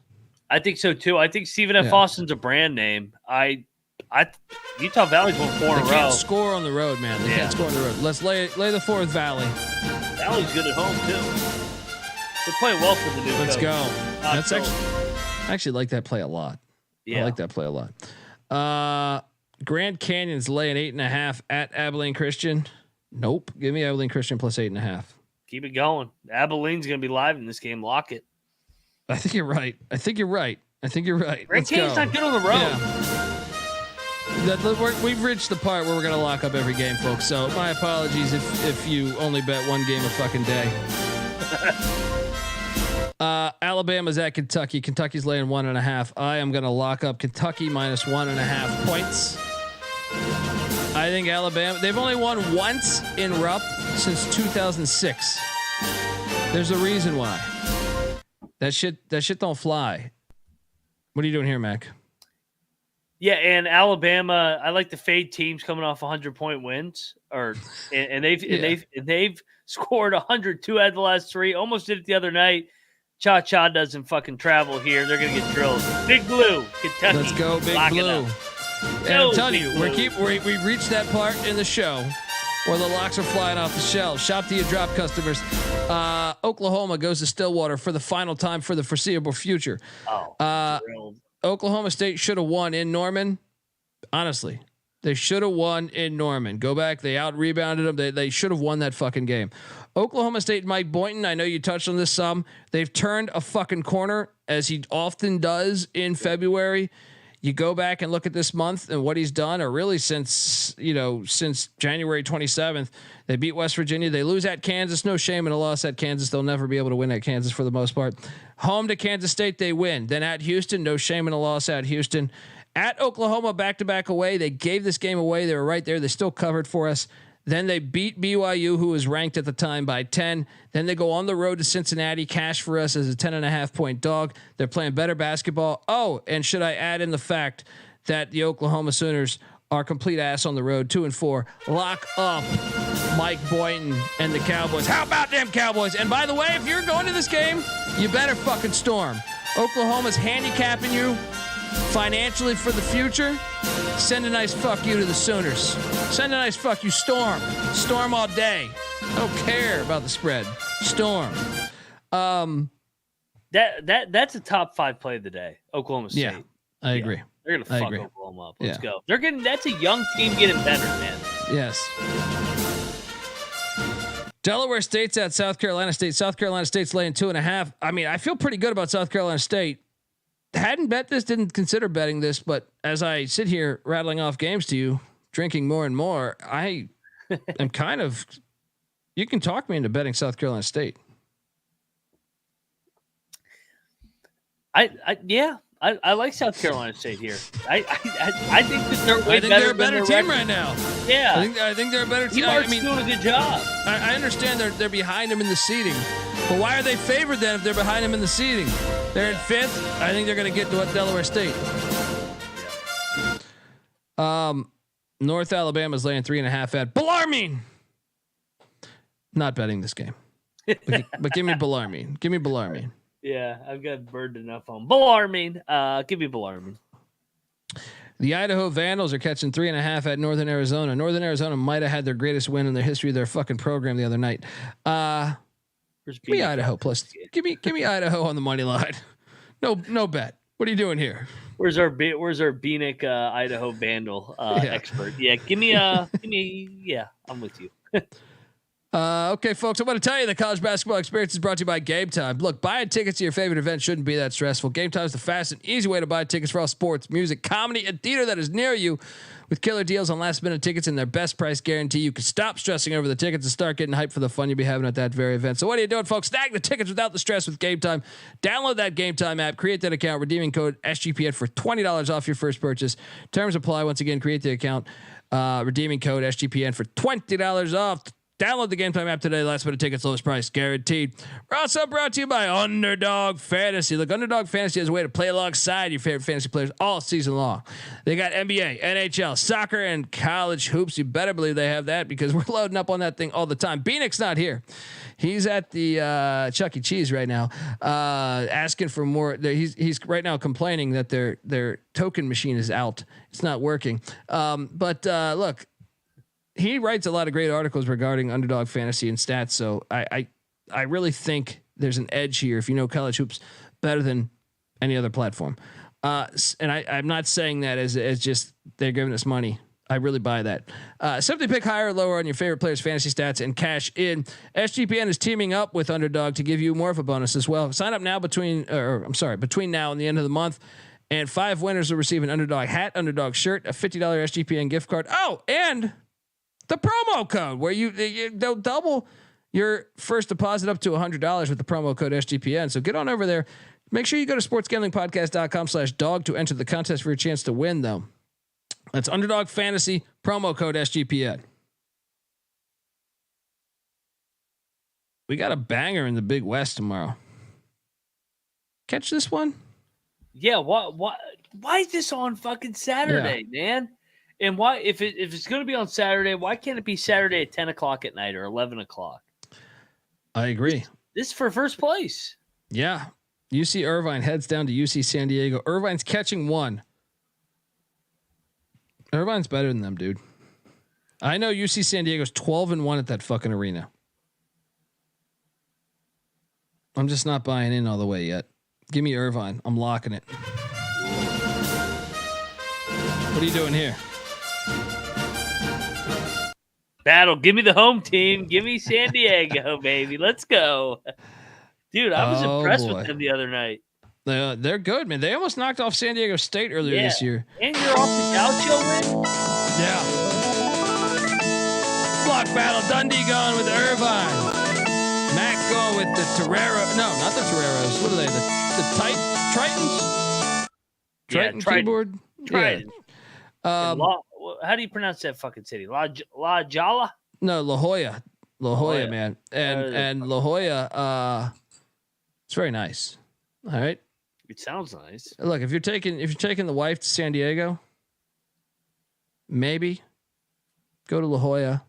I think so too. I think Stephen F. Austin's a brand name. Utah Valley's won 4 in a row. They can't score on the road, man. They can't score on the road. Let's lay the 4 with Valley. Valley's good at home too. They're playing well for the new Let's coach. go. That's actually like that play a lot. Yeah. I like that play a lot. Grand Canyon's laying 8.5 at Abilene Christian. Nope. Give me Abilene Christian plus 8.5. Keep it going. Abilene's going to be live in this game. Lock it. I think you're right. Grand Canyon's not good on the road. Yeah. We've reached the part where we're going to lock up every game, folks. So my apologies if you only bet one game a fucking day. Alabama's at Kentucky. Kentucky's laying 1.5. I am going to lock up Kentucky minus 1.5 points. I think Alabama, they've only won once in Rupp since 2006. There's a reason why. That shit don't fly. What are you doing here, Mac? Yeah, and Alabama, I like the fade teams coming off 100-point wins, and they've scored 102 out of the last 3. Almost did it the other night. Cha doesn't fucking travel here. They're gonna get drilled. Big Blue, Kentucky. Let's go, Big Blue. And I'm telling you, we've reached that part in the show where the locks are flying off the shelves. Shop till you drop, customers. Oklahoma goes to Stillwater for the final time for the foreseeable future. Oklahoma State should have won in Norman. Honestly, they should have won in Norman. Go back. They out-rebounded them. They should have won that fucking game. Oklahoma State, Mike Boynton, I know you touched on this some. They've turned a fucking corner, as he often does in February. You go back and look at this month and what he's done, or really since January 27th, they beat West Virginia. They lose at Kansas. No shame in a loss at Kansas. They'll never be able to win at Kansas for the most part. Home to Kansas State, they win. Then at Houston, no shame in a loss at Houston. At Oklahoma, back-to-back away. They gave this game away. They were right there. They still covered for us. Then they beat BYU, who was ranked at the time, by 10. Then they go on the road to Cincinnati, cash for us as a 10.5 point dog. They're playing better basketball. Oh, and should I add in the fact that the Oklahoma Sooners are complete ass on the road, 2-4. Lock up Mike Boynton and the Cowboys. How about them Cowboys? And by the way, if you're going to this game, you better fucking storm. Oklahoma's handicapping you financially for the future. Send a nice fuck you to the Sooners. Send a nice fuck you, Storm. Storm all day. I don't care about the spread. Storm. That's a top 5 play of the day. Oklahoma State. Yeah, I agree. They're gonna fuck Oklahoma up. Let's go. That's a young team getting better, man. Yes. Delaware State's at South Carolina State. South Carolina State's laying 2.5. I mean, I feel pretty good about South Carolina State. Hadn't bet this, didn't consider betting this, but as I sit here rattling off games to you, drinking more and more, I am kind of, you can talk me into betting South Carolina State. I like South Carolina State here. I think that they're way they're a better team right now. Yeah, I think they're a better team. Mark's doing a good job. I understand they're behind them in the seeding, but why are they favored then if they're behind them in the seeding? They're in 5th. I think they're going to get to Delaware State. North Alabama's laying 3.5 at Bellarmine. Not betting this game, but give me Bellarmine. Give me Bellarmine. Yeah, I've got burned enough on Bellarmine. Give me Bellarmine. The Idaho Vandals are catching 3.5 at Northern Arizona. Northern Arizona might have had their greatest win in the history of their fucking program the other night. Give me Idaho plus. Give me Idaho on the money line. No bet. What are you doing here? Where's our Bieniek Idaho Vandal expert? Yeah, give me. Yeah, I'm with you. Okay, folks, I'm going to tell you the college basketball experience is brought to you by Game Time. Look, buying tickets to your favorite event shouldn't be that stressful. Game Time is the fast and easy way to buy tickets for all sports, music, comedy, and theater that is near you. With killer deals on last-minute tickets and their best price guarantee, you can stop stressing over the tickets and start getting hyped for the fun you'll be having at that very event. So what are you doing, folks? Snag the tickets without the stress with Game Time. Download that Game Time app, create that account, redeeming code SGPN for $20 off your first purchase. Terms apply. Once again, create the account, redeeming code SGPN for $20 off. Download the Game Time app today. Last minute tickets, lowest price guaranteed. We're also brought to you by Underdog Fantasy. Look, Underdog Fantasy is a way to play alongside your favorite fantasy players all season long. They got NBA, NHL, soccer, and college hoops. You better believe they have that because we're loading up on that thing all the time. Bieniek's not here. He's at the Chuck E. Cheese right now, asking for more. He's right now complaining that their token machine is out. It's not working. But look. He writes a lot of great articles regarding Underdog Fantasy and stats. So I really think there's an edge here if you know college hoops better than any other platform. And I'm not saying that as just they're giving us money. I really buy that. Simply pick higher or lower on your favorite players' fantasy stats and cash in. SGPN is teaming up with Underdog to give you more of a bonus as well. Sign up now between now and the end of the month. And 5 winners will receive an Underdog hat, Underdog shirt, a $50 SGPN gift card. Oh, and the promo code where they'll double your first deposit up to $100 with the promo code SGPN. So get on over there. Make sure you go to sportsgamblingpodcast.com/dog to enter the contest for your chance to win though. That's Underdog Fantasy promo code SGPN. We got a banger in the Big West tomorrow. Catch this one? Yeah. Why is this on fucking Saturday, man? And why, if it's going to be on Saturday, why can't it be Saturday at 10 o'clock at night or 11 o'clock? I agree. This is for first place. Yeah. UC Irvine heads down to UC San Diego. Irvine's catching 1. Irvine's better than them, dude. I know UC San Diego's 12-1 at that fucking arena. I'm just not buying in all the way yet. Give me Irvine. I'm locking it. What are you doing here? Battle. Give me the home team. Give me San Diego, baby. Let's go. Dude, I was impressed with them the other night. They're good, man. They almost knocked off San Diego State earlier this year. And you're off the Gaucho win? Yeah. Block battle. Dundee going with Irvine. Mac going with the Torero. No, not the Toreros. What are they? The Tritons? Triton keyboard? Triton. Yeah. How do you pronounce that fucking city? La Jolla? No, La Jolla. La Jolla, man. And La Jolla, it's very nice. All right. It sounds nice. Look, if you're taking the wife to San Diego, maybe go to La Jolla.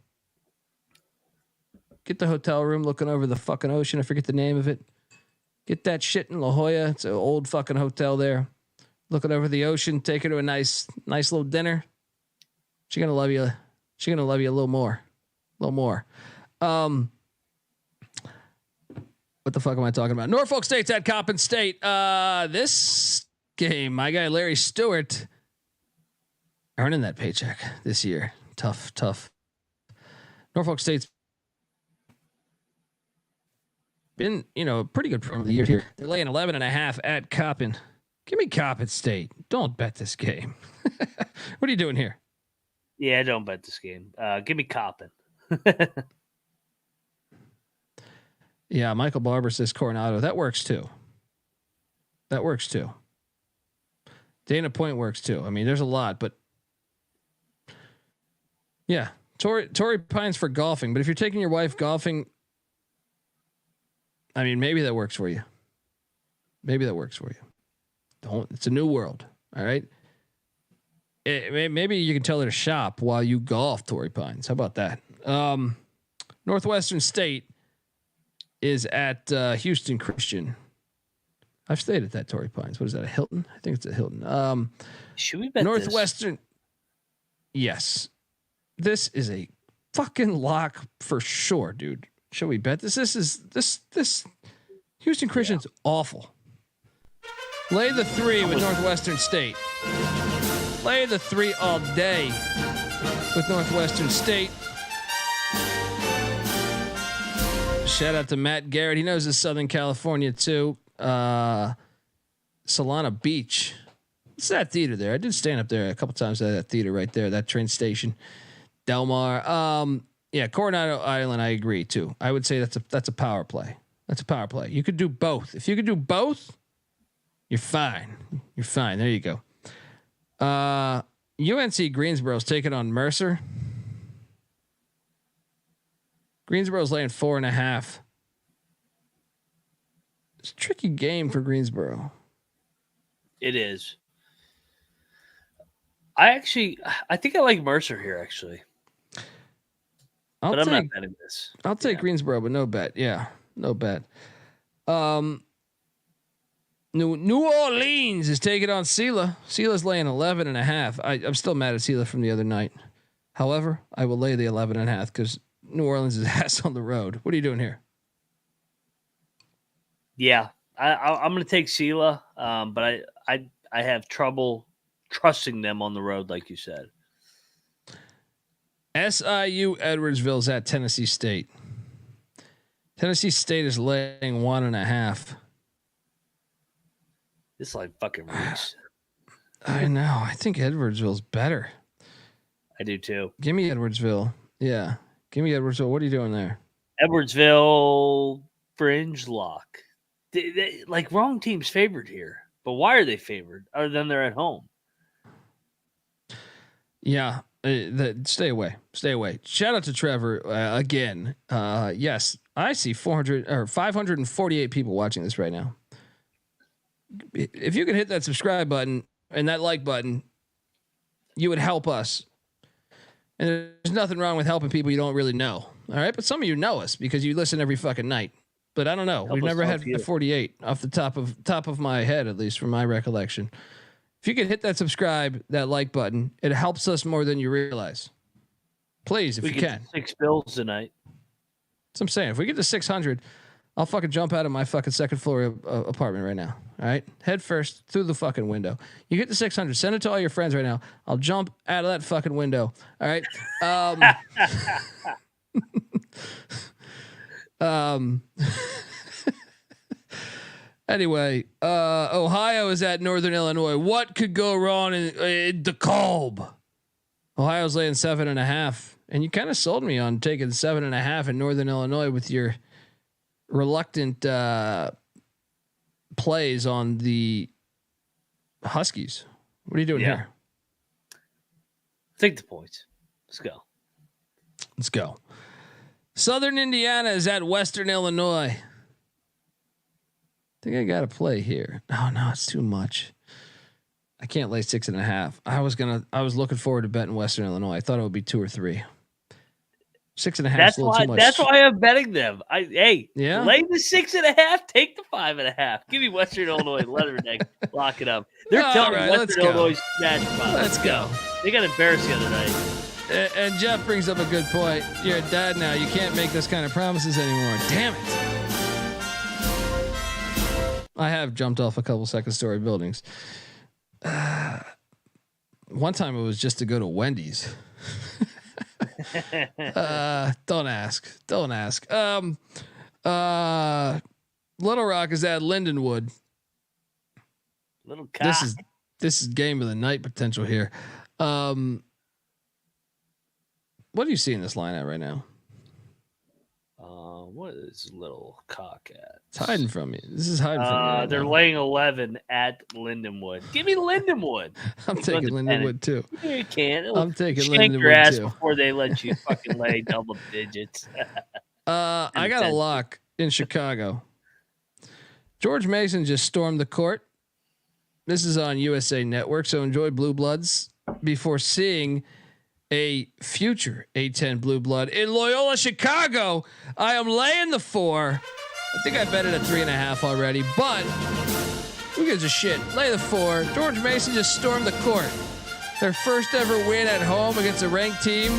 Get the hotel room looking over the fucking ocean. I forget the name of it. Get that shit in La Jolla. It's an old fucking hotel there. Looking over the ocean. Take her to a nice little dinner. She's gonna love you. She's gonna love you a little more. What the fuck am I talking about? Norfolk State's at Coppin State. This game, my guy Larry Stewart earning that paycheck this year. Tough. Norfolk State's been, a pretty good program of the year here. They're laying 11.5 at Coppin. Give me Coppin State. Don't bet this game. What are you doing here? Yeah, don't bet this game. Give me Coppin. Yeah, Michael Barber says Coronado. That works too. Dana Point works too. I mean, there's a lot, but yeah, Torrey Pines for golfing. But if you're taking your wife golfing, I mean, maybe that works for you. It's a new world. All right. Maybe you can tell her to shop while you golf, Torrey Pines. How about that? Northwestern State is at Houston Christian. I've stayed at that Torrey Pines. What is that? A Hilton? I think it's a Hilton. Should we bet Northwestern? Yes. This is a fucking lock for sure, dude. Should we bet this? This Houston Christian's awful. Lay the 3 with Northwestern State. Lay the 3 all day with Northwestern State. Shout out to Matt Garrett. He knows his Southern California too. Solana Beach. It's that theater there. I did stand up there a couple times at that theater right there, that train station. Del Mar. Yeah, Coronado Island, I agree too. I would say that's a power play. That's a power play. You could do both. If you could do both, you're fine. You're fine. There you go. UNC Greensboro's taking on Mercer. Greensboro's laying 4.5. It's a tricky game for Greensboro. It is. I think I like Mercer here, actually. I'm not betting this. I'll take Greensboro, but no bet. Yeah, no bet. New Orleans is taking on Sela. Sela's laying 11.5. I'm still mad at Sela from the other night. However, I will lay the 11.5 because New Orleans is ass on the road. What are you doing here? Yeah, I'm going to take Sela, but I have trouble trusting them on the road, like you said. SIU Edwardsville's at Tennessee State. Tennessee State is laying 1.5. This line fucking reeks. I know. I think Edwardsville's better. I do too. Give me Edwardsville. Yeah. Give me Edwardsville. What are you doing there? Edwardsville fringe lock. They, like wrong team's favored here. But why are they favored other than they're at home? Yeah. Stay away. Stay away. Shout out to Trevor again. Yes, I see 548 people watching this right now. If you could hit that subscribe button and that like button, you would help us. And there's nothing wrong with helping people you don't really know. All right. But some of you know us because you listen every fucking night. But I don't know. We've never had 48 off the top of my head, at least from my recollection. If you could hit that subscribe, that like button, it helps us more than you realize. Please, if you can. 6 bills tonight. That's what I'm saying. If we get to 600, I'll fucking jump out of my fucking second floor apartment right now. All right. Head first through the fucking window. You get to 600, send it to all your friends right now. I'll jump out of that fucking window. All right. Anyway, Ohio is at Northern Illinois. What could go wrong in DeKalb? Ohio's laying 7.5, and you kind of sold me on taking 7.5 in Northern Illinois with your reluctant plays on the Huskies. What are you doing here? Take the points. Let's go. Let's go. Southern Indiana is at Western Illinois. I think I got to play here. Oh no, it's too much. I can't lay 6.5. I was looking forward to betting Western Illinois. I thought it would be 2 or 3. 6.5. That's why. Too much. That's why I'm betting them. Lay the 6.5. Take the 5.5. Give me Western Illinois. Leatherneck. Lock it up. They're telling me Western Illinois smash 5. Let's go. They got embarrassed the other night. And Jeff brings up a good point. You're a dad now. You can't make this kind of promises anymore. Damn it. I have jumped off a couple second-story buildings. One time it was just to go to Wendy's. Don't ask. Little Rock is at Lindenwood. Little cock. This is game of the night potential here. What do you see in this line at right now? What is Little Cock at? It's hiding from me. This is hiding from me. Right they're laying 11 at Lindenwood. Give me Lindenwood. I'm taking Lindenwood too. You can't. I'm taking Lindenwood your ass too. Before they let you fucking lay double digits. I got a lock in Chicago. George Mason just stormed the court. This is on USA Network, so enjoy Blue Bloods before seeing a future A10 Blue Blood in Loyola, Chicago. I am laying the 4. I think I bet it at 3.5 already, but Who gives a shit? Lay the 4. George Mason just stormed the court. Their first ever win at home against a ranked team.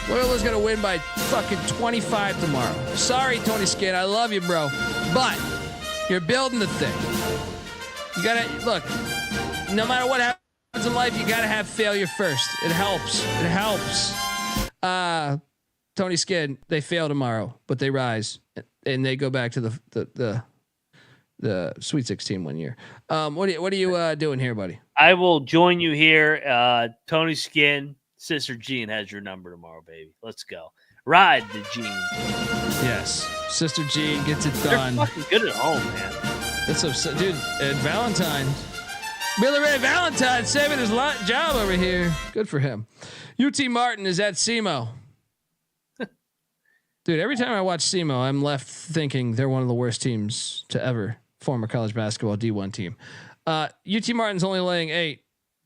Loyola's going to win by fucking 25 tomorrow. Sorry, Tony Skin. I love you, bro. But you're building the thing. You got to, look, no matter what happens in life, you got to have failure first. It helps. It helps. Tony Skin, they fail tomorrow, but they rise and they go back to the Sweet 16 one year. What are you doing here, buddy? I will join you here. Tony Skin, Sister Jean has your number tomorrow, baby. Let's go. Ride the Jean. Yes. Sister Jean gets it They're done. fucking good at home, man. That's upset. Dude, and Valentine. Billy Ray Valentine saving his job over here. Good for him. UT Martin is at SEMO. Dude, every time I watch SEMO, I'm left thinking they're one of the worst teams to ever form a college basketball D1 team. UT Martin's only laying 8.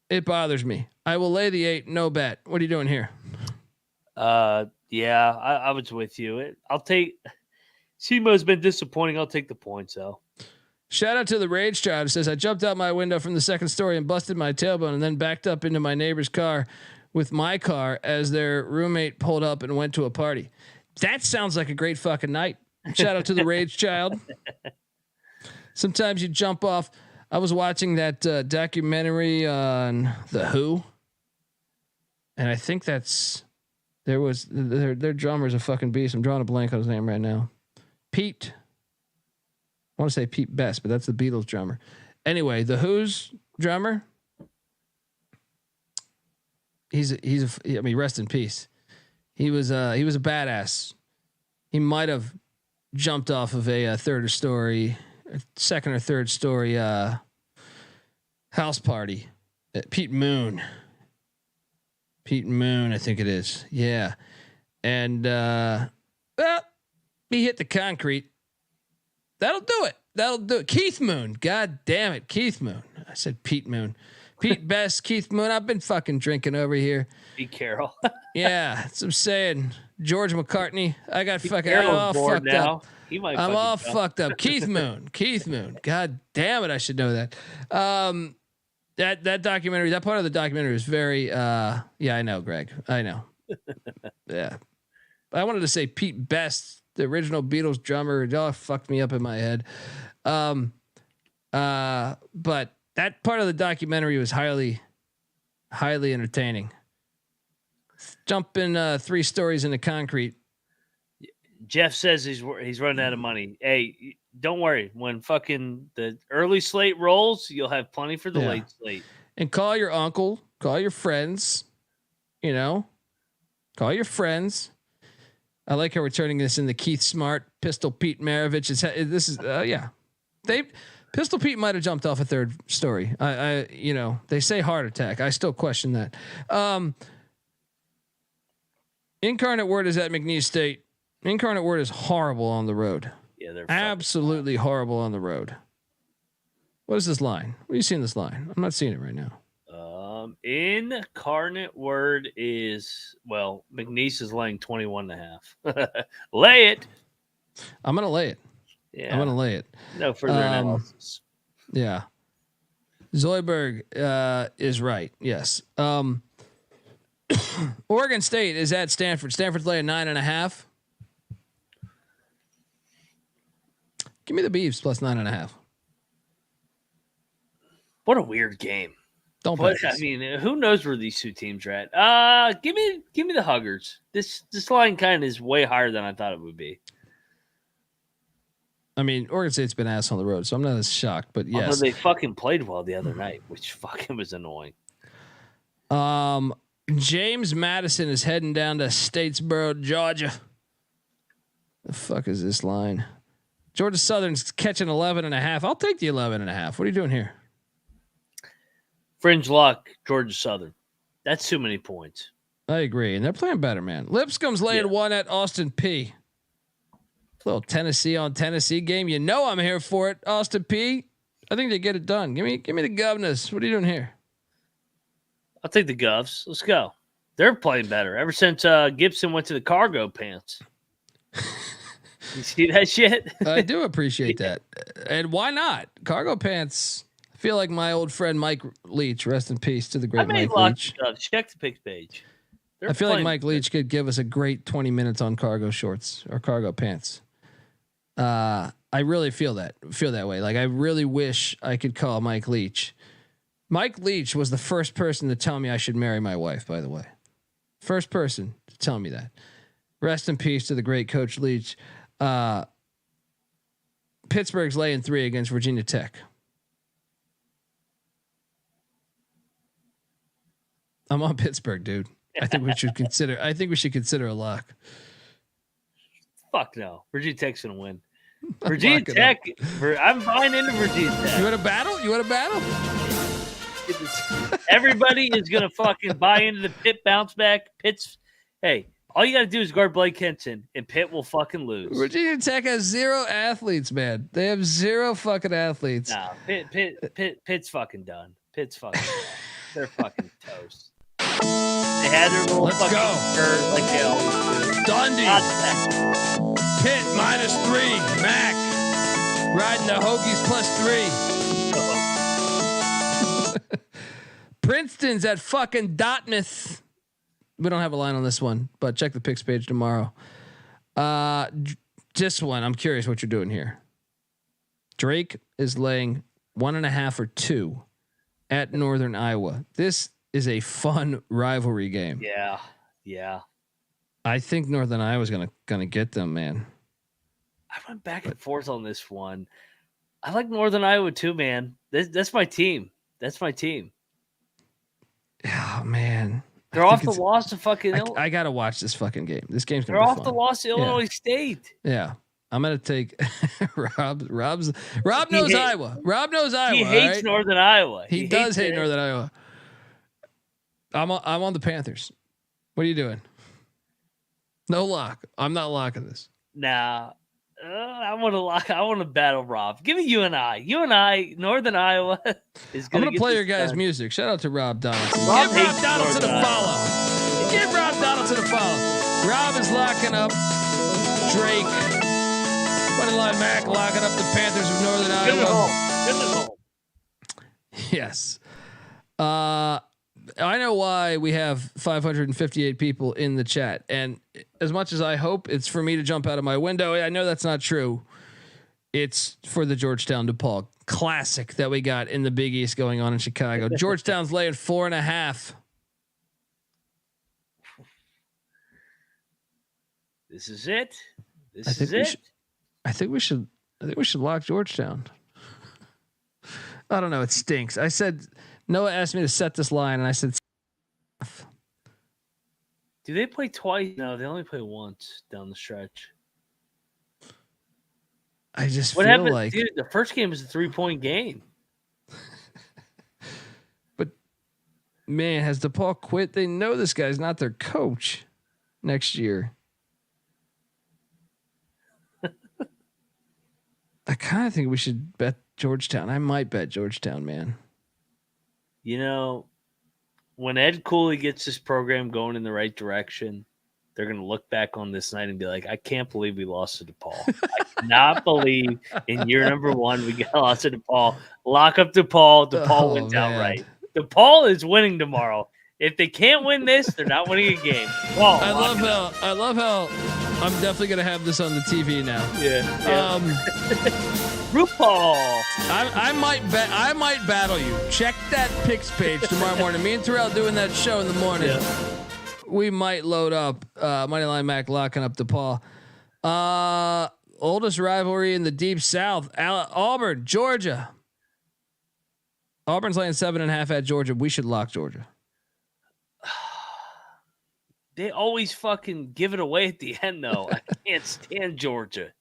It bothers me. I will lay the 8. No bet. What are you doing here? Yeah, I was with you. I'll take. SEMO's been disappointing. I'll take the points though. Shout out to the Rage Child. It says, I jumped out my window from the second story and busted my tailbone and then backed up into my neighbor's car with my car as their roommate pulled up and went to a party. That sounds like a great fucking night. Shout out to the Rage Child. Sometimes you jump off. I was watching that documentary on The Who. And I think their drummer's a fucking beast. I'm drawing a blank on his name right now. Pete. I want to say Pete Best, but that's the Beatles drummer. Anyway, The Who's drummer. I mean, rest in peace. He was a badass. He might have jumped off of a second or third story house party. Pete Moon, I think it is. Yeah. And he hit the concrete. That'll do it. Keith Moon. God damn it. Keith Moon. I said Pete Moon. Pete Best, Keith Moon. I've been fucking drinking over here. Pete Carroll. Yeah. That's what I'm saying. George McCartney. I got Pete fucking I'm all bored fucked now. up. He might I'm all fucking fucked up. Keith Moon. God damn it. I should know that. That documentary, that part of the documentary is very yeah, I know, Greg. I know. Yeah. I wanted to say Pete Best, the original Beatles drummer. It all fucked me up in my head. But that part of the documentary was highly entertaining. Jumping 3 stories into concrete. Jeff says he's running out of money. Hey, don't worry. When fucking the early slate rolls, you'll have plenty for the late slate. And call your uncle, call your friends, call your friends. I like how we're turning this into Keith Smart, Pistol Pete Maravich. Pistol Pete might have jumped off a 3rd story. They say heart attack. I still question that. Incarnate Word is at McNeese State. Incarnate Word is horrible on the road. Yeah, they're absolutely horrible on the road. What is this line? What are you seeing this line? I'm not seeing it right now. Incarnate Word is, McNeese is laying 21.5. Lay it. I'm going to lay it. Yeah. I'm going to lay it. No further analysis. Yeah. Zoidberg is right. Yes. Oregon State is at Stanford. Stanford's laying 9.5. Give me the Beavs plus 9.5. What a weird game. Don't bet. I mean, who knows where these 2 teams are at? Give me the Huggers. This line kind of is way higher than I thought it would be. I mean, Oregon State's been ass on the road, so I'm not as shocked. But yes, although they fucking played well the other night, which fucking was annoying. James Madison is heading down to Statesboro, Georgia. The fuck is this line? Georgia Southern's catching 11.5. I'll take the 11.5. What are you doing here? Fringe luck, Georgia Southern. That's too many points. I agree, and they're playing better, man. Lipscomb's laying 1 at Austin P. Little Tennessee on Tennessee game. I'm here for it. Austin P. I think they get it done. Give me the Governors. What are you doing here? I'll take the Govs. Let's go. They're playing better ever since Gibson went to the cargo pants. You see that shit? I do appreciate that. And why not? Cargo pants. feel like my old friend Mike Leach, rest in peace to the great Mike Leach. Check the picks page. I feel like Mike Leach could give us a great 20 minutes on cargo shorts or cargo pants. I really feel that way. Like, I really wish I could call Mike Leach. Mike Leach was the first person to tell me I should marry my wife, by the way. First person to tell me that. Rest in peace to the great Coach Leach. Pittsburgh's laying 3 against Virginia Tech. I'm on Pittsburgh, dude. I think we should consider a lock. Fuck no. Virginia Tech's gonna win. Virginia Tech. I'm buying into Virginia Tech. You want to battle? Everybody is gonna fucking buy into the Pitt bounce back. Pitt's. Hey, all you got to do is guard Blake Henson, and Pitt will fucking lose. Virginia Tech has 0 athletes, man. They have 0 fucking athletes. No, Pitt's fucking done. Pitt's fucking. They're fucking toast. They had their little fucking shirt like they always do. Dundee. Pitt -3. Mac riding the Hokies +3. Princeton's at fucking Dartmouth. We don't have a line on this one, but check the picks page tomorrow. This one, I'm curious what you're doing here. Drake is laying 1.5 or 2 at Northern Iowa. This is a fun rivalry game. Yeah. I think Northern Iowa's gonna get them, man. I went back and forth on this one. I like Northern Iowa too, man. That's my team. Oh man. They're off the loss to fucking Illinois. I gotta watch this fucking game. This game's gonna be fun. They're off the loss to Illinois State. Yeah. I'm gonna take Rob knows Iowa. Rob knows Iowa. He hates Northern Iowa. He does hate Northern Iowa. I'm on the Panthers. What are you doing? No lock. I'm not locking this. Nah. I want to lock. I want to battle Rob. Give me UNI. Northern Iowa is going to. I'm gonna play your guys' music. Shout out to Rob Donaldson. Give Rob Donaldson a follow. Give Rob Donaldson a follow. Rob is locking up Drake. Money line Mac locking up the Panthers of Northern Iowa. Yes. I know why we have 558 people in the chat. And as much as I hope it's for me to jump out of my window, I know that's not true. It's for the Georgetown DePaul Classic that we got in the Big East going on in Chicago. Georgetown's laying 4.5. This is it. I think we should lock Georgetown. I don't know. It stinks. I said, Noah asked me to set this line, and I said, do they play twice? No, they only play once down the stretch. I just feel like, dude, the first game was a 3-point game. But man, has DePaul quit? They know this guy's not their coach next year. I kind of think we should bet Georgetown. I might bet Georgetown, man. You know, when Ed Cooley gets this program going in the right direction, they're going to look back on this night and be like, I can't believe we lost to DePaul. I cannot believe in year number 1 we got lost to DePaul. Lock up DePaul. DePaul wins outright. DePaul is winning tomorrow. If they can't win this, they're not winning a game. Whoa, I love how I'm definitely going to have this on the TV now. Yeah. RuPaul. I might battle you. Check that picks page tomorrow morning. Me and Terrell doing that show in the morning. Yeah. We might load up Moneyline Mac locking up DePaul. Oldest rivalry in the Deep South. Auburn, Georgia. Auburn's laying 7.5 at Georgia. We should lock Georgia. They always fucking give it away at the end, though. I can't stand Georgia.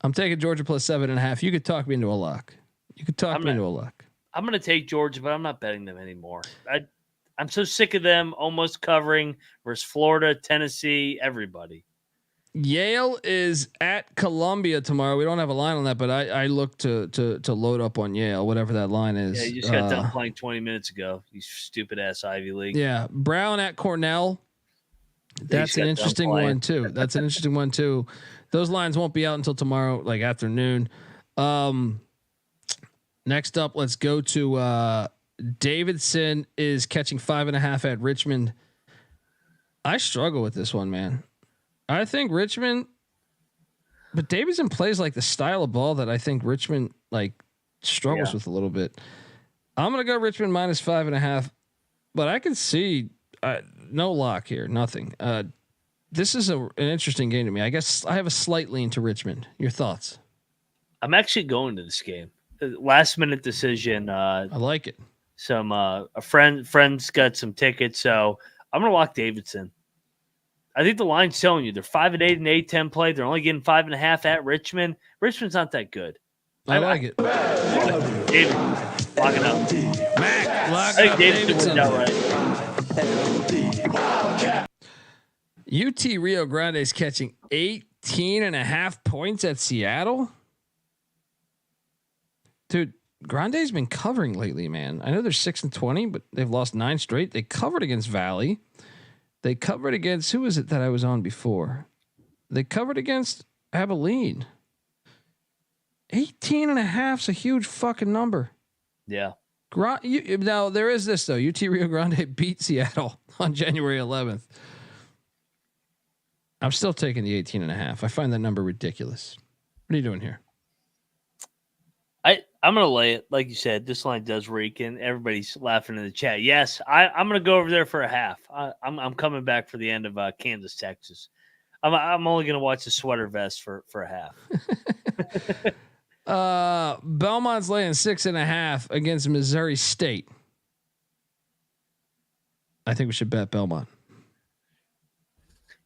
I'm taking Georgia plus 7.5. You could talk me into a lock. I'm going to take Georgia, but I'm not betting them anymore. I'm so sick of them almost covering versus Florida, Tennessee, everybody. Yale is at Columbia tomorrow. We don't have a line on that, but I look to load up on Yale, whatever that line is. Yeah, you just got done playing 20 minutes ago. You stupid ass Ivy League. Yeah, Brown at Cornell. That's an interesting one too. Those lines won't be out until tomorrow, like afternoon. Next up, let's go to Davidson is catching 5.5 at Richmond. I struggle with this one, man. I think Richmond, but Davidson plays like the style of ball that I think Richmond like struggles with a little bit. I'm gonna go Richmond minus 5.5, but I can see no lock here, nothing. This is an interesting game to me. I guess I have a slight lean to Richmond. Your thoughts? I'm actually going to this game. Last minute decision. I like it. Some a friend's got some tickets, so I'm gonna lock Davidson. I think the line's telling you they're 5-8 in A10 play. They're only getting 5.5 at Richmond. Richmond's not that good. I like it. David, lock it up. Mac, lock I up think Davidson. Right. UT Rio Grande is catching 18.5 points at Seattle. Dude, Grande's been covering lately, man. I know they're 6-20, but they've lost 9 straight. They covered against Valley. They covered against, who was it that I was on before? They covered against Abilene. 18.5 is a huge fucking number. Yeah. Now there is this though. UT Rio Grande beat Seattle on January 11th. I'm still taking the 18.5. I find that number ridiculous. What are you doing here? I'm gonna lay it, like you said. This line does reek, and everybody's laughing in the chat. Yes, I'm gonna go over there for a half. I'm coming back for the end of Kansas, Texas. I'm only gonna watch the sweater vest for a half. Belmont's laying 6.5 against Missouri State. I think we should bet Belmont.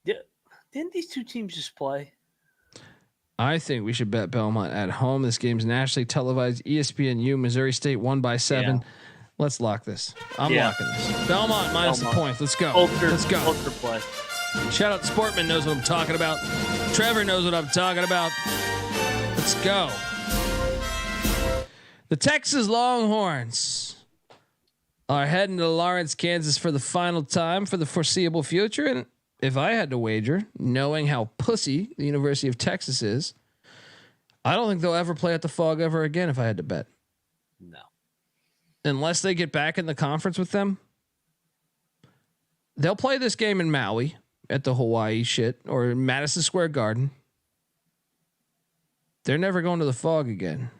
Yeah, didn't these two teams just play? I think we should bet Belmont at home. This game's nationally televised. ESPNU, Missouri State won by 7. Yeah. Let's lock this. I'm locking this. Belmont minus the points. Let's go. Let's go. Ultra play. Shout out to Sportman knows what I'm talking about. Trevor knows what I'm talking about. Let's go. The Texas Longhorns are heading to Lawrence, Kansas for the final time for the foreseeable future. And if I had to wager, knowing how pussy the University of Texas is, I don't think they'll ever play at the PHOG ever again if I had to bet. No. Unless they get back in the conference with them. They'll play this game in Maui at the Hawaii shit or Madison Square Garden. They're never going to the PHOG again.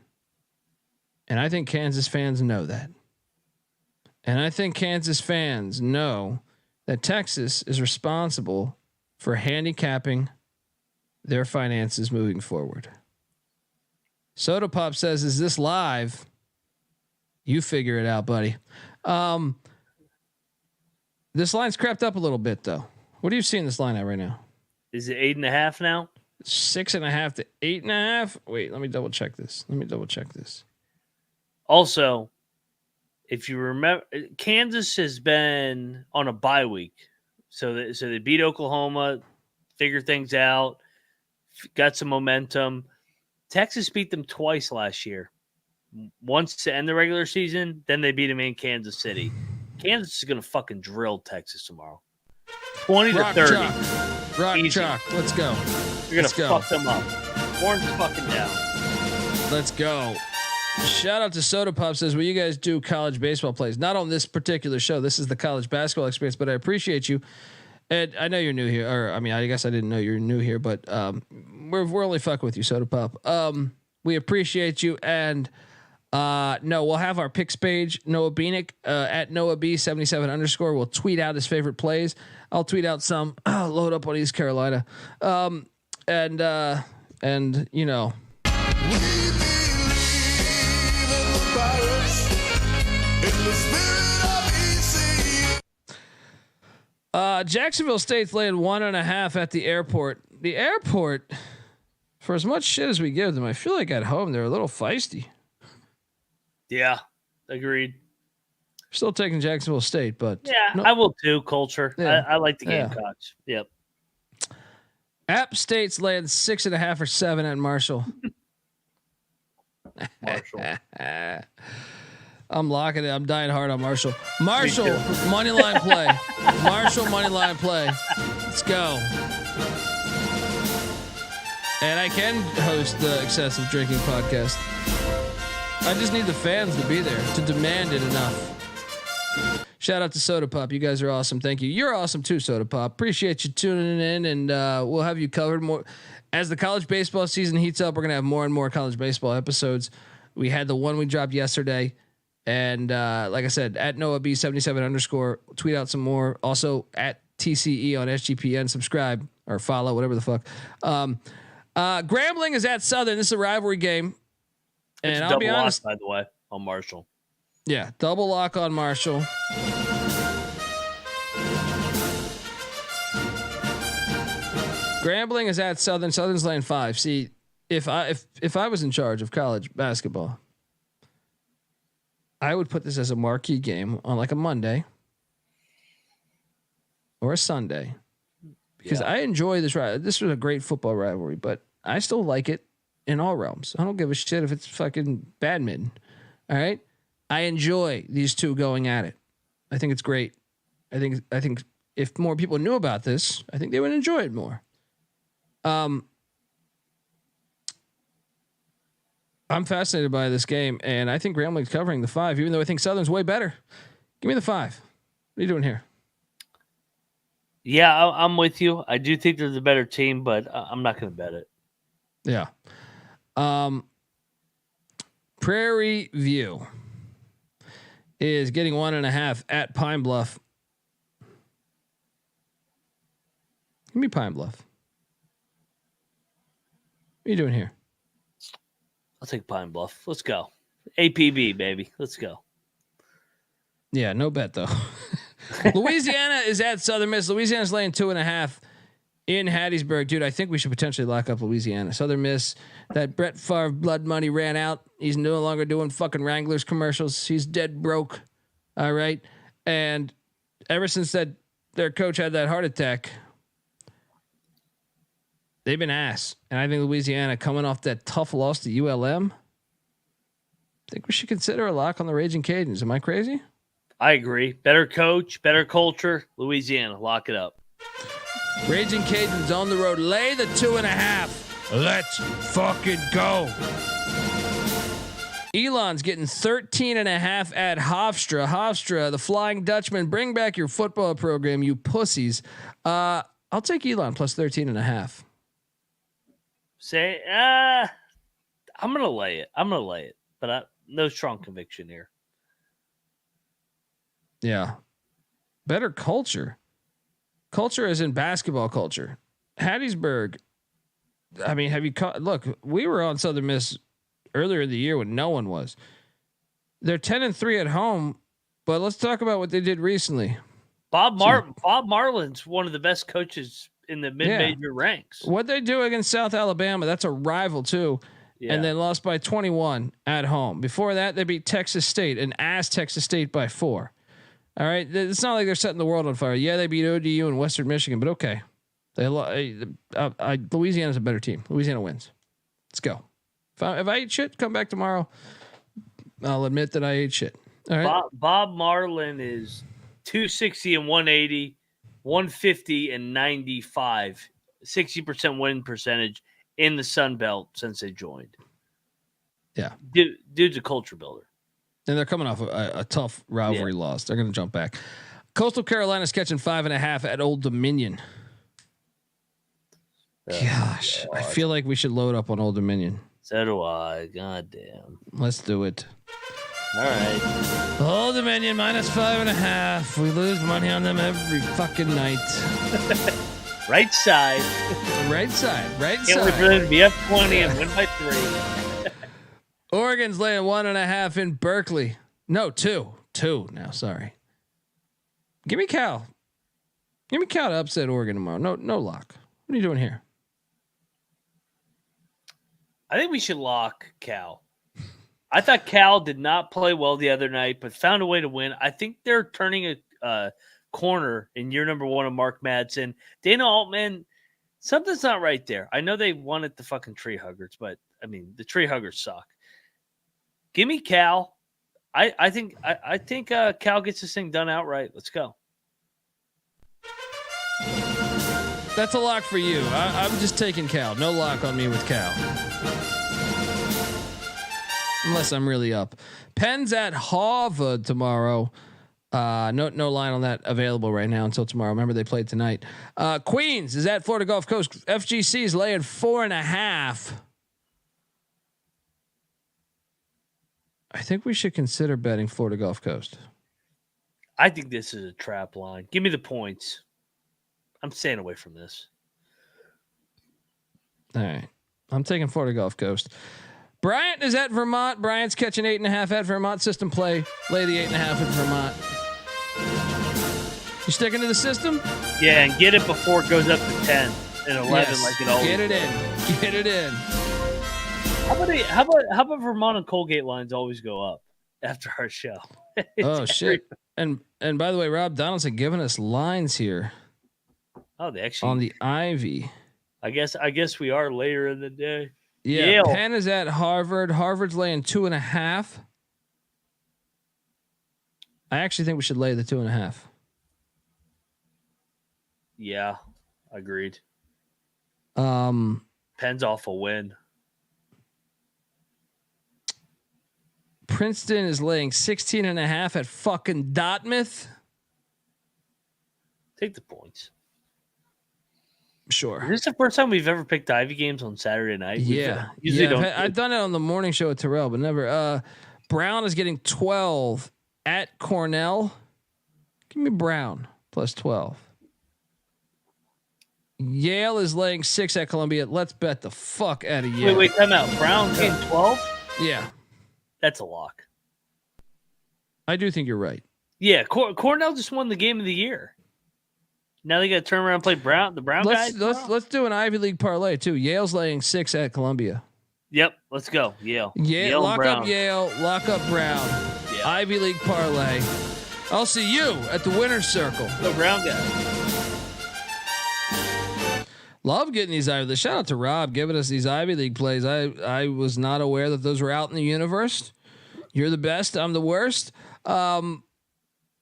And I think Kansas fans know that. And I think Kansas fans know that Texas is responsible for handicapping their finances moving forward. Soda Pop says, "Is this live?" You figure it out, buddy. This line's crept up a little bit, though. What are you seeing this line at right now? Is it 8.5 now? 6.5 to 8.5. Wait, let me double check this. Also, if you remember, Kansas has been on a bye week, so they beat Oklahoma, figured things out, got some momentum. Texas beat them twice last year. Once to end the regular season, then they beat them in Kansas City. Kansas is going to fucking drill Texas tomorrow. 20-30. Rock chalk. Let's go. You're going to fuck them up. Horns fucking down. Let's go. Shout out to Soda Pop says, "Will you guys do college baseball plays?" Not on this particular show. This is the college basketball experience, but I appreciate you. And I know you're new here, or I mean, I guess I didn't know you're new here, but we're only fucking with you, Soda Pop. We appreciate you, and no, we'll have our picks page. Noah Bieniek at Noah B77_. We'll tweet out his favorite plays. I'll tweet out some. Load up on East Carolina, and you know. Jacksonville State's laying 1.5 at the airport. The airport, for as much shit as we give them, I feel like at home they're a little feisty. Yeah, agreed. Still taking Jacksonville State, but yeah, I will too. Culture. Yeah. I like the Gamecocks. Yep. App State's laying 6.5 or 7 at Marshall. I'm locking it. I'm dying hard on Marshall. Marshall money line play. Marshall money line play. Let's go. And I can host the excessive drinking podcast. I just need the fans to be there to demand it enough. Shout out to Soda Pop. You guys are awesome. Thank you. You're awesome too, Soda Pop. Appreciate you tuning in, and we'll have you covered more as the college baseball season heats up. We're gonna have more and more college baseball episodes. We had the one we dropped yesterday, and like I said, at Noah B77_ tweet out some more. Also at TCE on SGPN. Subscribe or follow, whatever the fuck. Grambling is at Southern. This is a rivalry game, and I'll be honest, by the way, on Marshall. Yeah, double lock on Marshall. Grambling is at Southern. Southern's laying 5. See, if I was in charge of college basketball, I would put this as a marquee game on like a Monday or a Sunday, because I enjoy this. This was a great football rivalry, but I still like it in all realms. I don't give a shit if it's fucking badminton. All right. I enjoy these two going at it. I think it's great. I think if more people knew about this, I think they would enjoy it more. I'm fascinated by this game, and I think Grambling's covering the 5, even though I think Southern's way better. Give me the 5. What are you doing here? Yeah, I'm with you. I do think they're the better team, but I'm not going to bet it. Yeah. Prairie View is getting 1.5 at Pine Bluff. Give me Pine Bluff. What are you doing here? I'll take Pine Bluff. Let's go. APB, baby. Let's go. Yeah, no bet though. Louisiana is at Southern Miss. Louisiana's laying 2.5 in Hattiesburg. Dude, I think we should potentially lock up Louisiana. Southern Miss, that Brett Favre blood money ran out. He's no longer doing fucking Wranglers commercials. He's dead broke. All right. And ever since their coach had that heart attack, they've been ass. And I think Louisiana, coming off that tough loss to ULM, I think we should consider a lock on the Raging Cajuns. Am I crazy? I agree. Better coach, better culture. Louisiana, lock it up. Raging Cajuns on the road. Lay the 2.5. Let's fucking go. Elon's getting 13.5 at Hofstra. Hofstra, the Flying Dutchman. Bring back your football program, you pussies. I'll take Elon plus 13.5. Say, I'm gonna lay it. But no strong conviction here. Yeah. Better culture. Culture is in basketball culture. Hattiesburg. I mean, have you caught? Look, we were on Southern Miss earlier in the year when no one was. They're 10-3 at home, but let's talk about what they did recently. Bob Marlin's one of the best coaches in the mid-major ranks. What they do against South Alabama, that's a rival too. Yeah. And they lost by 21 at home. Before that, they beat Texas State and asked Texas State by 4. All right. It's not like they're setting the world on fire. Yeah, they beat ODU and Western Michigan, but okay. Louisiana's a better team. Louisiana wins. Let's go. If I ate shit, come back tomorrow. I'll admit that I ate shit. All right. Bob Marlin is 260 and 180, 150 and 95, 60% win percentage in the Sun Belt since they joined. Yeah. Dude's a culture builder. And they're coming off a tough rivalry loss. They're going to jump back. Coastal Carolina's catching 5.5 at Old Dominion. Gosh, I feel like we should load up on Old Dominion. So do I. God damn. Let's do it. All right. Old Dominion minus 5.5. We lose money on them every fucking night. Right side. Right side. Right Can't side. wait for them to be up 20 and win by 3. Oregon's laying 1.5 in Berkeley. No, 2 now. Sorry. Give me Cal. Give me Cal to upset Oregon tomorrow. No lock. What are you doing here? I think we should lock Cal. I thought Cal did not play well the other night, but found a way to win. I think they're turning a corner in year number 1 of Mark Madsen. Dana Altman, something's not right there. I know they wanted the fucking tree huggers, but I mean the tree huggers suck. Give me Cal. I think Cal gets this thing done outright. Let's go. That's a lock for you. I'm just taking Cal. No lock on me with Cal. unless I'm really up. Penn's at Harvard tomorrow. No line on that available right now until tomorrow. Remember, they played tonight. Queens is at Florida Gulf Coast. FGC is laying 4.5. I think we should consider betting Florida Gulf Coast. I think this is a trap line. Give me the points. I'm staying away from this. All right. I'm taking Florida Gulf Coast. Bryant is at Vermont. Bryant's catching 8.5 at Vermont. System play. Lay the 8.5 at Vermont. You sticking to the system? Yeah, and get it before it goes up to 10 and 11 like it always Get it does. in. Get it in. How about Vermont and Colgate lines always go up after our show? Oh shit. And by the way, Rob Donaldson giving us lines here. Oh, they actually on the Ivy. I guess we are later in the day. Yeah, Yale. Penn is at Harvard. Harvard's laying 2.5. I actually think we should lay the 2.5. Yeah, agreed. Penn's off a win. Princeton is laying 16.5 at fucking Dartmouth. Take the points. Sure. Is this the first time we've ever picked Ivy games on Saturday night? Yeah. Usually don't. I've done it on the morning show with Terrell, but never. Brown is getting 12 at Cornell. Give me Brown plus 12. Yale is laying 6 at Columbia. Let's bet the fuck out of Yale. Wait, time out. Brown getting 12? Yeah. That's a lock. I do think you're right. Yeah, Cornell just won the game of the year. Now they got to turn around and play the Brown guys. Let's do an Ivy League parlay too. Yale's laying 6 at Columbia. Yep, let's go. Yale lock Brown. up Yale, lock up Brown. Yeah. Ivy League parlay. I'll see you at the winner's circle. The Brown guys. Love getting these Ivy League. Shout out to Rob giving us these Ivy League plays. I was not aware that those were out in the universe. You're the best. I'm the worst. Where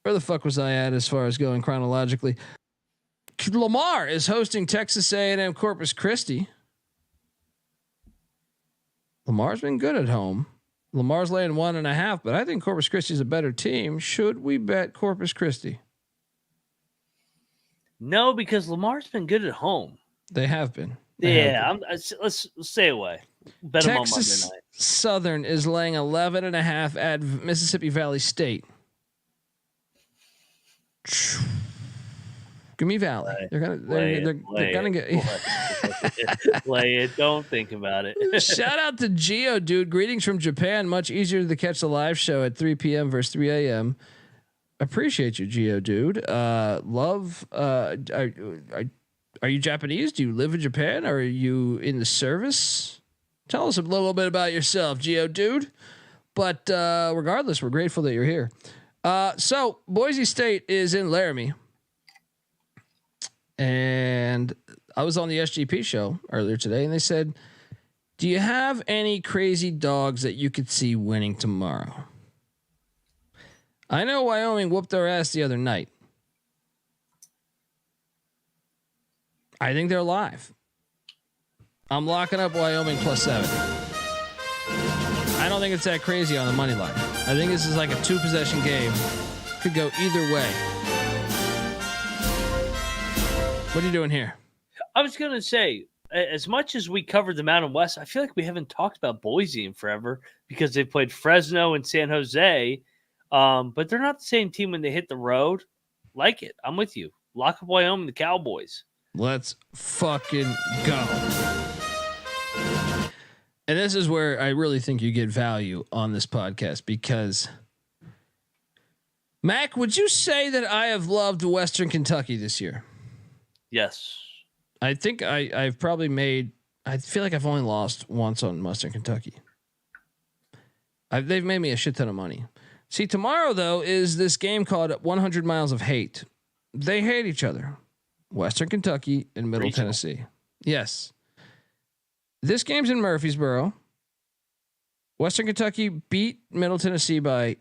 the fuck was I at as far as going chronologically? Lamar is hosting Texas A&M Corpus Christi. Lamar's been good at home. Lamar's laying 1.5, but I think Corpus Christi is a better team. Should we bet Corpus Christi? No, because Lamar's been good at home. They have been. Let's stay away. Bet them on Monday night. Southern is laying 11.5 at Mississippi Valley State. Give me Valley. They're gonna get play it. Don't think about it. Shout out to Geo, dude. Greetings from Japan. Much easier to catch the live show at 3 p.m. versus 3 a.m. Appreciate you, Geo, dude. Love. Are you Japanese? Do you live in Japan? Or are you in the service? Tell us a little bit about yourself, Geo, dude. But regardless, we're grateful that you're here. So Boise State is in Laramie. And I was on the SGP show earlier today, and they said, do you have any crazy dogs that you could see winning tomorrow? I know Wyoming whooped their ass the other night. I think they're live. I'm locking up Wyoming +7. I don't think it's that crazy on the money line. I think this is like a 2-possession game. Could go either way. What are you doing here? I was going to say, as much as we covered the Mountain West, I feel like we haven't talked about Boise in forever because they played Fresno and San Jose, but they're not the same team when they hit the road. Like it. I'm with you. Lock up Wyoming, the Cowboys. Let's fucking go. And this is where I really think you get value on this podcast because, Mac, would you say that I have loved Western Kentucky this year? Yes. I think I've probably I feel like I've only lost once on Western Kentucky. They've made me a shit ton of money. See, tomorrow, though, is this game called 100 Miles of Hate. They hate each other. Western Kentucky and Middle Tennessee. Yes. This game's in Murfreesboro. Western Kentucky beat Middle Tennessee by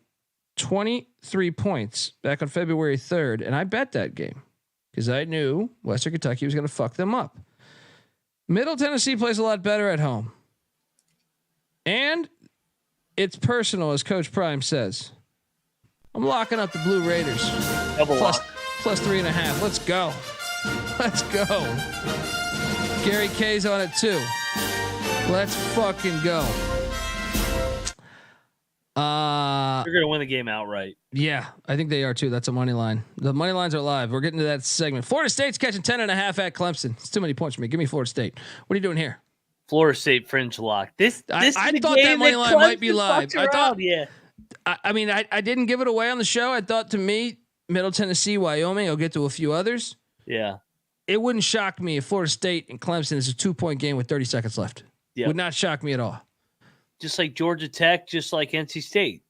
23 points back on February 3rd, and I bet that game. Because I knew Western Kentucky was going to fuck them up. Middle Tennessee plays a lot better at home. And it's personal, as Coach Prime says. I'm locking up the Blue Raiders. Double plus lock. plus 3.5. Let's go. Let's go. Gary K's on it too. Let's fucking go. They're gonna win the game outright. Yeah, I think they are too. That's a money line. The money lines are live. We're getting to that segment. Florida State's catching 10.5 at Clemson. It's too many points for me. Give me Florida State. What are you doing here? Florida State fringe lock. This I is the thought game that money line might be Clemson live. fucks I thought. around, yeah. I mean, I didn't give it away on the show. I thought, to me, Middle Tennessee, Wyoming. I'll get to a few others. Yeah. It wouldn't shock me if Florida State and Clemson is a 2-point game with 30 seconds left. Yep. Would not shock me at all. Just like Georgia Tech, just like NC State.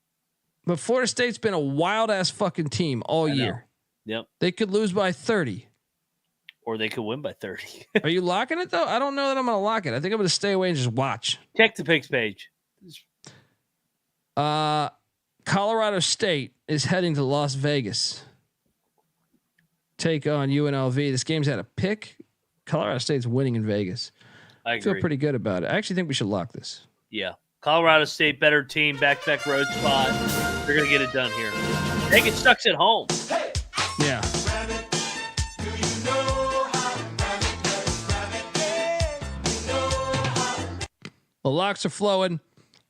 But Florida State's been a wild ass fucking team all year. Yep. They could lose by 30. Or they could win by 30. Are you locking it though? I don't know that I'm going to lock it. I think I'm going to stay away and just watch. Check the picks page. Colorado State is heading to Las Vegas. Take on UNLV. This game's at a pick. Colorado State's winning in Vegas. I agree. Feel pretty good about it. I actually think we should lock this. Yeah. Colorado State, better team, back-to-back road spot. They're going to get it done here. They get stuck at home. Yeah. The locks are flowing.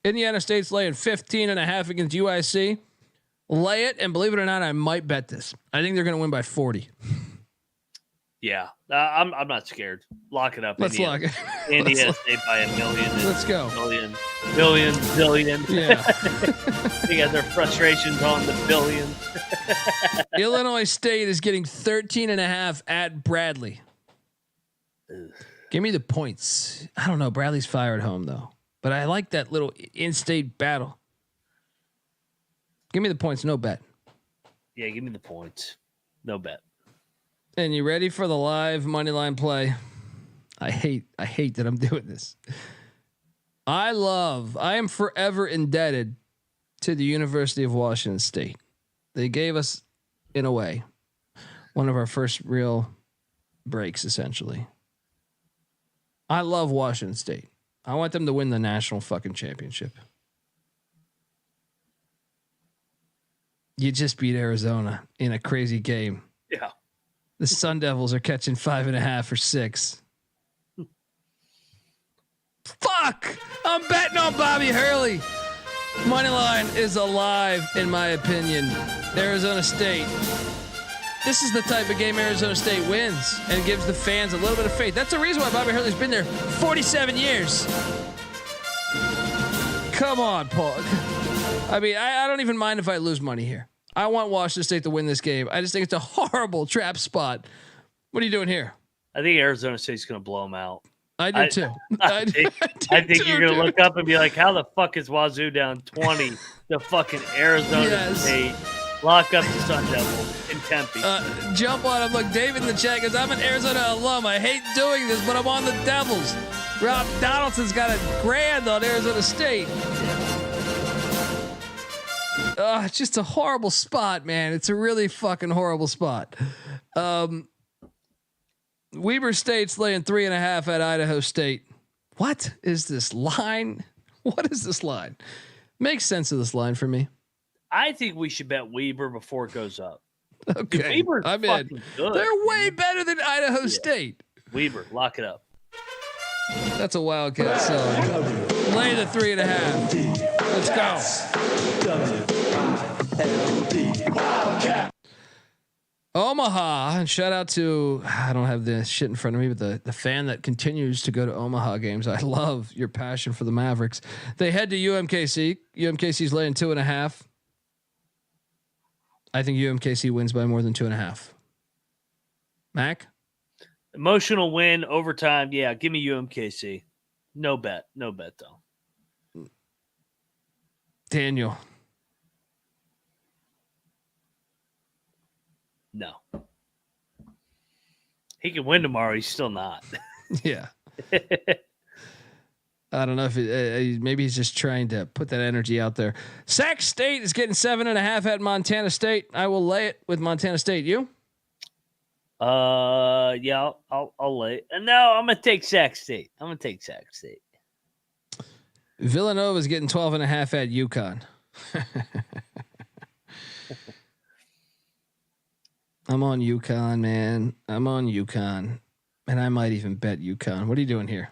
Indiana State's laying 15.5 against UIC. Lay it, and believe it or not, I might bet this. I think they're going to win by 40. Yeah. I'm not scared. Lock it up. Let's lock it. Indiana State by a million. Let's go. Billion. Yeah. They got their frustrations on the billion. Illinois State is getting 13.5 at Bradley. Give me the points. I don't know. Bradley's fire at home though, but I like that little in-state battle. Give me the points. No bet. Yeah, give me the points. No bet. And you ready for the live money line play? I hate that I'm doing this. I am forever indebted to the University of Washington State. They gave us, in a way, one of our first real breaks, essentially. I love Washington State. I want them to win the national fucking championship. You just beat Arizona in a crazy game. Yeah. The Sun Devils are catching 5.5 or 6. Fuck! I'm betting on Bobby Hurley. Moneyline is alive, in my opinion. Arizona State. This is the type of game Arizona State wins and gives the fans a little bit of faith. That's the reason why Bobby Hurley's been there 47 years. Come on, Paul. I mean, I don't even mind if I lose money here. I want Washington State to win this game. I just think it's a horrible trap spot. What are you doing here? I think Arizona State's going to blow them out. I do too. I think you're going to look up and be like, how the fuck is Wazoo down 20 to fucking Arizona State? Lock up the Sun Devils in Tempe. Jump on him. Look, David in the chat goes, I'm an Arizona alum. I hate doing this, but I'm on the Devils. Rob Donaldson's got a grand on Arizona State. It's just a horrible spot, man. It's a really fucking horrible spot. Weber State's laying 3.5 at Idaho State. What is this line? What is this line? Makes sense of this line for me. I think we should bet Weber before it goes up. Okay, Weber's I'm in. good. They're way better than Idaho State. Weber, lock it up. That's a Wildcat song. Lay the 3.5. Let's go. Omaha, and shout out to, I don't have this shit in front of me, but the fan that continues to go to Omaha games. I love your passion for the Mavericks. They head to UMKC. UMKC's laying 2.5. I think UMKC wins by more than 2.5. Mac? Emotional win, overtime. Yeah, give me UMKC. No bet though. Daniel. No. He can win tomorrow. He's still not. Yeah. I don't know if maybe he's just trying to put that energy out there. Sac State is getting 7.5 at Montana State. I will lay it with Montana State. You? Yeah, I'll lay it. And no, I'm gonna take Sac State. Villanova's getting 12.5 at UConn. I'm on UConn, man. I'm on UConn, and I might even bet UConn. What are you doing here?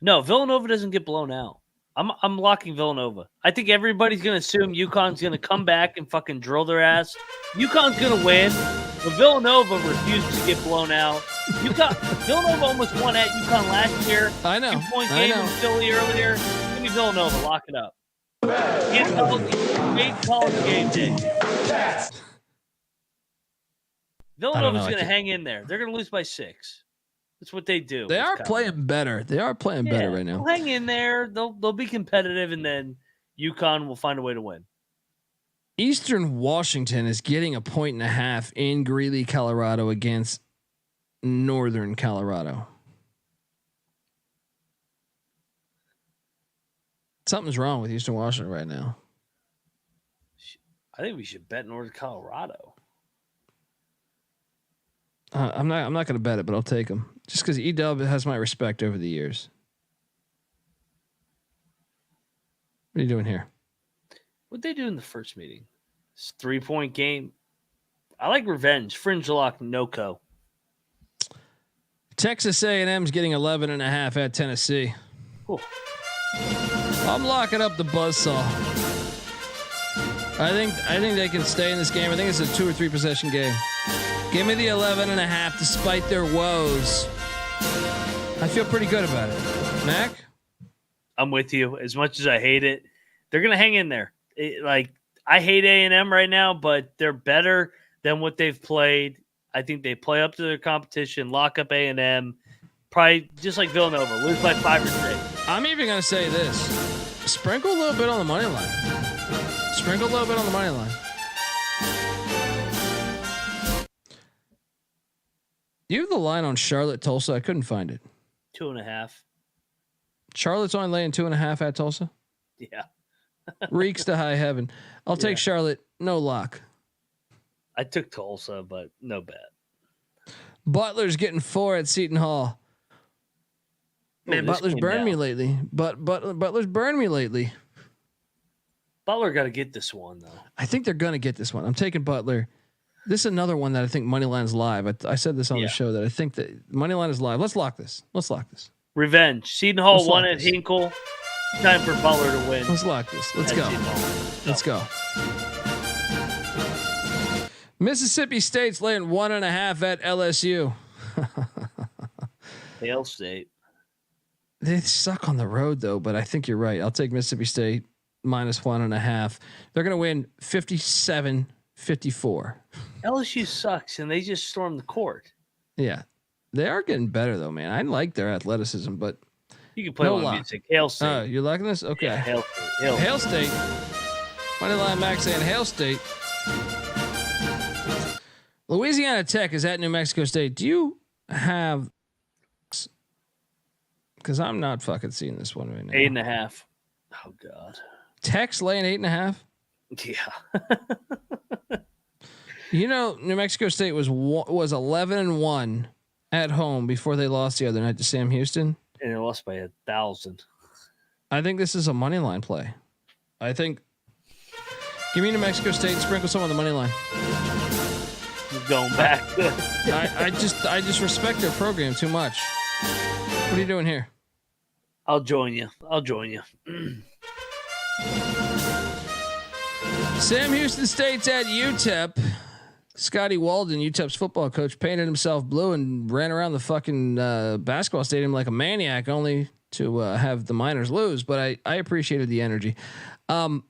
No, Villanova doesn't get blown out. I'm locking Villanova. I think everybody's going to assume UConn's going to come back and fucking drill their ass. UConn's going to win, but Villanova refuses to get blown out. Villanova almost won at UConn last year. I know. 2-point game in Philly earlier. Give me Villanova. Lock it up. Eight college game day. Villanova's going to hang in there. They're going to lose by 6. That's what they do. They are playing better. They are playing better right now. They'll hang in there. They'll be competitive, and then UConn will find a way to win. Eastern Washington is getting 1.5 in Greeley, Colorado against Northern Colorado. Something's wrong with Eastern Washington right now. I think we should bet Northern Colorado. I'm not going to bet it, but I'll take them just because EW has my respect over the years. What are you doing here? What'd they do in the first meeting? It's 3-point game. I like revenge. Fringe lock, NoCo. Texas A&M's getting 11.5 at Tennessee. Ooh. I'm locking up the buzzsaw. I think they can stay in this game. I think it's a 2 or 3 possession game. Give me the 11.5 despite their woes. I feel pretty good about it. Mac? I'm with you. As much as I hate it, they're going to hang in there. I hate A&M right now, but they're better than what they've played. I think they play up to their competition, lock up A&M, probably just like Villanova, lose by 5 or 6. I'm even going to say this. Sprinkle a little bit on the money line. Sprinkle a little bit on the money line. You have the line on Charlotte Tulsa. I couldn't find it. 2.5. Charlotte's only laying 2.5 at Tulsa. Yeah. Reeks to high heaven. I'll take Charlotte. No lock. I took Tulsa, but no bet. Butler's getting 4 at Seton Hall. Man, Butler's burned me lately. Butler's burned me lately. Butler got to get this one though. I think they're gonna get this one. I'm taking Butler. This is another one that I think Moneyline's live. I said this on the show that I think that Moneyline is live. Let's lock this. Revenge. Seton Hall won at Hinkle. Time for Butler to win. Let's lock this. Let's go. Let's go. Mississippi State's laying 1.5 at LSU. Hail State. They suck on the road though, but I think you're right. I'll take Mississippi State -1.5. They're going to win 57-54. LSU sucks, and they just stormed the court. Yeah, they are getting better though, man. I like their athleticism, but you can play on music. Hail State. You're liking this? Okay. Yeah, Hail State. Moneyline Max saying Hail State. Louisiana Tech is at New Mexico State. Do you have? Because I'm not fucking seeing this one right now. 8.5. Oh God. Tech's laying 8.5. Yeah. You know, New Mexico State was 11-1 at home before they lost the other night to Sam Houston. And they lost by 1,000. I think this is a money line play. I think. Give me New Mexico State and sprinkle some on the money line. You're going back. I just respect their program too much. What are you doing here? I'll join you. Sam Houston State's at UTEP. Scotty Walden, UTEP's football coach, painted himself blue and ran around the fucking basketball stadium like a maniac, only to have the Miners lose. But I appreciated the energy. I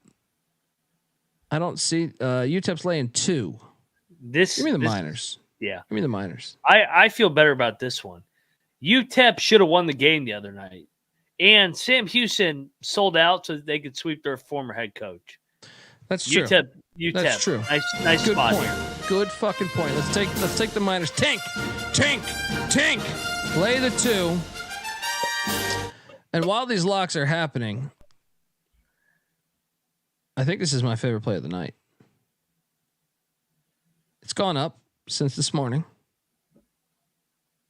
don't see UTEP's laying 2. Give me the Miners. Yeah, give me the Miners. I feel better about this one. UTEP should have won the game the other night, and Sam Houston sold out so that they could sweep their former head coach. That's true. UTEP. That's true. Nice Good spot point. here. Good fucking point. Let's take the Miners. Tink. Play the 2. And while these locks are happening, I think this is my favorite play of the night. It's gone up since this morning.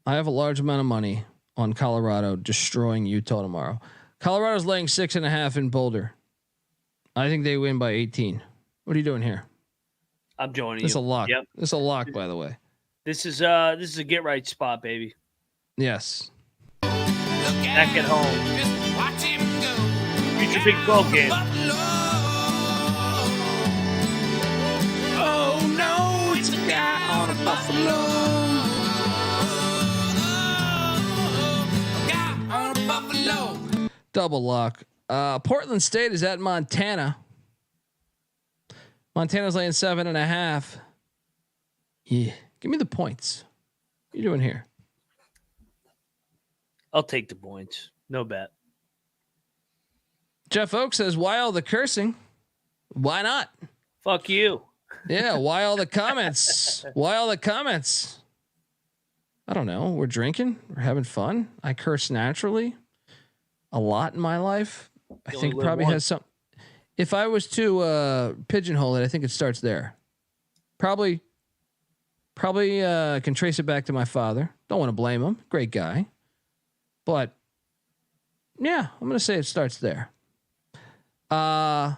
I have a large amount of money on Colorado destroying Utah tomorrow. Colorado's laying 6.5 in Boulder. I think they win by 18. What are you doing here? I'm joining you. It's a lock. Yep. It's a lock, by the way. This is a get right spot, baby. Yes. Back at home. Just watch him go. Future Big 12 game. Oh no, it's a guy on a buffalo. A guy on a buffalo. Double lock. Portland State is at Montana. Montana's laying 7.5. Yeah. Give me the points. What are you doing here? I'll take the points. No bet. Jeff Oak says, why all the cursing? Why not? Fuck you. Yeah, why all the comments? Why all the comments? I don't know. We're drinking. We're having fun. I curse naturally a lot in my life. I think it probably has some. If I was to pigeonhole it, I think it starts there. Probably can trace it back to my father. Don't want to blame him. Great guy. But yeah, I'm going to say it starts there. But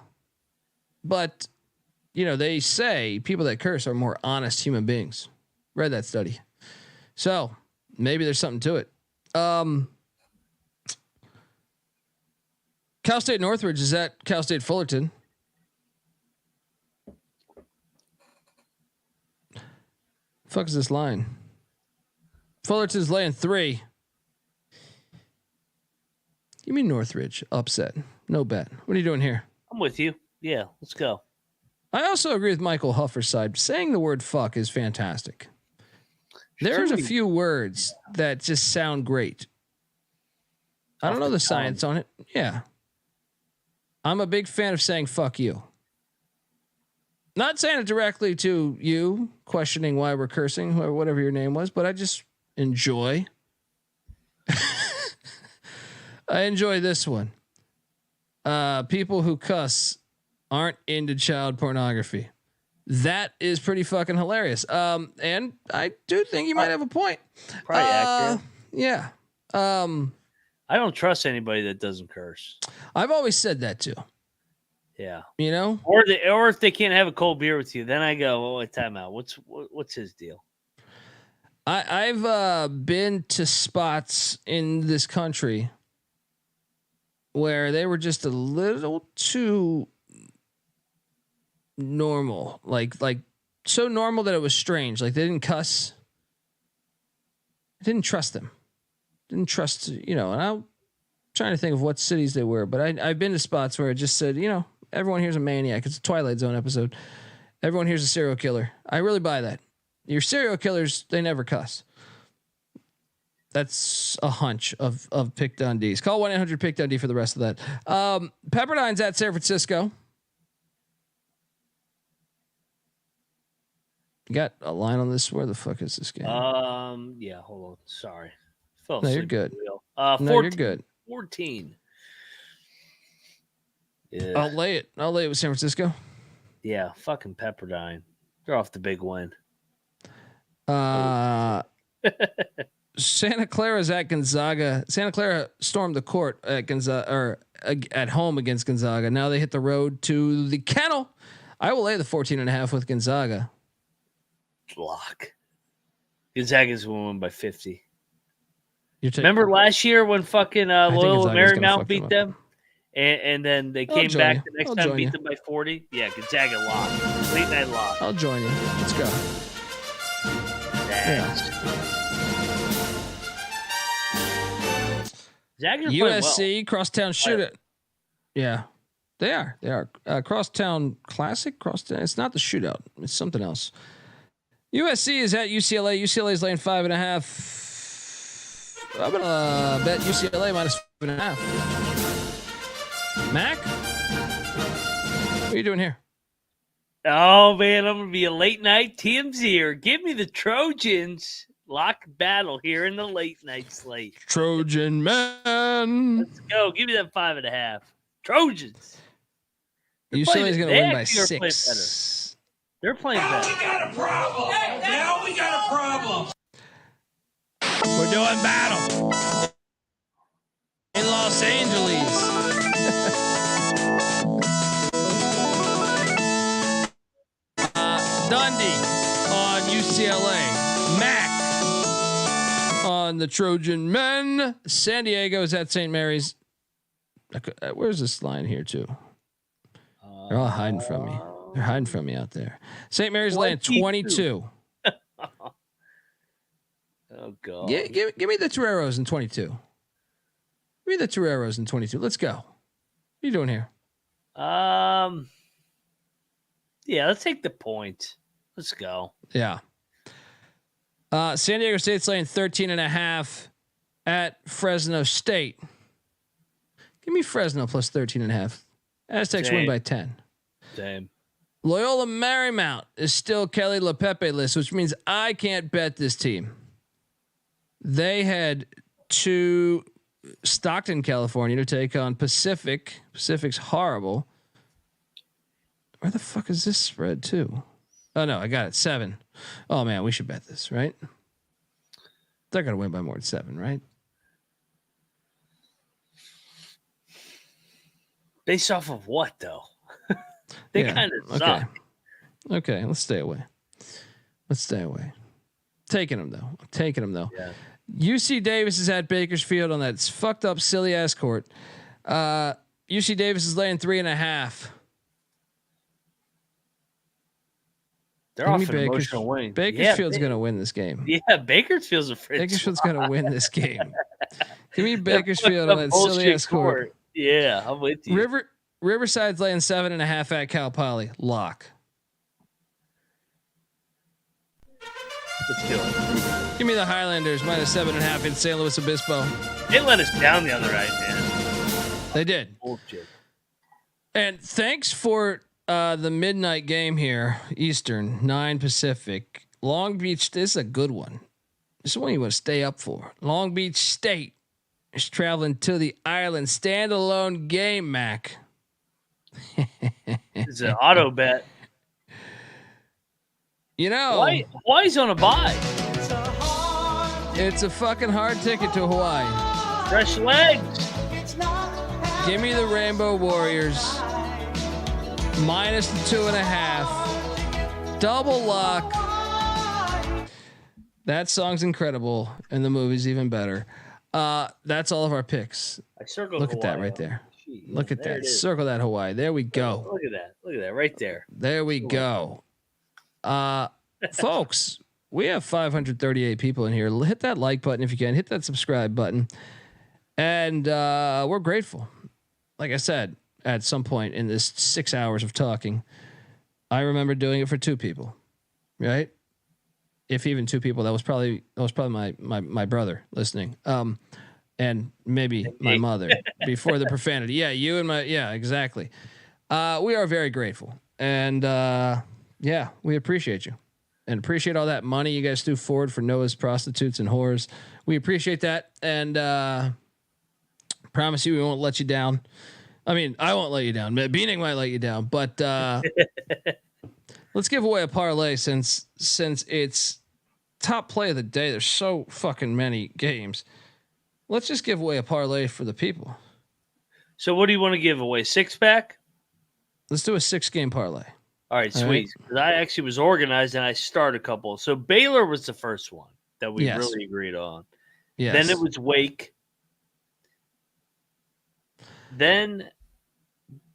you know, they say people that curse are more honest human beings. Read that study. So maybe there's something to it. Cal State Northridge is at Cal State Fullerton. Fuck is this line? Fullerton's laying 3. Give me Northridge. Upset. No bet. What are you doing here? I'm with you. Yeah, let's go. I also agree with Michael Huffer's side. Saying the word fuck is fantastic. There's a few words that just sound great. I don't know the science on it. Yeah. I'm a big fan of saying fuck you. Not saying it directly to you, questioning why we're cursing, or whatever your name was, but I just enjoy. I enjoy this one. People who cuss aren't into child pornography. That is pretty fucking hilarious. And I do think you might have a point. Probably accurate. Yeah. I don't trust anybody that doesn't curse. I've always said that too. Yeah. You know? Or if they can't have a cold beer with you, then I go, oh, time out. What's his deal? I've been to spots in this country where they were just a little too normal, like so normal that it was strange. Like they didn't cuss. I didn't trust them. Didn't trust, you know, and I'm trying to think of what cities they were, but I've been to spots where it just said, you know, everyone here's a maniac. It's a Twilight Zone episode. Everyone here's a serial killer. I really buy that. Your serial killers, they never cuss. That's a hunch of Pick Dundee's. Call 1-800 Dundee for the rest of that. Pepperdine's at San Francisco. You got a line on this? Where the fuck is this game? Yeah, hold on. Sorry. No, you're good. 14, No, you're good. 14. Yeah. I'll lay it with San Francisco. Yeah, fucking Pepperdine. They're off the big win. Santa Clara's at Gonzaga. Santa Clara stormed the court at Gonzaga, or at home against Gonzaga. Now they hit the road to the Kennel. I will lay the 14.5 with Gonzaga. Block. Gonzaga's going to win by 50. Remember last year when fucking Loyola Marymount beat them? And then they came back the next time, beat them by 40? Yeah, Gonzaga lost. Late night loss. I'll join you. Let's go. USC crosstown shootout. Yeah, they are. They are crosstown classic. Crosstown. It's not the shootout. It's something else. USC is at UCLA. UCLA is laying 5.5. I'm gonna bet UCLA minus 5.5. Mac, what are you doing here? Oh man, I'm gonna be a late night TMZ here. Give me the Trojans. Lock battle here in the late night slate. Trojan man. Let's go. Give me that 5.5. Trojans. UCLA is going to win by 6. They're playing better. We got a problem. Now we got a problem. We're doing battle in Los Angeles. on the Trojan men. San Diego is at St. Mary's. Where's this line here too? They're all hiding from me. They're hiding from me out there. St. Mary's laying 22. Oh God! Give me the Toreros in 22. Give me the Toreros in 22. Let's go. What are you doing here? Yeah, let's take the point. Let's go. Yeah. San Diego State's laying 13.5 at Fresno State. Give me Fresno plus 13.5. Aztecs win by 10. Same. Loyola Marymount is still Kelly LePepe list, which means I can't bet this team. They head to Stockton, California to take on Pacific. Pacific's horrible. Where the fuck is this spread to? Oh no, I got it. 7. Oh man, we should bet this, right? They're gonna win by more than 7, right? Based off of what though? They kind of suck. Okay, let's stay away. Taking them though. Yeah. UC Davis is at Bakersfield on that fucked up silly ass court. UC Davis is laying 3.5. They're off an emotional win. Bakersfield's gonna win this game. Yeah, Bakersfield's a fridge. Bakersfield's gonna win this game. Give me Bakersfield on that silly ass court. Yeah, I'm with you. Riverside's laying 7.5 at Cal Poly. Lock. Let's do it. Give me the Highlanders minus 7.5 in San Luis Obispo. They let us down the other night, man. They did. Bullshit. And thanks for the midnight game here, Eastern, 9 Pacific. Long Beach, this is a good one. This is one you want to stay up for. Long Beach State is traveling to the island. Standalone game, Mac. It's an auto bet. You know, Hawaii's on a bye. It's a fucking hard ticket to Hawaii. Fresh legs. Give me the Rainbow Warriors minus the 2.5. Double lock. That song's incredible, and the movie's even better. That's all of our picks. I circled. Look Hawaii. at that right there. Jeez, Look at that. Circle that Hawaii. There we go. Look at that. Look at that right there. There we go. Folks, we have 538 people in here. Hit that like button if you can. Hit that subscribe button. And we're grateful. Like I said, at some point in this 6 hours of talking, I remember doing it for 2 people, right? If even 2 people, that was probably my brother listening. And maybe my mother before the profanity. Yeah, you and exactly. We are very grateful. And yeah, we appreciate you and appreciate all that money you guys threw forward for Noah's prostitutes and whores. We appreciate that. And promise you, we won't let you down. I mean, I won't let you down. Beaning might let you down, but let's give away a parlay since it's top play of the day. There's so fucking many games. Let's just give away a parlay for the people. So what do you want to give away? 6-pack? Let's do a 6-game parlay. All right, sweet. Right. I actually was organized and I started a couple. So Baylor was the first one that we really agreed on. Yes. Then it was Wake. Then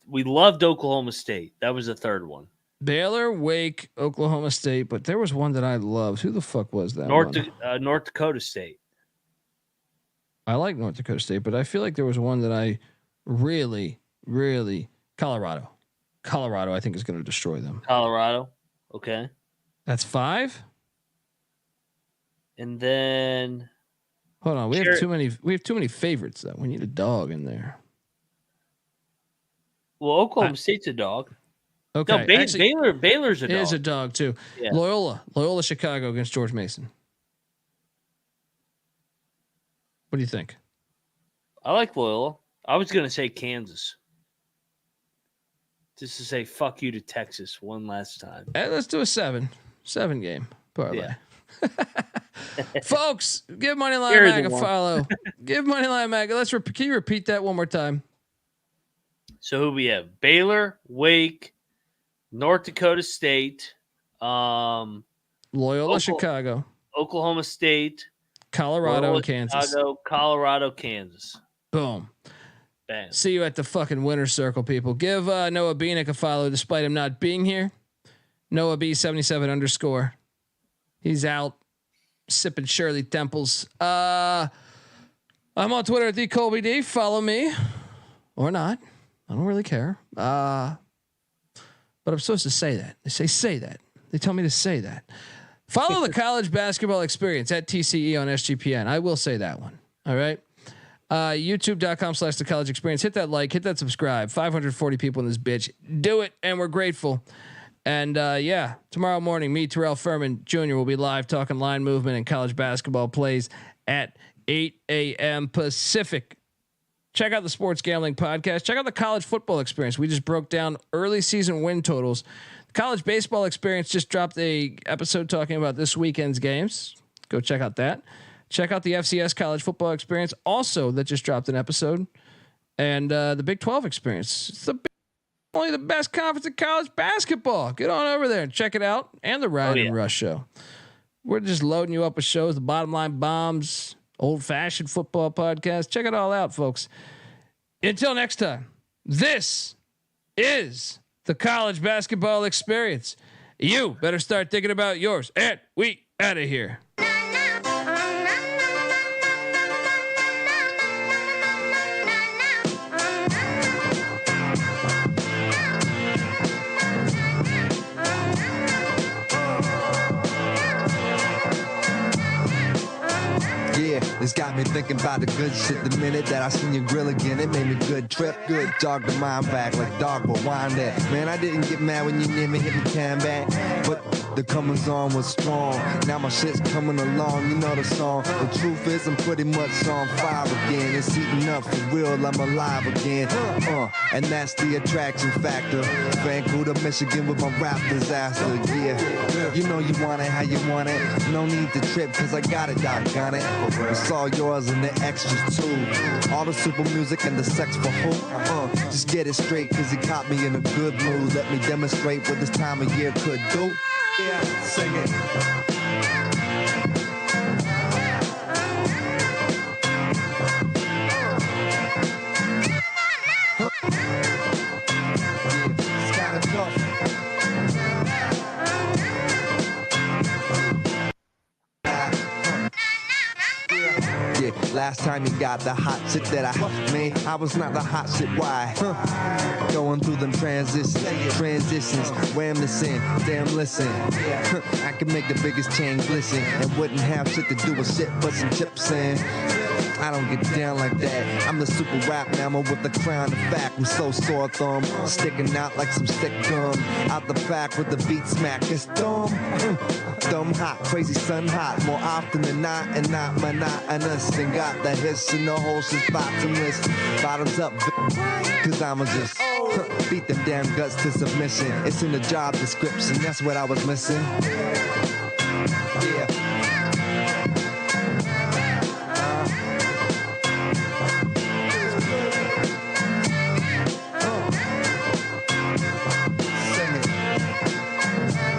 we loved Oklahoma State. That was the third one. Baylor, Wake, Oklahoma State, but there was one that I loved. Who the fuck was that? North Dakota State. I like North Dakota State, but I feel like there was one that I really Colorado. Colorado, I think, is going to destroy them. Colorado. Okay. That's 5. And then hold on, we have too many favorites though. We need a dog in there. Well, Oklahoma State's a dog. Okay. No, Baylor's a dog. Is a dog too. Yeah. Loyola Chicago against George Mason. What do you think? I like Loyola. I was going to say Kansas. Just to say fuck you to Texas one last time. Hey, let's do a 7 game parlay. Yeah. Folks, give Moneyline Mag a follow. Give Moneyline Mag. Can you repeat that one more time? So who we have? Baylor, Wake, North Dakota State, Loyola Chicago, Oklahoma State, Colorado and Kansas. Chicago, Colorado, Kansas. Boom. Bam. See you at the fucking winner's circle, people. Give Noah Bieniek a follow despite him not being here. Noah B77_. He's out sipping Shirley Temples. I'm on Twitter at the Colby D. Follow me or not. I don't really care. But I'm supposed to say that. They say that. They tell me to say that. Follow the college basketball experience at TCE on SGPN. I will say that one. All right. YouTube.com/the college experience. Hit that like, hit that subscribe. 540 people in this bitch. Do it. And we're grateful. And yeah, tomorrow morning, me, Terrell Furman Jr. will be live talking line movement and college basketball plays at 8 a.m. Pacific. Check out the Sports Gambling Podcast. Check out the college football experience. We just broke down early season win totals. The college baseball experience just dropped a episode talking about this weekend's games. Go check out that. Check out the FCS college football experience. Also, that just dropped an episode. And the Big 12 experience. It's only the best conference in college basketball. Get on over there and check it out. And the Ryan and Rush show. We're just loading you up with shows. The Bottom Line Bombs, Old Fashioned Football Podcast. Check it all out, folks. Until next time, this is the college basketball experience. You better start thinking about yours. And we out of here. It's got me thinking about the good shit. The minute that I seen your grill again, it made me good trip. Good dog the mind back like dog will wind that. Man, I didn't get mad when you near me hit me can back. But the comings on was strong. Now my shit's coming along, you know the song. The truth is I'm pretty much on fire again. It's heating up for real, I'm alive again. And that's the attraction factor. Vancouver, Michigan with my rap disaster. Yeah, you know you want it how you want it. No need to trip cause I got it, doggone it. It's all yours and the extras too. All the super music and the sex for who? Just get it straight cause it caught me in a good mood. Let me demonstrate what this time of year could do. Yeah, sing it. It's kinda tough. Last time you got the hot shit that I made, I was not the hot shit. Why? Going through them transitions, wham this in, damn listen. I can make the biggest chain glisten and wouldn't have shit to do with shit but some chips in. I don't get down like that. I'm the super rap mammal with the crown of fact. I'm so sore thumb, sticking out like some stick gum. Out the back with the beat smack. It's dumb, dumb hot, crazy sun hot. More often than not, and not monotonous. And got the hiss and the whole shit's bottomless. Bottoms up, cause I'ma just beat them damn guts to submission. It's in the job description, that's what I was missing. Yeah.